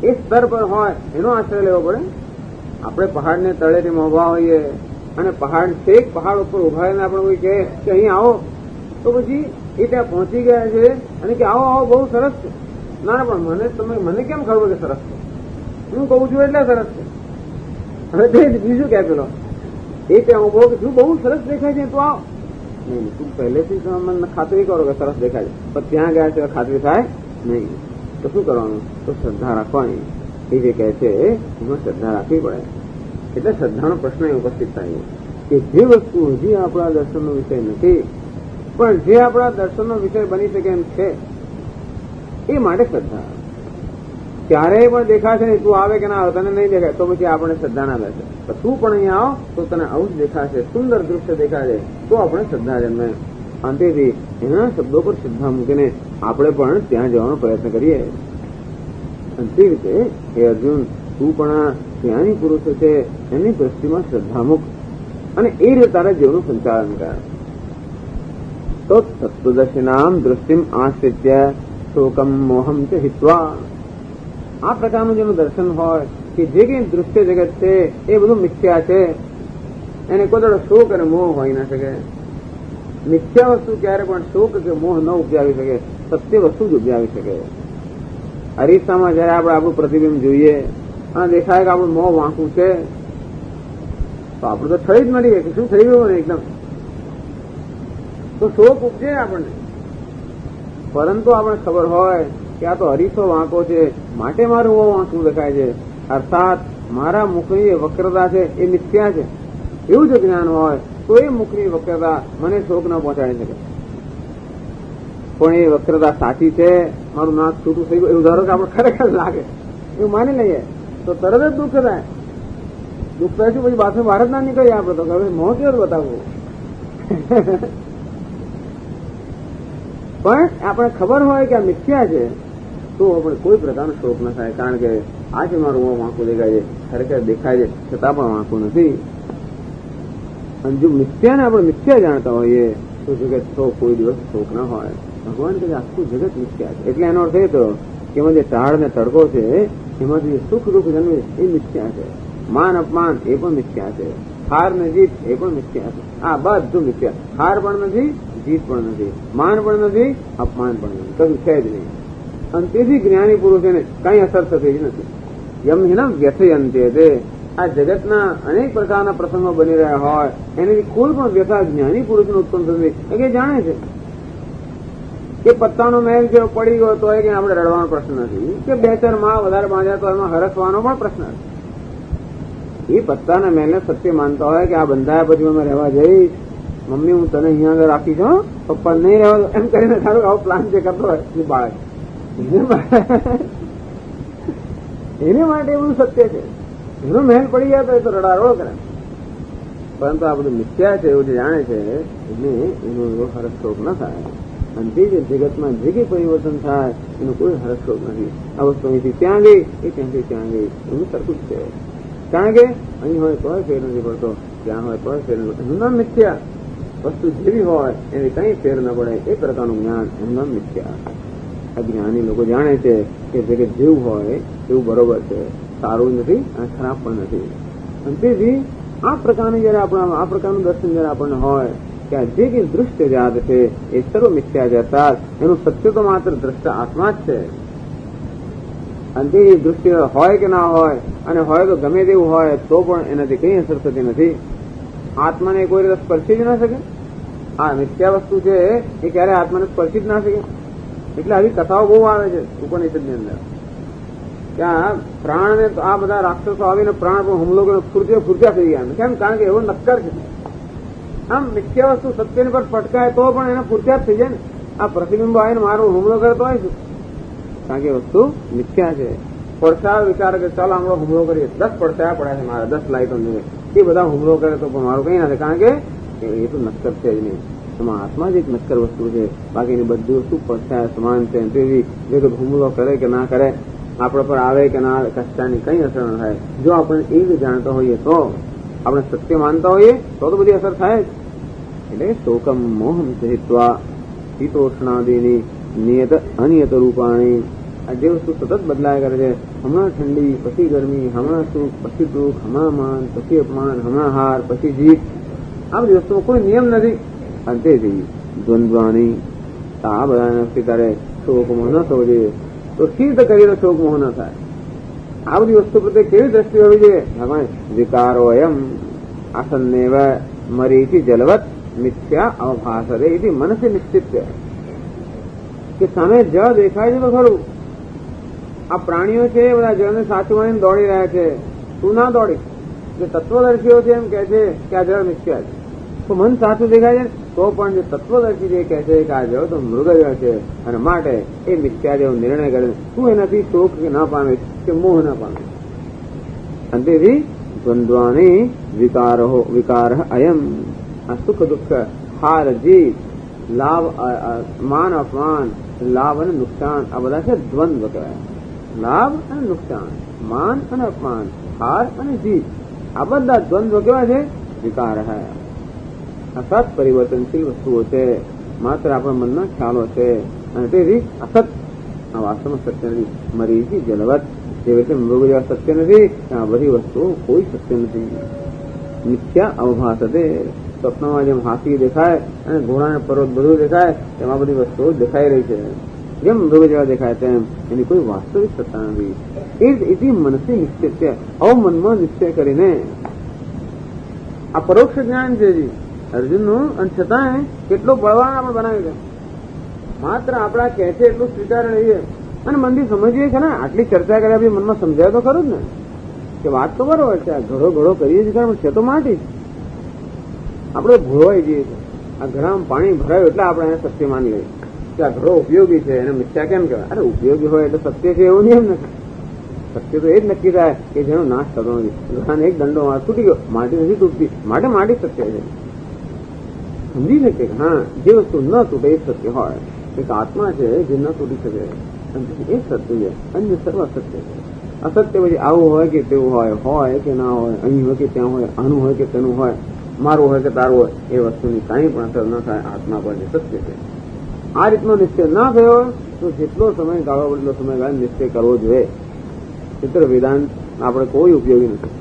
એ સ્તર પર હોય એનો આશ્રય લેવો પડે. આપણે પહાડને તળેથી ઉભા હોઈએ અને પહાડ ઉપર ઉભા રહીને આપણે કોઈ કહે કે અહીં આવો તો પછી એ ત્યાં પહોંચી ગયા છે અને કે આવો બહુ સરસ છે. ના પણ મને કેમ ખબર કે સરસ છે? હું કહું છું એટલે સરસ છે. હવે તે બીજું કે પેલો એ ત્યાં ઉભો કે તું બહુ સરસ દેખાય છે તું આવ. નહીં, તું પહેલેથી મને ખાતરી કરો કે સરસ દેખાય છે, પણ ત્યાં ગયા છે ખાતરી થાય નહીં. તો શું કરવાનું? તો શ્રદ્ધા રાખવાની. એ જે કહે છે એમાં શ્રદ્ધા રાખવી પડે. એટલે શ્રદ્ધાનો પ્રશ્ન ઉપસ્થિત થાય કે જે વસ્તુ હજી આપણા દર્શનનો વિષય નથી પણ જે આપણા દર્શનનો વિષય બની શકે એમ છે એ માટે શ્રદ્ધા. ક્યારેય પણ દેખાશે નહીં, તું આવે કે ના આવે તને નહીં દેખાય તો પછી આપણે શ્રદ્ધા ના બેસે. તું પણ અહીંયા આવ તો તને આવું જ દેખાશે, સુંદર દૃશ્ય દેખાશે તો આપણે શ્રદ્ધા જન્મે. અંતેથી એના શબ્દો પર શ્રદ્ધા મૂકીને આપણે પણ ત્યાં જવાનો પ્રયત્ન કરીએ. તે રીતે હે અર્જુન, તું પણ આ જ્ઞાની પુરુષો છે એની દ્રષ્ટિમાં શ્રદ્ધા મૂક અને એ રીતે તારા જીવનનું સંચાલન કર. તો તત્વદર્શિનામ દૃષ્ટિમ આશ્રિત્ય શોકમ મોહમ ચ હિત્વા. આ પ્રકારનું જેનું દર્શન હોય કે જે કઈ દૃશ્ય જગત છે એ બધું મિથ્યા છે, એને કોઈ દાડો શોક અને મોહ હોઈ ના શકે. મિથ્યા વસ્તુ ક્યારે પણ શોક કે મોહ ન ઉપજાવી શકે, સત્ય વસ્તુ જ ઉપજાવી શકે. અરીસામાં જયારે આપણે આપણું પ્રતિબિંબ જોઈએ અને દેખાય કે આપણું મોં વાંકું છે તો આપણે તો થઈ જ મળી કે શું થઈ ગયું ને એકદમ તો શોક ઉપજે આપણને. પરંતુ આપણે ખબર હોય કે આ તો અરીસો વાંકો છે માટે મારું મોં વાંકું દેખાય છે, અર્થાત મારા મુખની વક્રતા છે એ મિથ્યા છે, એવું જો જ્ઞાન હોય તો એ મુખની વક્રતા મને શોક ન પહોંચાડી શકે. પણ એ વક્રતા સાચી છે, મારું નાક છૂટું થઈ ગયું એવું ધારો કે આપણે ખરેખર લાગે એવું માની લઈએ તો તરત જ દુઃખ થાય. દુઃખ થાય શું પછી પાછું ભારત ના નીકળીએ આપણે તો હવે મોં કેવું બતાવવું. પણ આપણે ખબર હોય કે આ મિથ્યા છે તો આપણે કોઈ પ્રકારનો શોક ન થાય, કારણ કે આજે મારું મોં વાંકું દેખાય છે, ખરેખર દેખાય છે છતાં પણ વાંકું નથી. અને જો મિથ્યાને આપણે મિથ્યા જાણતા હોઈએ તો જગત તો કોઈ દિવસ શોક ના હોય. ભગવાન કહે આખું જગત મિથ્યા છે એટલે એનો અર્થ એ થયો કે એમાં જે ટાળ ને તડકો છે એમાંથી જે સુખ દુઃખ જન્મે એ મિથ્યા છે. માન અપમાન એ પણ મિથ્યા છે. હાર ને જીત એ પણ મિથ્યા છે. આ બધું મિથ્યા. હાર પણ નથી, જીત પણ નથી, માન પણ નથી, અપમાન પણ નથી, કશું છે જ નહીં. અને તેથી જ્ઞાની પુરુષોને કઈ અસર થતી જ નથી. યમ હિના વ્યથયંતે તે આ જગતના અનેક પ્રકારના પ્રસંગો બની રહ્યા હોય એની કોઈ પણ વ્યથા જ્ઞાની પુરુષને ઉત્પન્ન થતી કે જાણે છે કે પત્તાનો મહેલ જો પડી ગયો તો કે આપણે રડવાનો પ્રશ્ન નથી, કે બે ચાર માં વધારે બાંધ્યા તો એમાં હરસવાનો પણ પ્રશ્ન નથી. એ પત્તાના મહેલને સત્ય માનતા હોય કે આ બંધાયા પછી અમે રહેવા જઈશ, મમ્મી હું તને અહીંયા આગળ રાખી છું, પપ્પા નહીં રહેવા દો, એમ કરીને સારું આવો પ્લાન જે કરતો હોય એ બાળક એને માટે એવું સત્ય છે. એનો મહેલ પડી ગયા તો એ તો રડારોળ કરે. પરંતુ આ બધું મિથ્યા છે એવું જે જાણે છે એને એનો એવો હરસશોક ન થાય. અને તે જે જગતમાં જે કંઈ પરિવર્તન થાય એનો કોઈ હરસશોક નથી. આ વસ્તુ અહીંથી ત્યાં ગઈ એ ત્યાંથી ત્યાં ગઈ એનું સરખું જ છે. કારણ કે અહીં હોય તોય ફેર નથી પડતો, ત્યાં હોય તોય ફેર નથી. એનું નામ મિથ્યા. વસ્તુ જેવી હોય એની કંઈ ફેર ન પડે એ પ્રકારનું જ્ઞાન એનું નામ મિથ્યા. અજ્ઞાની લોકો જાણે છે કે જગત જેવું હોય એવું બરોબર છે, સારું નથી અને ખરાબ પણ નથી. અને તેથી આ પ્રકારની જયારે આપણા આ પ્રકારનું દર્શન જયારે આપણને હોય કે આ જે કંઈ દૃશ્ય જાત છે એ સર્વ મિથ્યા છે, અર્થાત એનું સત્ય તો માત્ર દ્રષ્ટા આત્મા જ છે. અને તે દૃશ્ય હોય કે ના હોય, અને હોય તો ગમે તેવું હોય તો પણ એનાથી કઈ અસર થતી નથી. આત્માને કોઈ રીતે સ્પર્શી જ ના શકે. આ મિથ્યા વસ્તુ છે એ ક્યારે આત્માને સ્પર્શી જ ના શકે. એટલે આવી કથાઓ બહુ આવે છે ઉપનિષદની અંદર. ત્યાં પ્રાણને આ બધા રાક્ષસો આવીને પ્રાણ પર હુમલો કરીને ફૂર્ત્યા થઈ ગયા. કેમ? કારણ કે એવો નક્કર છે. આમ મિથ્યા વસ્તુ સત્યની પર ફટકાય તો પણ એને ફૂર્ત્યા જ થઈ જાય ને. આ પ્રતિબિંબો આવીને મારો હુમલો કરે તો આવીશું, કારણ કે વસ્તુ મિથ્યા છે. પડછાયો વિચાર કે ચાલો આપણે હુમલો કરીએ, 10 પડછાયા પડ્યા છે મારા, 10 લાઈટો જોઈએ, એ બધા હુમલો કરે તો પણ મારું કઈ ના થાય, કારણ કે એ તો નક્કર છે જ નહીં. એમાં આત્મા જ એક નક્કર વસ્તુ છે, બાકીની બધી વસ્તુ પડછાયા સમાન છે. તેથી જે હુમલો કરે કે ના કરે, આપણા પર આવે કે ના આવે, કષ્ટાની કઈ અસર ન થાય. જો આપણે એ જ જાણતા હોઈએ તો, આપણે સત્ય માનતા હોઈએ તો બધી અસર થાય જ. એટલે શોકમ મોહમ સહિત્વા શીતોષ્ણાદિની નિયત અનિયત રૂપાણી. આ જે વસ્તુ સતત બદલાયા કરે છે, હમણાં ઠંડી પછી ગરમી, હમણાં સુખ પછી દુઃખ, હમણાં માન પછી અપમાન, હમણાં હાર પછી જીત, આ બધી વસ્તુમાં કોઈ નિયમ નથી. અને તેથી દ્વંદ્વાની આ બધા સ્વીકારે શોક મોહ ન થવો જોઈએ. તો સ્થિર કરીને શોક મોહ ન થાય. આ બધી વસ્તુ પ્રત્યે કેવી દ્રષ્ટિ હોવી જોઈએ? ભગવાન વિકારો એમ આસન્નેવ મરીથી જલવત મિથ્યા અવભાસરે એથી મનસે નિશ્ચિત છે કે સામે જળ દેખાય છે તો ખરું. આ પ્રાણીઓ છે બધા જળને સાચવવાની દોડી રહ્યા છે, તું ના દોડી. જે તત્વદર્શીઓ છે એમ કે છે કે આ જળ મિથ્યા છે, તો મન સાચું દેખાય છે તો પણ જે તત્વદર્શી જે કહે છે કે આ જળ તો મૃગજળ છે અને માટે એ મિથ્યા જેવો નિર્ણય કરે, તું એનાથી શોક ના પામે કે મોહ ના પામે. અને તેથી દ્વંદ્વાની વિકાર અયમ. આ સુખ દુઃખ, હાર જીત, લાભ માન અપમાન, લાભ અને નુકસાન, આ બધા છે દ્વંદ્વ કહેવાય. લાભ અને નુકસાન, માન અને અપમાન, હાર અને જીત, આ બધા દ્વંદ્વ કેવા છે? વિકાર હૈ. અસત પરિવર્તનશીલ વસ્તુઓ છે, માત્ર આપણા મનના ખ્યાલો છે. અને તેથી અસત આ વાસ્તવમાં સત્ય નથી. મરીથી જલવત જે રીતે મૃગ જેવા સત્ય નથી, આ બધી વસ્તુઓ કોઈ સત્ય નથી. મિથ્યા અવભાસતે. સ્વપ્નમાં જેમ હાથી દેખાય અને ઘોડાને પર્વત બધું દેખાય, તેમાં બધી વસ્તુઓ દેખાઈ રહી છે. જેમ મૃગ જેવા દેખાય તેમ એની કોઈ વાસ્તવિક સત્તા નથી. એ જ મનસે નિશ્ચિત છે. અવમનમાં નિશ્ચય કરીને આ પરોક્ષ જ્ઞાન છે અર્જુનનું, અને છતાંય કેટલો બળવાન આપણે બનાવી છે. માત્ર આપણા કહે છે એટલું સ્વીકાર રહીએ અને મનથી સમજીએ કે ના આટલી ચર્ચા કર્યા પછી મનમાં સમજાય તો ખરું જ ને કે વાત તો બરોબર છે. આ ઘડો ઘડો કરીએ છીએ કારણ છે તો માટી આપણે ભોળવાઈ જઈએ છીએ. આ ઘડામાં પાણી ભરાયું એટલે આપણે એને સત્ય માની લઈએ કે આ ઘડો ઉપયોગી છે, એને મિથ્યા કેમ કહેવાય? અરે ઉપયોગી હોય એટલે સત્ય છે એવું નિયમ નથી. સત્ય તો એ જ નક્કી થાય કે જેનો નાશ થતો નથી. ઘડાને એક દંડો તૂટી ગયો, માટી નથી તૂટતી, માટે માટી સત્ય છે. સમજી શકીએ કે હા જે વસ્તુ ન તૂટે એ સત્ય હોય. એક આત્મા છે જે ન તૂટી શકે એ સત્ય છે, અન્ય સર્વ સત્ય છે. અસત્ય પછી આવું હોય કે તેવું હોય કે ના હોય, અહીં હોય કે ત્યાં હોય, આનું હોય કે તેનું હોય, મારું હોય કે તારું હોય, એ વસ્તુની કાંઈ પણ અસર ન થાય આત્મા પર જે સત્ય છે. આ રીતનો નિશ્ચય ના થયો તો જેટલો સમય ગાળો એટલો સમય ગાળે નિશ્ચય કરવો જોઈએ. ચિત્ર વેદાંત આપણે કોઈ ઉપયોગી નથી.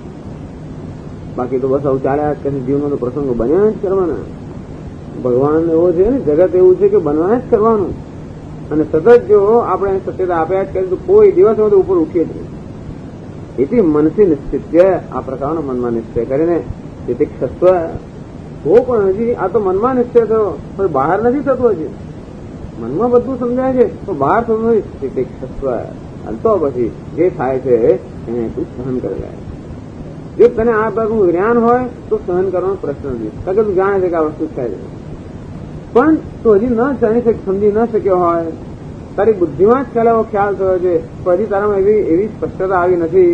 બાકી તો બસ આવું ચાલ્યા જ કરે. જીવનમાં તો પ્રસંગો બન્યા જ કરવાના. ભગવાન એવો છે ને, જગત એવું છે કે બનવા જ કરવાનું. અને સતત જો આપણે સત્યતા આપ્યા જ કરીએ તો કોઈ દિવસ ઉપર ઉઠીએ જ નહીં. એથી મનથી નિશ્ચિત્ય આ પ્રકારનો મનમાં નિશ્ચય કરીને તિતિક્ષસ્વ. તો પણ હજી આ તો મનમાં નિશ્ચય થયો, પણ બહાર નથી થતું. હજી મનમાં બધું સમજાય છે તો બહાર થતું નથી. તિતિક્ષસ્વ. તો પછી જે થાય છે એને તું સહન કરી લે. જો તને આ પ્રકારનું જ્ઞાન હોય તો સહન કરવાનો પ્રશ્ન નથી, કારણ કે તું જાણે છે કે આ વસ્તુ થાય છે. પણ તું હજી ન જાણી શકે, સમજી ન શક્યો હોય, તારી બુદ્ધિમાં જ ખ્યાલ એવો ખ્યાલ થયો છે, પણ હજી તારામાં એવી સ્પષ્ટતા આવી નથી.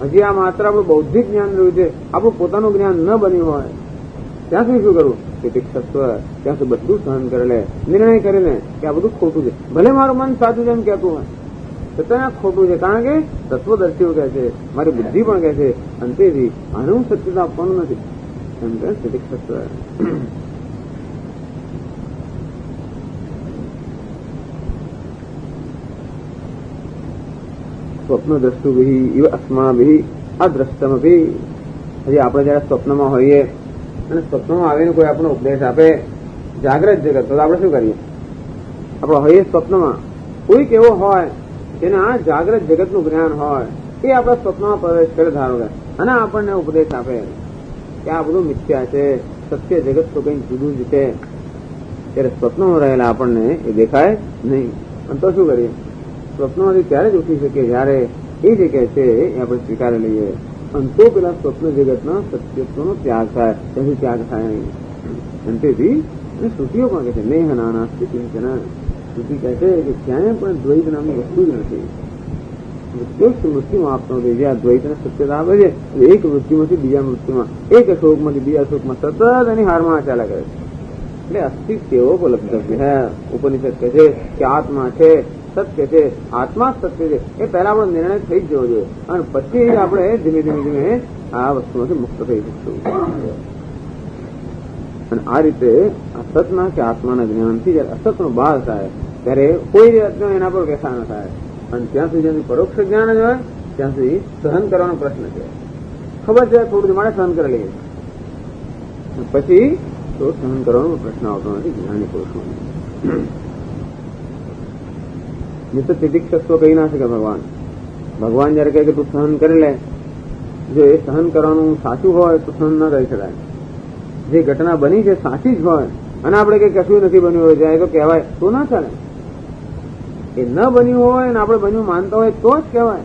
હજી આ માત્ર આપણું બૌદ્ધિક જ્ઞાન રહ્યું છે, આપણું પોતાનું જ્ઞાન ન બન્યું હોય, ત્યાં સુધી શું કરવું? તિતિક્ષસ્વ. ત્યાં સુધી બધું સહન કરે લે, નિર્ણય કરીને કે આ બધું ખોટું છે. ભલે મારું મન સાચું છે એમ કહેતું હોય છતાં આ ખોટું છે, કારણ કે તત્વદર્શીઓ કહે છે, મારી બુદ્ધિ પણ કહે છે, અંતેથી આને હું સત્યતા આપવાનું નથી એમ કહે તિતિક્ષસ્વ. સ્વપ્ન દ્રષ્ટુભિ ઇવ અસ્માભિ અદ્રષ્ટમભિ. હજી આપણે જયારે સ્વપ્નમાં હોઈએ અને સ્વપ્નમાં આવીને કોઈ આપણો ઉપદેશ આપે, જાગ્રત જગત, તો આપણે શું કરીએ? આપણે હોઈએ સ્વપ્નમાં, કોઈક એવો હોય જેને આ જાગ્રત જગતનું જ્ઞાન હોય, એ આપણા સ્વપ્નમાં પ્રવેશ કરે ધારો કે, અને આપણને ઉપદેશ આપે કે આ બધું મિથ્યા છે, સત્ય જગત તો કંઈક જુદું જ છે. ત્યારે સ્વપ્નમાં રહેલા આપણને એ દેખાય નહીં. અને તો શું કરીએ? સ્વપ્નમાંથી ત્યારે જ ઉઠી શકીએ જ્યારે એ જે કહે છે એ આપણે સ્વીકારી લઈએ. અને તો પેલા સ્વપ્ન જગતના સત્યત્વનો ત્યાગ થાય, તેથી ત્યાગ થાય નહીં. અને તેથી શ્રુતિઓ પણ કહે છે નેહ નાના સ્થિતિ છે. શ્રુતિ કહે છે કે ક્યાંય પણ દ્વૈત નામની વસ્તુ જ નથી. મૃત્યુમાં આપતો નથી. જ્યાં દ્વૈતને સત્યતા આપે છે, એક મૃત્યુમાંથી બીજા મૃત્યુમાં, એક શોકમાંથી બીજા શોકમાં સતત એની હારમાં ચાલ્યા કરે છે. એટલે અસ્તિત્વ ઉપલબ્ધ છે. ઉપનિષદ કહે છે કે આત્મા છે, સત્ય છે, આત્મા સત્ય છે. એ પહેલા આપણો નિર્ણય થઈ જ જવો જોઈએ, અને પછી આપણે ધીમે ધીમે આ વસ્તુમાંથી મુક્ત થઈ શકશું. અને આ રીતે અસતના કે આત્માના જ્ઞાનથી જયારે અસતનો બહાર થાય ત્યારે કોઈ જાતનો એના પર વ્યસન ન થાય. અને ત્યાં સુધી જ્યાંથી પરોક્ષ જ્ઞાન જ હોય ત્યાં સુધી સહન કરવાનો પ્રશ્ન છે. ખબર છે થોડું માટે સહન કરી લઈએ, પછી તો સહન કરવાનો પ્રશ્ન આવતો નથી જ્ઞાની પુરુષોને. નહીં તો તિતિક્ષસ્વ કહી ના શકે ભગવાન. ભગવાન જયારે કહે કે તું સહન કરી લે, જો એ સહન કરવાનું સાચું હોય તો સહન ન કરી શકાય. જે ઘટના બની છે સાચી જ હોય અને આપણે કઈ કશું નથી બન્યું હોય જાય તો કહેવાય તો ના ચાલે. એ ન બન્યું હોય અને આપણે બન્યું માનતા હોય તો જ કહેવાય.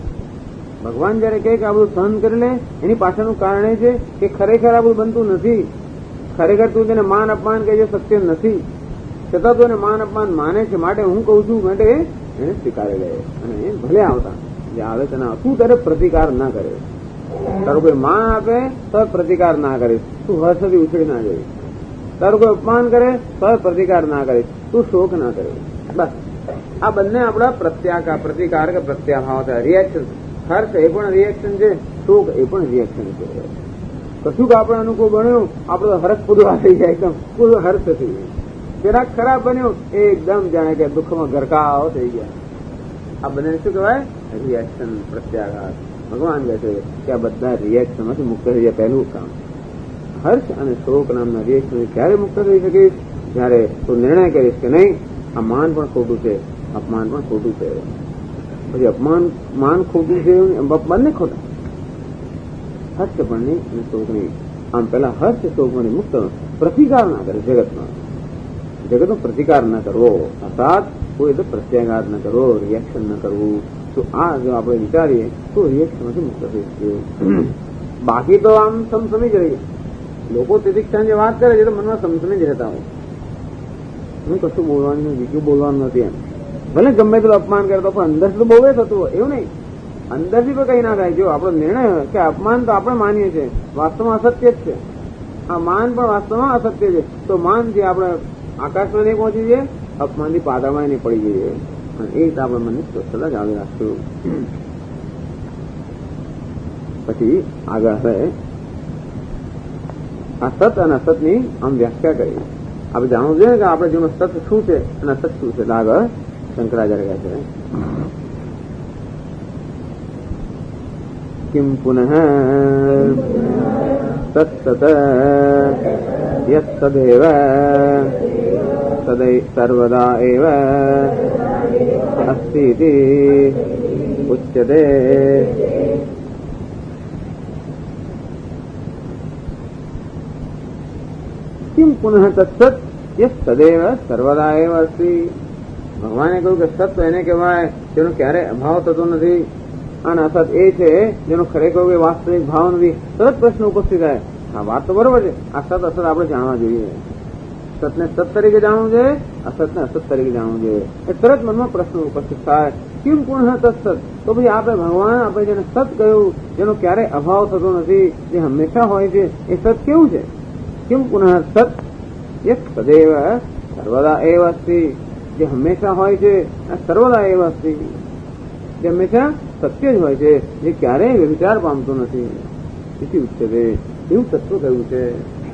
ભગવાન જયારે કહે કે આ બધું સહન કરી લે, એની પાછળનું કારણ એ છે કે ખરેખર આ બધું બનતું નથી. ખરેખર તું તેને માન અપમાન કહે છે સત્ય નથી, છતાં તું એને માન અપમાન માને છે. માટે હું કઉ છું માટે એને સ્વીકારી લે. અને ભલે આવતા જે આવે તેના તું ત્યારે પ્રતિકાર ના કરે. તારું કોઈ માન આપે તો પ્રતિકાર ના કરીશ, તું હર્ષથી ઉછળી ના જઈશ. તારું કોઈ અપમાન કરે તો પ્રતિકાર ના કરીશ, તું શોક ના કરીશ. બસ આ બંને આપણા પ્રતિકાર કે પ્રત્યાભાવ થાય. રિએક્શન, હર્ષ એ પણ રિએક્શન છે, શોક એ પણ રિએક્શન છે. કશું કે આપણે અનુકૂળ બન્યું આપણે હર્ષ પૂરું થઈ જાય, એકદમ પૂરું હર્ષ થઈ જાય. જરાક ખરાબ બન્યું એ એકદમ જાણે કે દુઃખમાં ગરકાવ થઈ ગયા. આ બંને શું કહેવાય? રિએક્શન, પ્રત્યાઘાત. ભગવાન કહે છે કે આ બધા રિએક્શનમાંથી મુક્ત થઈ જાય. પહેલું કામ હર્ષ અને શોક નામના રિએક્શન ક્યારે મુક્ત થઈ શકીશ? જયારે તું નિર્ણય કરીશ કે નહીં, આ માન પણ ખોટું છે, અપમાન પણ ખોટું છે. પછી માન ખોટું છે, બંને ખોટા. હર્ષ પણ નહીં અને શોક નહીં. આમ પેલા હર્ષ શોકમાંથી મુક્ત પ્રતિકાર ના કરે. જગતનો પ્રતિકાર ન કરવો, અર્થાત કોઈ તો પ્રત્યાઘાત ન કરવો, રિએક્શન ન કરવું. તો આ જો આપણે વિચારીએ તો રિએક્શનમાંથી મુક્ત થઈ શકીએ. બાકી તો આમ સમસમી જ રહીએ. લોકો તિતિક્ષાની જે વાત કરે છે તો મનમાં સમસમી જ રહેતા હોય. હું કશું બોલવાનું નથી, બીજું બોલવાનું નથી એમ. ભલે ગમે તેટલું અપમાન કરતો પણ અંદરથી તો બહુ થતું હોય એવું નહીં. અંદરથી પણ કઈ ના થાય. જો આપણો નિર્ણય હોય કે અપમાન તો આપણે માનીએ છીએ, વાસ્તવમાં અસત્ય જ છે. આ માન પણ વાસ્તવમાં અસત્ય છે. તો માનથી આપણે આકાશમાં નહીં પહોંચી જઈએ, અપમાનથી પાતાળમાં નહીં પડી જઈએ. અને એ રીતે આપણે મનની સ્વચ્છતા જ આવી રાખશું. પછી આગળ હવે આ સત અને અસતની આમ વ્યાખ્યા કરી. આપણે જાણવું જોઈએ કે આપણે જેનું સત શું છે અને અસત શું છે. આગળ શંકરાચાર્ય કહે છે કિમ પુનઃ તત્સત યત્સદેવ સર્વદા એવ અસ્તિ ઇતિ ઉચ્યતે. કિમ પુનઃ તત્સત યત્સદેવ સર્વદા એવ અસ્તિ. ભગવાને કહ્યું કે સત એને કહેવાય જેનો ક્યારેય અભાવ થતો નથી, અને અસત એ છે જેનો ખરેખર વાસ્તવિક ભાવ નથી. તરત પ્રશ્ન ઉપસ્થિત થાય, આ વાત તો બરોબર છે, આ સત અસત આપણે જાણવા જોઈએ. સતને સત તરીકે જાણવું જોઈએ, અસતને અસત તરીકે જાણવું જોઈએ. એ તરત મનમાં પ્રશ્ન ઉપસ્થિત થાય, કિમ પુનઃ તત્સત. તો પછી આપણે ભગવાન આપણે જેને સત કહ્યું, જેનો ક્યારેય અભાવ થતો નથી, જે હંમેશા હોય છે, એ સત કેવું છે? કિમ પુનઃ સત યત સદૈવ સર્વદા એવ અસ્તિ. જે હંમેશા હોય છે, સર્વદા એવ અસ્તિ, જે હંમેશા સત્ય જ હોય છે, જે ક્યારેય વ્યભિચાર પામતું નથી. તેથી ઉચ્ચતે એવું તત્વ કહ્યું છે.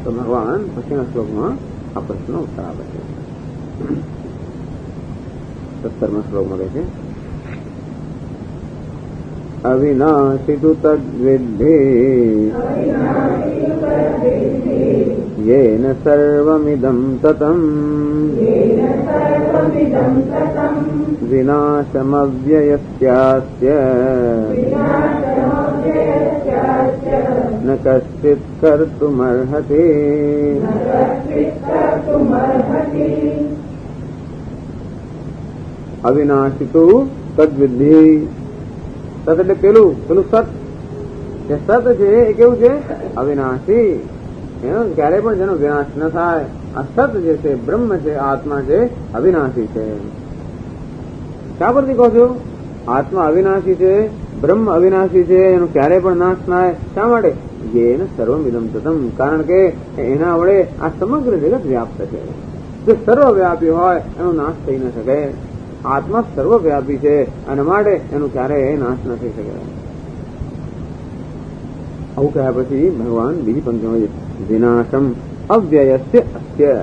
તો ભગવાન પછીના શ્લોકમાં આ પ્રશ્નનો ઉત્તર આપે છે. 17મા શ્લોકમાં કહે છે અવિનાશિતુ તદ્વિદ્ધિ येन सर्वमिदं ततं विनाशमव्ययस्यास्य न कश्चित् कर्तुमर्हति. અવિનાશિતુ તદ્વિદ્ધિ. સત એટલે પેલું સત. જે સત છે એ કેવું છે? અવિનાશી. એનો ક્યારેય પણ જેનો વિનાશ ન થાય. આ સત જે છે, બ્રહ્મ છે, આત્મા છે, અવિનાશી છે. શા પરથી કહો છો? આત્મા અવિનાશી છે, બ્રહ્મ અવિનાશી છે, એનો ક્યારેય પણ નાશ થાય. શા માટે? યેન સર્વમિદં તતમ. કારણ કે એના વડે આ સમગ્ર જગત વ્યાપ્ત છે. જો સર્વવ્યાપી હોય એનો નાશ થઈ ન શકે. આત્મા સર્વવ્યાપી છે, અને માટે એનો ક્યારેય નાશ ન થઈ શકે. આવું કહ્યા પછી ભગવાન બીજી પંક્તિમાં વિનાશમ અવ્યયસ્ય અસ્ય.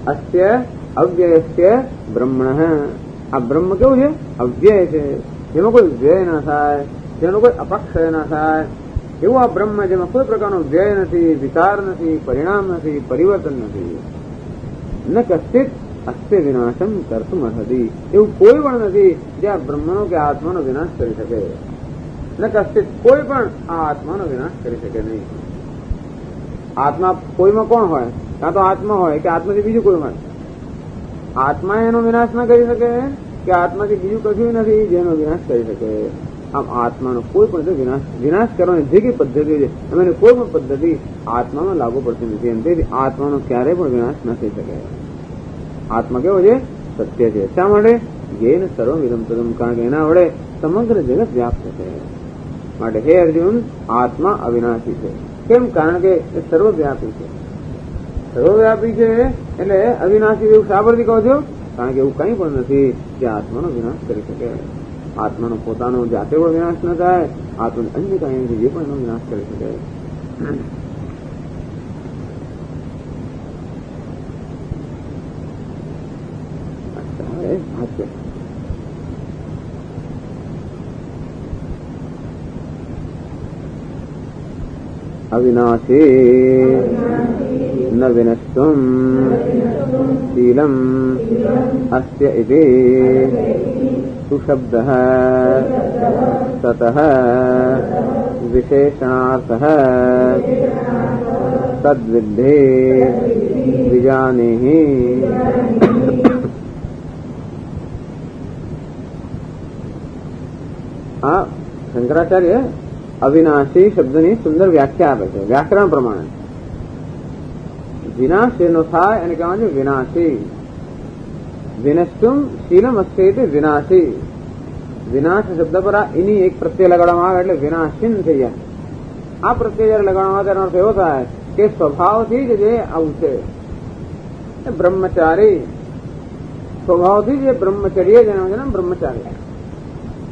અસ્ય અવ્યયસ્ય બ્રહ્મણ. આ બ્રહ્મ કેવું છે? અવ્યય છે, જેમાં કોઈ વ્યય ના થાય, જેનો કોઈ અપક્ષય ના થાય. એવું આ બ્રહ્મ જેમાં કોઈ પ્રકારનો વ્યય નથી, વિકાર નથી, પરિણામ નથી, પરિવર્તન નથી. ન કશ્ચિત અસ્ય વિનાશમ કર્તુમ અર્હતિ. એવું કોઈ પણ નથી જે આ બ્રહ્મનો કે આત્માનો વિનાશ કરી શકે. ન કશ્ચિત કોઈ પણ આ આત્માનો વિનાશ કરી શકે નહીં. આત્મા કોઈમાં કોણ હોય? કાં તો આત્મા હોય કે આત્માથી બીજું કોઈ હોય. આત્મા એનો વિનાશ ના કરી શકે કે આત્માથી બીજું કશું નથી જેનો વિનાશ કરી શકે. આમ આત્માનો કોઈ પણ વિનાશ કરવાની જે કઈ પદ્ધતિ છે એમને કોઈ પણ પદ્ધતિ આત્મામાં લાગુ પડતી નથી. એમ તેથી આત્માનો ક્યારેય પણ વિનાશ ન થઈ શકે. આત્મા કેવો છે? સત્ય છે. શા માટે? જેન સર્વમિદં તદમ. કારણ કે એના વડે સમગ્ર જગત વ્યાપ્ત છે. માટે હે અર્જુન, આત્મા અવિનાશી છે. કેમ? કારણ કે એ સર્વવ્યાપી છે. સર્વવ્યાપી છે એટલે અવિનાશી. એવું શા પરથી કહો છો? કારણ કે એવું કંઈ પણ નથી જે આત્માનો વિનાશ કરી શકે. આત્માનો પોતાનો જાતે પણ વિનાશ ન થાય, આત્માને અન્ય કાંઈ નથી જે પણ એનો વિનાશ કરી શકે. અવિનાશી ન વિનશ્વમ શીલમ અસ્ય ઇતિ સુશબ્દઃ તતઃ વિશેષણાર્થઃ તદ્વિદ્ધિ વિજાનેહિ. આ શંકરાચાર્ય અવિનાશી શબ્દની સુંદર વ્યાખ્યા આપે છે વ્યાકરણ પ્રમાણે. વિનાશ જેનો થાય એને કહેવાય છે વિનાશી. વિનષ્ટુમ શીલમ અસ્ય વિનાશી. વિનાશ શબ્દ પર આ એની એક પ્રત્યય લગાડવામાં આવે એટલે વિનાશીન થઈ જાય. આ પ્રત્યય જયારે લગાડવામાં આવે તેનો અર્થ એવો થાય કે સ્વભાવથી જ જે આવું છે બ્રહ્મચારી. સ્વભાવથી જે બ્રહ્મચર્ય જેનો છે ને બ્રહ્મચારી.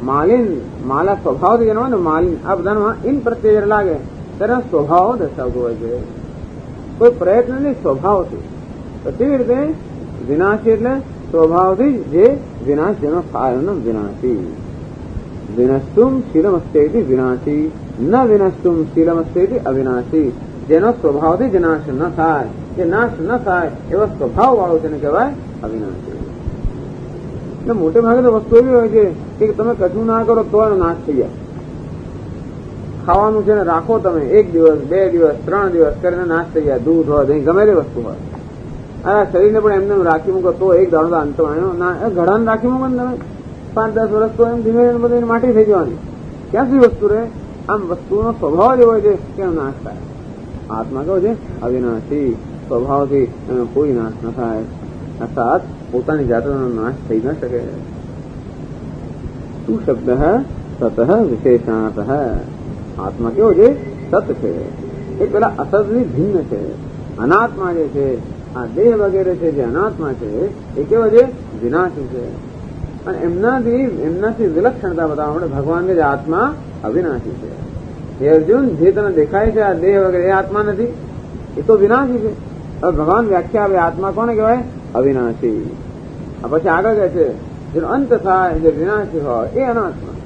માલિન માલા સ્વભાવથી જેનો હોય ને માલિન. આ બધામાં ઇન પ્રત્યય જયારે લાગે ત્યારે સ્વભાવ દર્શાવતો હોય છે. કોઈ પ્રયત્ન નહીં, સ્વભાવથી. તો કેવી રીતે વિનાશી એટલે સ્વભાવથી જે વિનાશ જેનો થાય એનો વિનાશી. વિનષ્ટુમ શીલમસ્તેતિ વિનાશી, ન વિનષ્ટુમ શીલમસ્તેતિ અવિનાશી. જેનો સ્વભાવથી જ નાશ ન થાય, જે નાશ ન થાય એવો સ્વભાવ વાળો તેને કહેવાય અવિનાશી. એટલે મોટે ભાગે તો વસ્તુ એવી હોય છે કે તમે કશું ના કરો તો એનો નાશ થઈ જાય. ખાવાનું છે ને રાખો તમે 1 દિવસ 2 દિવસ 3 દિવસ કરીને નાશ થઈ જાય. દૂધ હોય દહીં ગમે તે વસ્તુ હોય. આ શરીરને પણ એમને રાખી મૂકો તો એક દાડો તો અંત ના ઘડાને રાખી મૂકો ને તમે 5-10 વર્ષ તો એમ ધીમે ધીમે બધી માટી થઈ જવાની. ક્યાં સુધી વસ્તુ રહે? આમ વસ્તુનો સ્વભાવ જ હોય છે કે નાશ થાય. આત્મા કેવો છે? અવિનાશી. સ્વભાવથી એનો કોઈ નાશ ન થાય. અર્થાત પોતાની જાતનો નાશ થઈ ન શકે. તું શબ્દ સત વિશેષાત. આત્મા કેવો છે? સત છે. એ પેલા અસતથી ભિન્ન છે. અનાત્મા જે છે, આ દેહ વગેરે છે જે અનાત્મા છે એ કેવો છે? વિનાશી છે. અને એમનાથી વિલક્ષણતા બતાવવા માટે ભગવાન કે આત્મા અવિનાશી છે. હે અર્જુન, જે તને દેખાય છે આ દેહ વગેરે એ આત્મા નથી, એ તો વિનાશી છે. હવે ભગવાન વ્યાખ્યા આપે આત્મા કોને કહેવાય? અવિનાશી. પછી આગળ કહે છે જેનો અંત થાય, જે વિનાશી હોય એ અનાત્મા.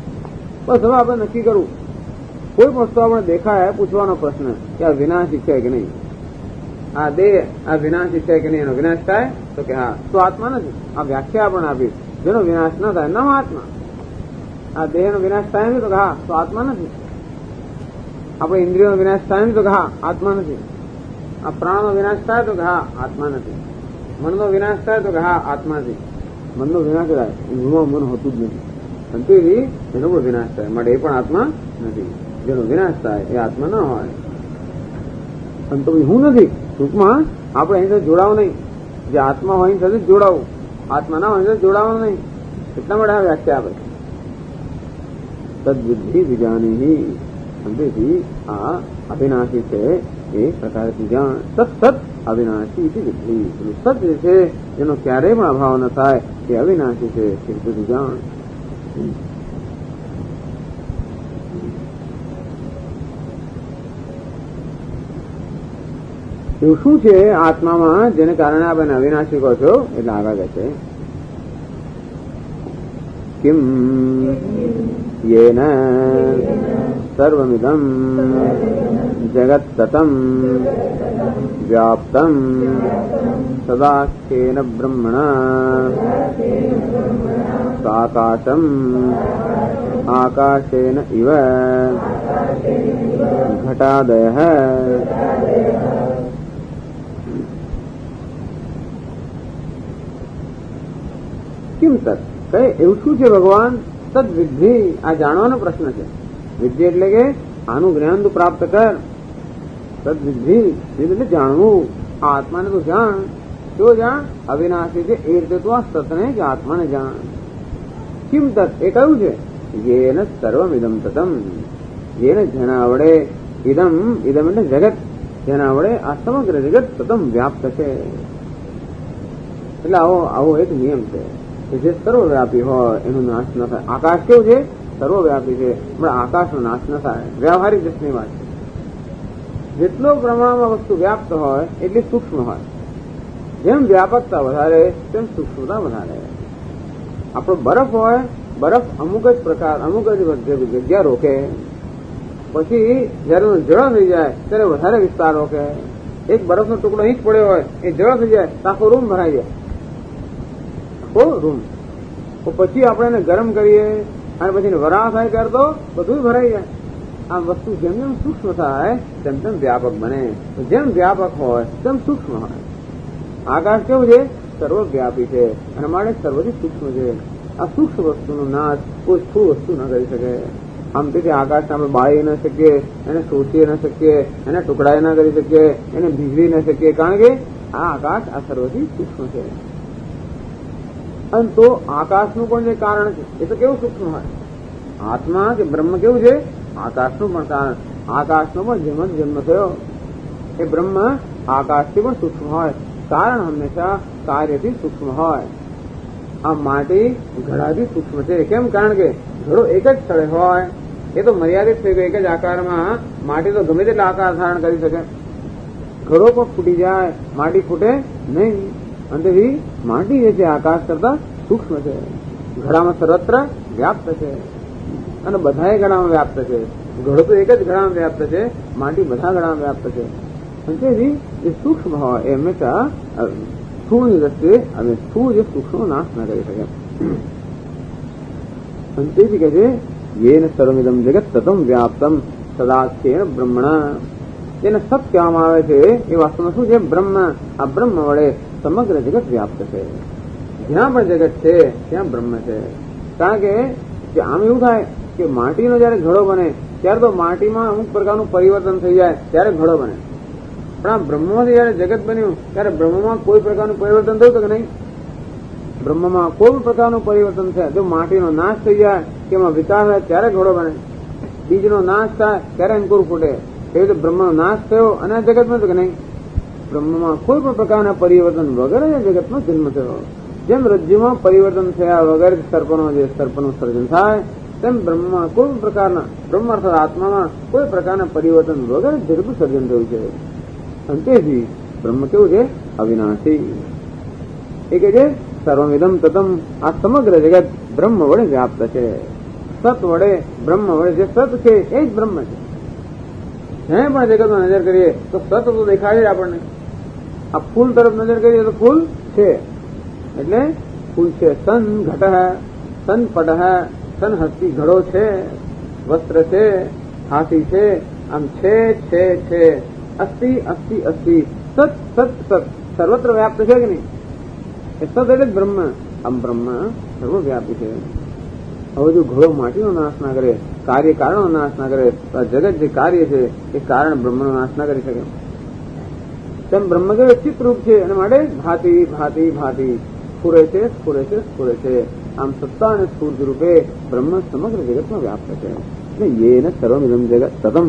બસ હવે આપણે નક્કી કરવું. કોઈ વસ્તુ આપણે દેખાય પૂછવાનો પ્રશ્ન કે આ વિનાશી છે કે નહીં, આ દેહ આ વિનાશી છે કે નહીં, એનો વિનાશ થાય તો કે હા, તો આત્મા નથી. આ વ્યાખ્યા આપણે આપી જેનો વિનાશ ન થાય નામ આત્મા. આ દેહનો વિનાશ થાય નથી તો કે હા, તો આત્મા નથી. આપણે ઇન્દ્રિયોનો વિનાશ થાય નથી તો કે હા, આત્મા નથી. આ પ્રાણનો વિનાશ થાય તો કે હા, આત્મા નથી. મનનો વિનાશ થાય તો કે હા, આત્મા નથી. મનનો વિનાશ થાય, ઊંઘમાં મન હોતું જ નથી, પરંતુ એનો પણ વિનાશ થાય માટે એ પણ આત્મા નથી. જેનો વિનાશ થાય એ આત્મા ન હોય. પરંતુ હું નથી. ટૂંકમાં આપણે અહીં સાથે જોડાવું નહીં. જે આત્મા હોય એની સાથે જ જોડાવું, આત્મા ના હોય સાથે જોડાવાનું નહીં. એટલા માટે આ વ્યાખ્યા આપે તદ્બુદ્ધિ વિજાની. સમજેથી આ અવિનાશી છે એ પ્રકારથી જાણ. સત અવિનાશી બુદ્ધિ. સત જે છે જેનો ક્યારેય પણ અભાવ ન થાય એ અવિનાશી છે એ રીતે જાણ. એવું શું છે આત્મામાં જેને કારણે આપણે અવિનાશી કહો છો? એટલે આગળ કહે છે કિમ યેન સર્વમિદં જગત તતં વ્યાપ્તં સદાખ્યેન બ્રહ્મણા સાકાશમ આકાશેન ઇવ ઘટાદયઃ. કેમ તત્ કહે એવું શું છે ભગવાન? તદ વિદ્ધિ. આ જાણવાનો પ્રશ્ન છે. વિદ્ધિ એટલે કે આનું જ્ઞાન તું પ્રાપ્ત કર. તદ વિદ્ધિ એટલે જાણવું. આ આત્માને તું જાણ. શું જાણ? અવિનાશી છે એ રીતે તું આ સતને કે આત્માને જાણ. કિમ તત્ એ કયું છે? યેન સર્વમ ઇદમ તતમ. જેને જેના વડે ઇદમ એટલે જગત, જેના વડે આ સમગ્ર જગત તતમ વ્યાપ્ત છે. એટલે આવો એક નિયમ છે કે જે સર્વવ્યાપી હોય એનો નાશ ન થાય. આકાશ કેવું છે? સર્વવ્યાપી છે, પણ આકાશનો નાશ ન થાય. વ્યવહારિક દ્રષ્ટિની વાત છે. જેટલો પ્રમાણમાં વસ્તુ વ્યાપ્ત હોય એટલી સૂક્ષ્મ હોય. જેમ વ્યાપકતા વધારે તેમ સૂક્ષ્મતા વધારે. આપણો બરફ હોય, બરફ અમુક જ પ્રકાર અમુક જ જગ્યા રોકે, પછી જયારે જળ થઈ જાય ત્યારે વધારે વિસ્તાર રોકે. એક બરફનો ટુકડો અહીં જ પડ્યો હોય, એ જળ થઈ જાય તો આખો રૂમ ભરાઈ જાય. રૂમ પછી આપણે એને ગરમ કરીએ અને પછી વરાળ થાય ત્યારે તો બધું ભરાઈ જાય. આ વસ્તુ જેમ જેમ સૂક્ષ્મ થાય તેમ તેમ વ્યાપક બને. જેમ વ્યાપક હોય તેમ સૂક્ષ્મ હોય. આકાશ કેવું છે? સર્વવ્યાપી છે અને માટે સર્વથી સૂક્ષ્મ છે. આ સૂક્ષ્મ વસ્તુનો નાશ કોઈ સ્થૂળ વસ્તુ ન કરી શકે. આમ તેથી આકાશને આપણે બાળી ન શકીએ, એને શોષી ન શકીએ, એને ટુકડાઈ ન કરી શકીએ, એને ભીજવી ન શકીએ, કારણ કે આ આકાશ આ સર્વથી સૂક્ષ્મ છે. અને તો આકાશનું પણ જે કારણ છે એ તો કેવું સૂક્ષ્મ હોય. આત્મા કે બ્રહ્મ કેવું છે? આકાશનું પણ કારણ. આકાશનો પણ જન્મ થયો એ બ્રહ્મ આકાશથી પણ સૂક્ષ્મ હોય. કારણ હંમેશા કાર્યથી સૂક્ષ્મ હોય. આ માટી ઘડાથી સૂક્ષ્મ છે. કેમ? કારણ કે ઘડો એક જ સ્થળે હોય એ તો મર્યાદિત થઈ ગયો. એક જ આકારમાં માટી તો ગમે તેટલા આકાર ધારણ કરી શકે. ઘડો પણ ફૂટી જાય, માટી ફૂટે નહીં. અંતેથી માટી જે છે આકાશ કરતા સૂક્ષ્મ છે, ઘડામાં સર્વત્ર વ્યાપ્ત છે અને બધાએ ઘડામાં વ્યાપ્ત છે. ઘડો તો એક જ ઘડામાં વ્યાપ્ત છે, માટી બધા ઘડામાં વ્યાપ્ત છે. અંતેથી જે સૂક્ષ્મ હોય એ હંમેશા સ્થૂળની દ્રષ્ટિએ અને સ્થૂળ જે સૂક્ષ્મ નાશ ન કરી શકે. અંતેથી કહે છે યેન સર્વમિદમ જગત સતમ વ્યાપ્તમ સદાખ્યેન બ્રહ્મણા. જેને સત કહેવામાં આવે છે એ વાસ્તવમાં શું છે? બ્રહ્મ. આ બ્રહ્મ વડે સમગ્ર જગત વ્યાપ્ત છે. જ્યાં પણ જગત છે ત્યાં બ્રહ્મ છે. કારણ કે આમ એવું થાય કે માટીનો જયારે ઘડો બને ત્યારે તો માટીમાં અમુક પ્રકારનું પરિવર્તન થઈ જાય ત્યારે ઘડો બને, પણ આ બ્રહ્મમાંથી જયારે જગત બન્યું ત્યારે બ્રહ્મમાં કોઈ પ્રકારનું પરિવર્તન થયું કે નહીં? બ્રહ્મમાં કોઈ પ્રકારનું પરિવર્તન થાય. જો માટીનો નાશ થઈ જાય કે એમાં વિકાસ થાય ત્યારે ઘડો બને, બીજનો નાશ થાય ત્યારે અંકુર ફૂટે. એવી રીતે બ્રહ્મનો નાશ થયો અને આ જગત બન્યું કે નહીં? બ્રહ્મમાં કોઈ પણ પ્રકારના પરિવર્તન વગર જ જગતનો જન્મ થયો. જેમ રજ્જુમાં પરિવર્તન થયા વગર સર્પનું સર્જન થાય, તેમ બ્રહ્મમાં કોઈ પણ પ્રકારના, બ્રહ્મ અર્થાત આત્મામાં કોઈ પ્રકારના પરિવર્તન વગર જગતનું સર્જન થયું છે. અંતેથી બ્રહ્મ કેવું છે? અવિનાશી. એ કે છે સર્વમિદમ તતમ. આ સમગ્ર જગત બ્રહ્મ વડે વ્યાપ્ત છે. સત વડે, બ્રહ્મ વડે જે સત છે એ જ બ્રહ્મ છે. જ્યાં પણ જગતમાં નજર કરીએ તો સત તો દેખાય જ આપણને. આ ફૂલ તરફ નજર કરીએ તો ફૂલ છે, એટલે ફૂલ છે. સન ઘટ, સન પટ, સન હસ્તી ઘડો છે, વસ્ત્ર છે, હાથી છે, આમ છે છે છે, અસ્થિ અસ્થિ અસ્થિ, સત સત સત, સર્વત્ર વ્યાપ્ત છે કે નહીં? એ સત એટલે જ બ્રહ્મ. આમ બ્રહ્મ સર્વવ્યાપી છે. હવે જો ઘડો માટીનો નાશ ના કરે, કાર્ય કારણનો નાશ ના કરે, જગત જે કાર્ય છે એ કારણ બ્રહ્મનો નાશ ના કરી શકે. તેમ બ્રહ્મ કેવું ચિત્તરૂપ છે અને માટે ભાતિ ભાતિ ભાતિ, સ્ફુરે છે સ્ફુરે છે સ્ફુરે છે. આમ સત્તા અને સ્ફૂર્તિ રૂપે બ્રહ્મ સમગ્ર જગતમાં વ્યાપ્ત છે. એટલે યેન સર્વમિદમ જગત સતમ.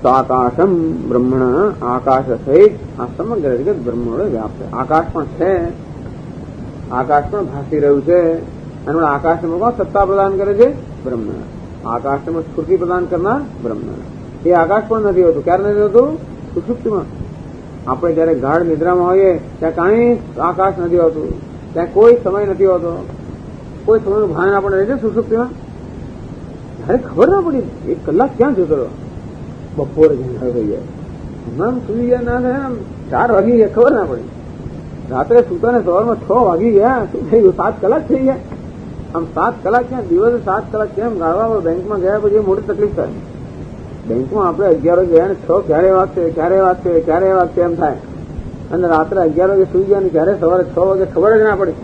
આકાશમ બ્રહ્મણ, આકાશ સહિત આ સમગ્ર જગત બ્રહ્મ વડે વ્યાપ્ત. આકાશ પણ છે, આકાશ પણ ભાસી રહ્યું છે અને આકાશમાં કોણ સત્તા પ્રદાન કરે છે? બ્રહ્મ. આકાશમાં સ્ફૂર્તિ પ્રદાન કરનાર બ્રહ્મ. એ આકાશ પણ નથી હોતું. ક્યારે નથી હોતું? સુષુપ્તિમાં. આપણે જયારે ગાઢ નિદ્રામાં હોઈએ ત્યાં કાંઈ આકાશ નથી હોતું, ત્યાં કોઈ સમય નથી હોતો, કોઈ સમયનું ભાન આપણને રહે છે સુષુપ્તિમાં. જયારે ખબર ના પડી 1 કલાક ક્યાં જતો રહ્યો, બપોરે જંગલ થઈ જાય, હમણાં સુઈ ગયા ના થાય, 4 વાગી ગયા ખબર ના પડી. રાત્રે સુતા ને સવારમાં 6 વાગી ગયા, શું થઈ ગયું? 7 કલાક થઈ ગયા. આમ 7 કલાક ક્યાં? દિવસે 7 કલાક કેમ ગાળવા? બેંકમાં ગયા પછી મોટી તકલીફ થાય. બેંકમાં આપણે 11 વાગે ગયા ને 6 ક્યારે વાગશે ક્યારે વાગશે ક્યારે વાગશે એમ થાય, અને રાત્રે 11 વાગે સુઈ ગયા ને ક્યારે સવારે 6 વાગે ખબર જ ના પડી.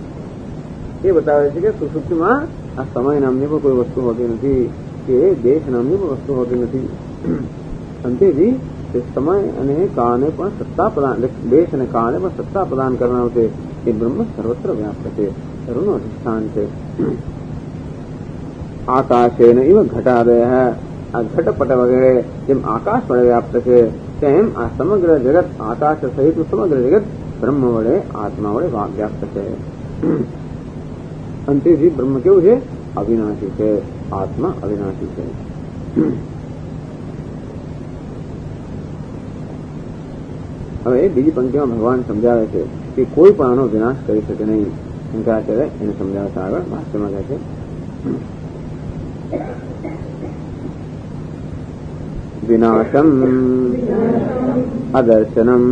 એ બતાવે છે કે સુષુપ્તિમાં આ સમય નામની પણ કોઈ વસ્તુ હોતી નથી, કે દેશ નામની પણ વસ્તુ હોતી નથી. અંતેથી તે સમય અને કાળને પણ સત્તા પ્રદાન, દેશ અને કાળને પણ સત્તા પ્રદાન કરનાર છે. એ બ્રહ્મ સર્વત્ર વ્યાપ્ત છે, સર્વનું અધિષ્ઠાન છે. આકાશે ને ઇવ ઘટાદય, આ ઘટપટ વગેરે જેમ આકાશ વડે વ્યાપ્ત છે તેમ આ સમગ્ર જગત, આકાશ સહિત સમગ્ર જગત બ્રહ્મ વડે, આત્મા વડે વ્યાપ્ત છે. અંતેથી બ્રહ્મ કેવું છે? અવિનાશી છે, આત્મા અવિનાશી છે. હવે બીજી પંક્તિમાં ભગવાન સમજાવે છે કે કોઈ પણ આનો વિનાશ કરી શકે નહીં. શંકરાચાર્ય એને સમજાવે છે. આગળ ભાષ્યમાં કહે છે વિનાશમ અદર્શનમ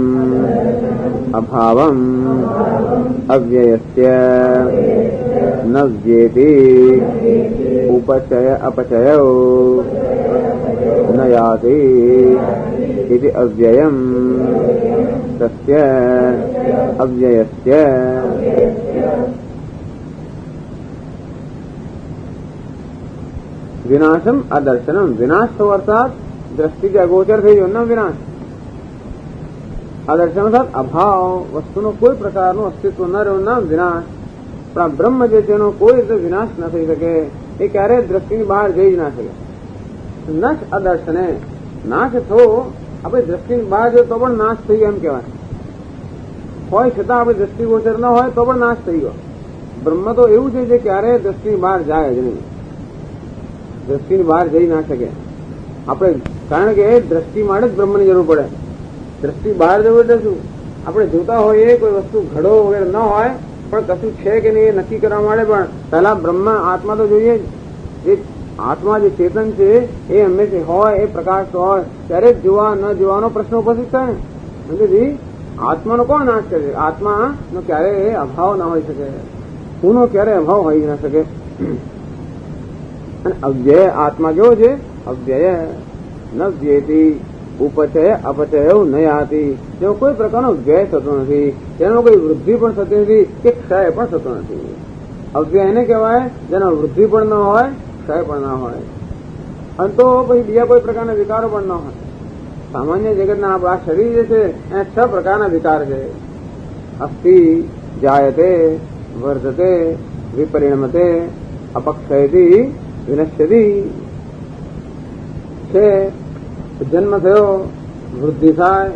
અભાવમ અવ્યયસ્ય ન વ્યેતિ ઉપચય અપચયો ન યાતિ ઇતિ અવ્યયમ તસ્ય અવ્યયસ્ય. વિનાશમ અદર્શનમ, વિનાશ તો અર્થાત દ્રષ્ટિથી અગોચર થઈ ગયો, ન વિનાશ. અદર્શન અર્થાત અભાવ, વસ્તુનો કોઈ પ્રકારનું અસ્તિત્વ ન રહ્યું, ન વિનાશ. પણ આ બ્રહ્મ જે છે એનો કોઈ રીતે વિનાશ ન થઈ શકે, એ ક્યારેય દ્રષ્ટિની બહાર જઈ જ ના શકે. નશ અદર્શને, નાશ થવો આપણે દ્રષ્ટિની બહાર જો તો પણ નાશ થઈ ગયો એમ કહેવાય. હોય છતાં આપણે દ્રષ્ટિગોચર ન હોય તો પણ નાશ થઈ ગયો. બ્રહ્મ તો એવું છે જે ક્યારેય દ્રષ્ટિની બહાર જાય જ નહીં. દ્રષ્ટિની બહાર જઈ ના શકે આપણે, કારણ કે દ્રષ્ટિ માટે જ બ્રહ્મની જરૂર પડે. દ્રષ્ટિ બહાર જવું એટલે શું? આપણે જોતા હોઈએ કોઈ વસ્તુ ઘડો વગેરે ન હોય પણ કશું છે કે નહીં એ નક્કી કરવા માટે પણ પહેલા બ્રહ્મ આત્મા તો જોઈએ જ. એ આત્મા જે ચેતન છે એ હંમેશા હોય, એ પ્રકાશ હોય ત્યારે જ જોવા ન જોવાનો પ્રશ્ન ઉપસ્થિત થાય ને. સમજેજી? આત્માનો કોણ નાશ કરે? આત્માનો ક્યારેય અભાવ ના હોઈ શકે, હુંનો ક્યારેય અભાવ હોઈ ના શકે. અને અવ્યય આત્મા કેવો છે? અવ્યય ન વ્યયતી ઉપચય અપચય ન યાતી. જેનો કોઈ પ્રકારનો વ્યય થતો નથી, તેનો કોઈ વૃદ્ધિ પણ થતી નથી કે ક્ષય પણ થતો નથી. અવ્યય એને કહેવાય જેનો વૃદ્ધિ પણ ન હોય, ક્ષય પણ ના હોય, અને તો પછી બીજા કોઈ પ્રકારના વિકારો પણ ન હોય. સામાન્ય જગતના આપણા શરીર જે છે એને 6 પ્રકારના વિકાર છે. અસ્થિ, જાયતે, વર્ધતે, વિપરિણમતે, અપક્ષયતી, વિનશ્યતિ. છે જન્મ થયો, વૃદ્ધિ થાય,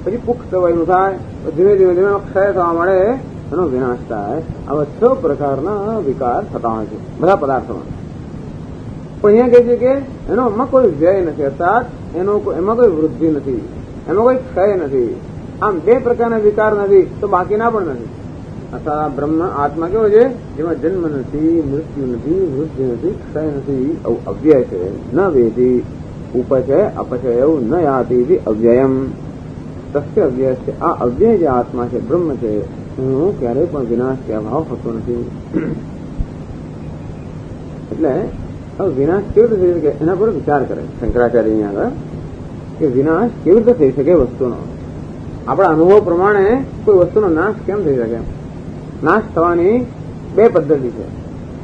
પછી પુખ્ત વયનું થાય, ધીમે ધીમે ધીમે ક્ષય થવા મળે, એનો વિનાશ થાય. આવા 6 પ્રકારના વિકાર થતા હોય છે બધા પદાર્થોમાં. પણ અહીંયા કહે છે કે એમાં કોઈ વ્યય નથી, અર્થાત એમાં કોઈ વૃદ્ધિ નથી, એમાં કોઈ ક્ષય નથી. આમ 2 પ્રકારના વિકાર નથી તો બાકીના પણ નથી. અર્થાત બ્રહ્મ આત્મા કેવો છે? જેમાં જન્મ નથી, મૃત્યુ નથી, વૃદ્ધિ નથી, ક્ષય નથી. અવ્યય છે. ન વેદી ઉપચય અપચય ન યાતી અવ્યયમ તસ્ય અવ્યય છે. આ અવ્યય જે આત્મા છે, બ્રહ્મ છે, એનો ક્યારેય પણ વિનાશ કે અભાવ થતો નથી. એટલે વિનાશ કેવી રીતે થઈ શકે એના પર વિચાર કરે શંકરાચાર્ય અહીંયા આગળ, કે વિનાશ કેવી રીતે થઈ શકે વસ્તુનો. આપણા અનુભવ પ્રમાણે કોઈ વસ્તુનો નાશ કેમ થઈ શકે? નાશ થવાની 2 પદ્ધતિ છે.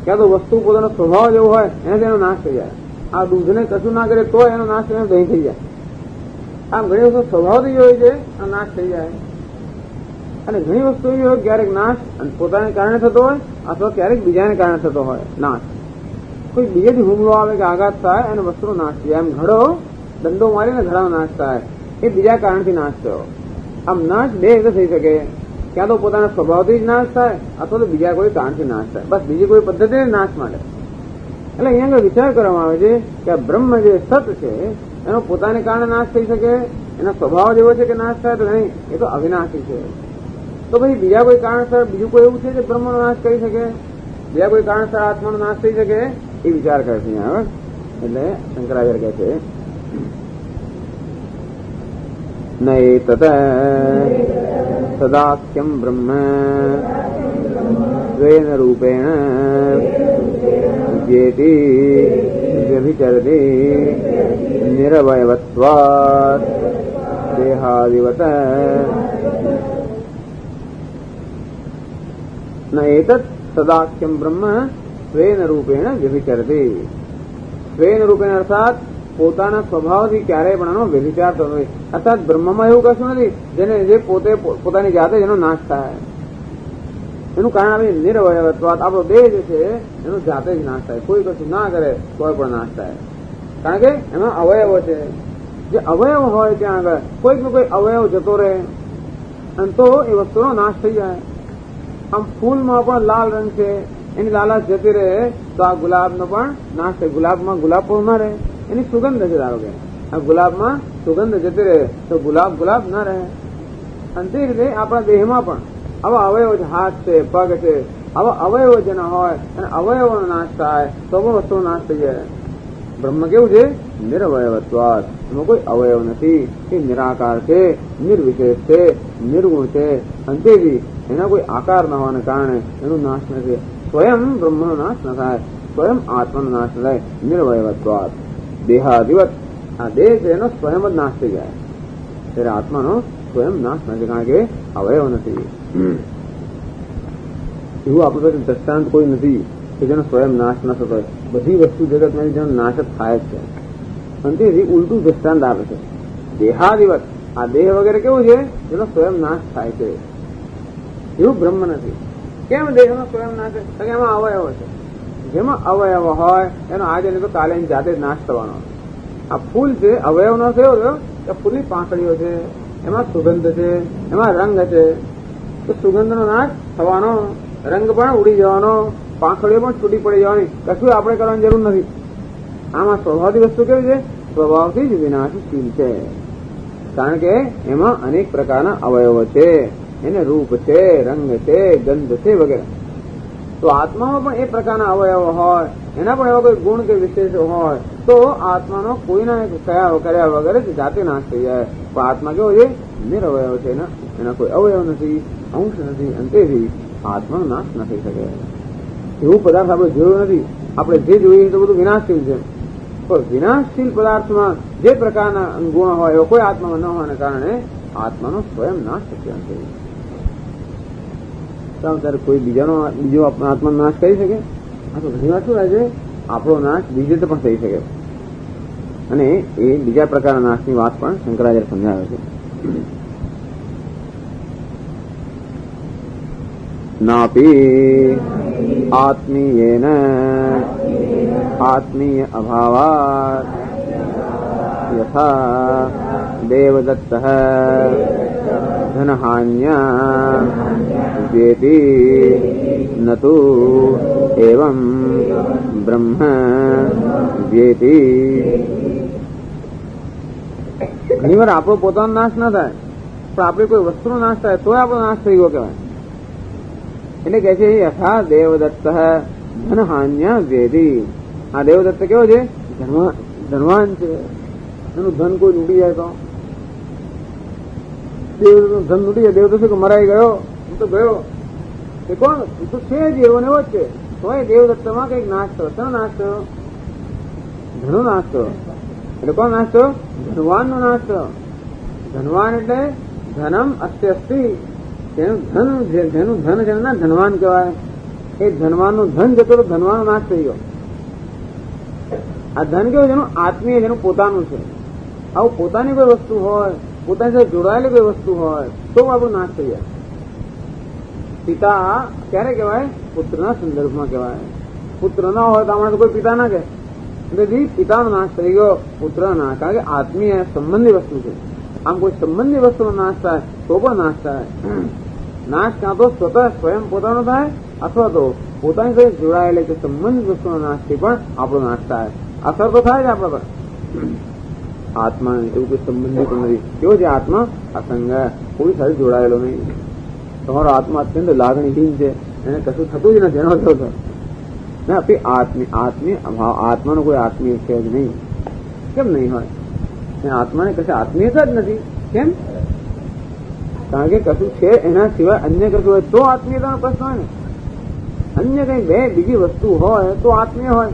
ક્યાં તો વસ્તુ પોતાનો સ્વભાવ જેવો હોય એનાથી એનો નાશ થઈ જાય. આ દૂધને કશું ના કરે તો એનો નાશ થઈને દહીં થઈ જાય. આમ ઘણી વસ્તુ સ્વભાવથી હોય છે આ નાશ થઈ જાય. અને ઘણી વસ્તુ એવી હોય ક્યારેક નાશ પોતાને કારણે થતો હોય અથવા ક્યારેક બીજાને કારણે થતો હોય નાશ. કોઈ બીજેથી હુમલો આવે કે આઘાત થાય અને વસ્તુનો નાશ થાય. એમ ઘડો દંડો મારીને ઘડાનો નાશ થાય, એ બીજા કારણથી નાશ થયો. આમ નાશ 2 રીતે થઈ શકે. ક્યાં તો પોતાના સ્વભાવથી જ નાશ થાય અથવા તો બીજા કોઈ કારણથી નાશ થાય. બસ બીજી કોઈ પદ્ધતિ નાશ માટે. એટલે અહીંયા આગળ વિચાર કરવામાં આવે છે કે આ બ્રહ્મ જે સત છે એનો પોતાને કારણે નાશ થઈ શકે, એનો સ્વભાવ જેવો છે કે નાશ થાય તો નહીં, એ તો અવિનાશી છે. તો પછી બીજા કોઈ કારણસર બીજું કોઈ એવું છે જે બ્રહ્મનો નાશ કરી શકે, બીજા કોઈ કારણસર આત્માનો નાશ થઈ શકે, એ વિચાર કરે છે અહીંયા. એટલે શંકરાચાર્ય કહે છે નૈતત સદાખ્યમ બ્રહ્મ સ્વેન રૂપેણ જેતી વ્યભિચરતી નિરવયવત્વાत् દેહાદિવત ન એતत् સદાખ્યમ બ્રહ્મ સ્વેન રૂપેણ વ્યભિચરતી. સ્વેન રૂપેણ અર્થાત પોતાના સ્વભાવથી ક્યારેય પણ એનો વ્યભિચાર થતો નથી. અર્થાત બ્રહ્મમાં એવું કશું નથી જેને જે પોતાની જાતે એનો નાશ થાય. એનું કારણ આપણે નિરવયવત્વાત, આપણો દેહ જે છે એનો જાતે જ નાશ થાય. કોઈ કશું ના કરે તો પણ નાશ થાય, કારણ કે એમાં અવયવો છે. જે અવયવ હોય ત્યાં આગળ કોઈક ને કોઈ અવયવ જતો રહે અને તો એ વસ્તુનો નાશ થઈ જાય. આમ ફૂલમાં પણ લાલ રંગ છે, એની લાલાશ જતી રહે તો આ ગુલાબનો પણ નાશ થાય. ગુલાબમાં ગુલાબ પણ ના રહે, એની સુગંધ છે. ધારો કે આ ગુલાબમાં સુગંધ જતી રહે તો ગુલાબ ના રહે. અને તે રીતે આપણા દેહમાં પણ આવા અવયવ છે, હાથ છે, પગ છે, આવા અવયવો જેના હોય અને અવયવોનો નાશ થાય તો પણ વસ્તુનો નાશ થઈ જાય. બ્રહ્મ કેવું છે? નિરવયવત્વાત. એમાં કોઈ અવયવ નથી, એ નિરાકાર છે, નિર્વિશેષ છે, નિર્ગુણ છે. અંતેથી એના કોઈ આકાર ન હોવાને કારણે એનો નાશ નથી. સ્વયં બ્રહ્મનો નાશ ન થાય, સ્વયં આત્માનો નાશ ન થાય. નિર્વયવત્વાત દેહાદિવત. આ દેહ છે એનો સ્વયં જ નાશ થઈ જાય, ત્યારે આત્માનો સ્વયં નાશ નથી, કારણ કે અવયવ નથી. એવું આપણી પાસે દ્રષ્ટાંત કોઈ નથી કે જેનો સ્વયં નાશ ન થતો હોય. બધી વસ્તુ જગતમાં જેનો નાશ જ થાય જ છે. અને તેથી ઉલટું દ્રષ્ટાંત આપે છે દેહાદિવત. આ દેહ વગેરે કેવું છે? જેનો સ્વયં નાશ થાય છે. એવું બ્રહ્મ નથી. કેમ દેહનો સ્વયં નાશ છે? એમાં અવયવો છે. જેમાં અવયવ હોય એનો આજે નહીં તો કાલે જાતે જ નાશ થવાનો. આ ફૂલ છે, અવયવ નો થયો કે ફૂલની પાંખડીઓ છે, એમાં સુગંધ છે, એમાં રંગ છે, તો સુગંધનો નાશ થવાનો, રંગ પણ ઉડી જવાનો, પાંખડીઓ પણ છૂટી પડી જવાની. કશું આપણે કરવાની જરૂર નથી. આમાં સ્વભાવથી વસ્તુ કેવી છે? સ્વભાવથી જ વિનાશશીલ છે, કારણ કે એમાં અનેક પ્રકારના અવયવો છે, એને રૂપ છે, રંગ છે, ગંધ છે વગેરે. તો આત્મામાં પણ એ પ્રકારના અવયવો હોય, એના પણ એવા કોઈ ગુણ કે વિશેષો હોય, તો આત્માનો કોઈના કર્યા વગર જ જાતે નાશ થઈ જાય. પણ આત્મા કેવો છે? નિરવયવ છે, એના કોઈ અવયવ નથી, અંશ નથી, અંતેથી આત્માનો નાશ ન થઈ શકે. એવું પદાર્થ આપણે જોયો નથી. આપણે જે જોઈએ તો બધું વિનાશશીલ છે, પણ વિનાશશીલ પદાર્થમાં જે પ્રકારના ગુણ હોય એવો કોઈ આત્મામાં ન હોવાને કારણે આત્માનો સ્વયં નાશ શક્ય નથી. ત્યારે કોઈ બીજો આત્માનો નાશ કરી શકે? આ તો ઘણી વાર શું થાય છે, આપણો નાશ બીજે તો પણ થઈ શકે. અને એ બીજા પ્રકારના નાશની વાત પણ શંકરાચાર્ય સમજાવે છે. નાપી આત્મીયેન આત્મીય અભાવાત યથા દેવદત્ત ધનહાન્યા વેતિ નતુ એવં બ્રહ્મ વેતિ. ઘણી વાર આપણો પોતાનો નાશ ના થાય, પણ આપણે કોઈ વસ્તુનો નાશ થાય તો આપણો નાશ થઈ ગયો કહેવાય. એટલે કે છે યથા દેવદત્ત ધનહાન્યા વેદી. આ દેવદત્ત કેવો છે? ધનવાન છે. એનું ધન કોઈ લૂંટી જાય તો દેવદત્તનું ધન લૂંટી જાય. દેવદત્ત કે મરાઈ ગયો, હું તો ગયો. એ કોણ? એ તો છે જ એવો ને એવો જ છે. તો એ દેવદત્તમાં કઈક નાશ થયો. શેનો નાશ થયો? ધનનો નાશ થયો. એટલે કોણ નાશ થયો? ધનવાનનો નાશ થયો. ધનવાન એટલે ધનમ અસ્ય અસ્તિ. જેનું ધન છે ને ધનવાન કહેવાય. એ ધનવાનનું ધન જતો તો ધનવાનનો નાશ થઈ ગયો. આ ધન કેવું? જેનું આત્મીય, જેનું પોતાનું છે. આવું પોતાની કોઈ વસ્તુ હોય, પોતાની સાથે જોડાયેલી કોઈ વસ્તુ હોય તો આપણો નાશ થઈ જાય. પિતા ક્યારે કહેવાય? પુત્રના સંદર્ભમાં કહેવાય. પુત્ર ન હોય તો આમાં તો કોઈ પિતા ના કહે. એટલે પિતાનો નાશ થઈ ગયો, પુત્ર ના. કારણ કે આત્મીય સંબંધી વસ્તુ છે. આમ કોઈ સંબંધી વસ્તુનો નાશ થાય તો પણ નાશ થાય. નાશ કાં તો સ્વતઃ સ્વયં પોતાનો થાય, અથવા તો પોતાની સાથે જોડાયેલી કે સંબંધિત વસ્તુનો નાશથી પણ આપણો નાશ થાય. અસર તો થાય જ આપણા પર. આત્મા એવું કોઈ સંબંધી પણ નથી. કેવો છે આત્મા? અસંગ, કોઈ સાથે જોડાયેલો નહીં. તમારો આત્મા અત્યંત લાગણીહીન છે, એને કશું થતું જ નથી. એનો અર્થ આત્માનો કોઈ આત્મીય છે જ નહીં. કેમ નહીં હોય? આત્માને કશે આત્મીયતા જ નથી. કેમ? કારણ કે કશું છે એના સિવાય અન્ય કશું હોય તો આત્મીયતાનો પ્રશ્ન હોય ને. અન્ય કઈ બીજી વસ્તુ હોય તો આત્મીય હોય.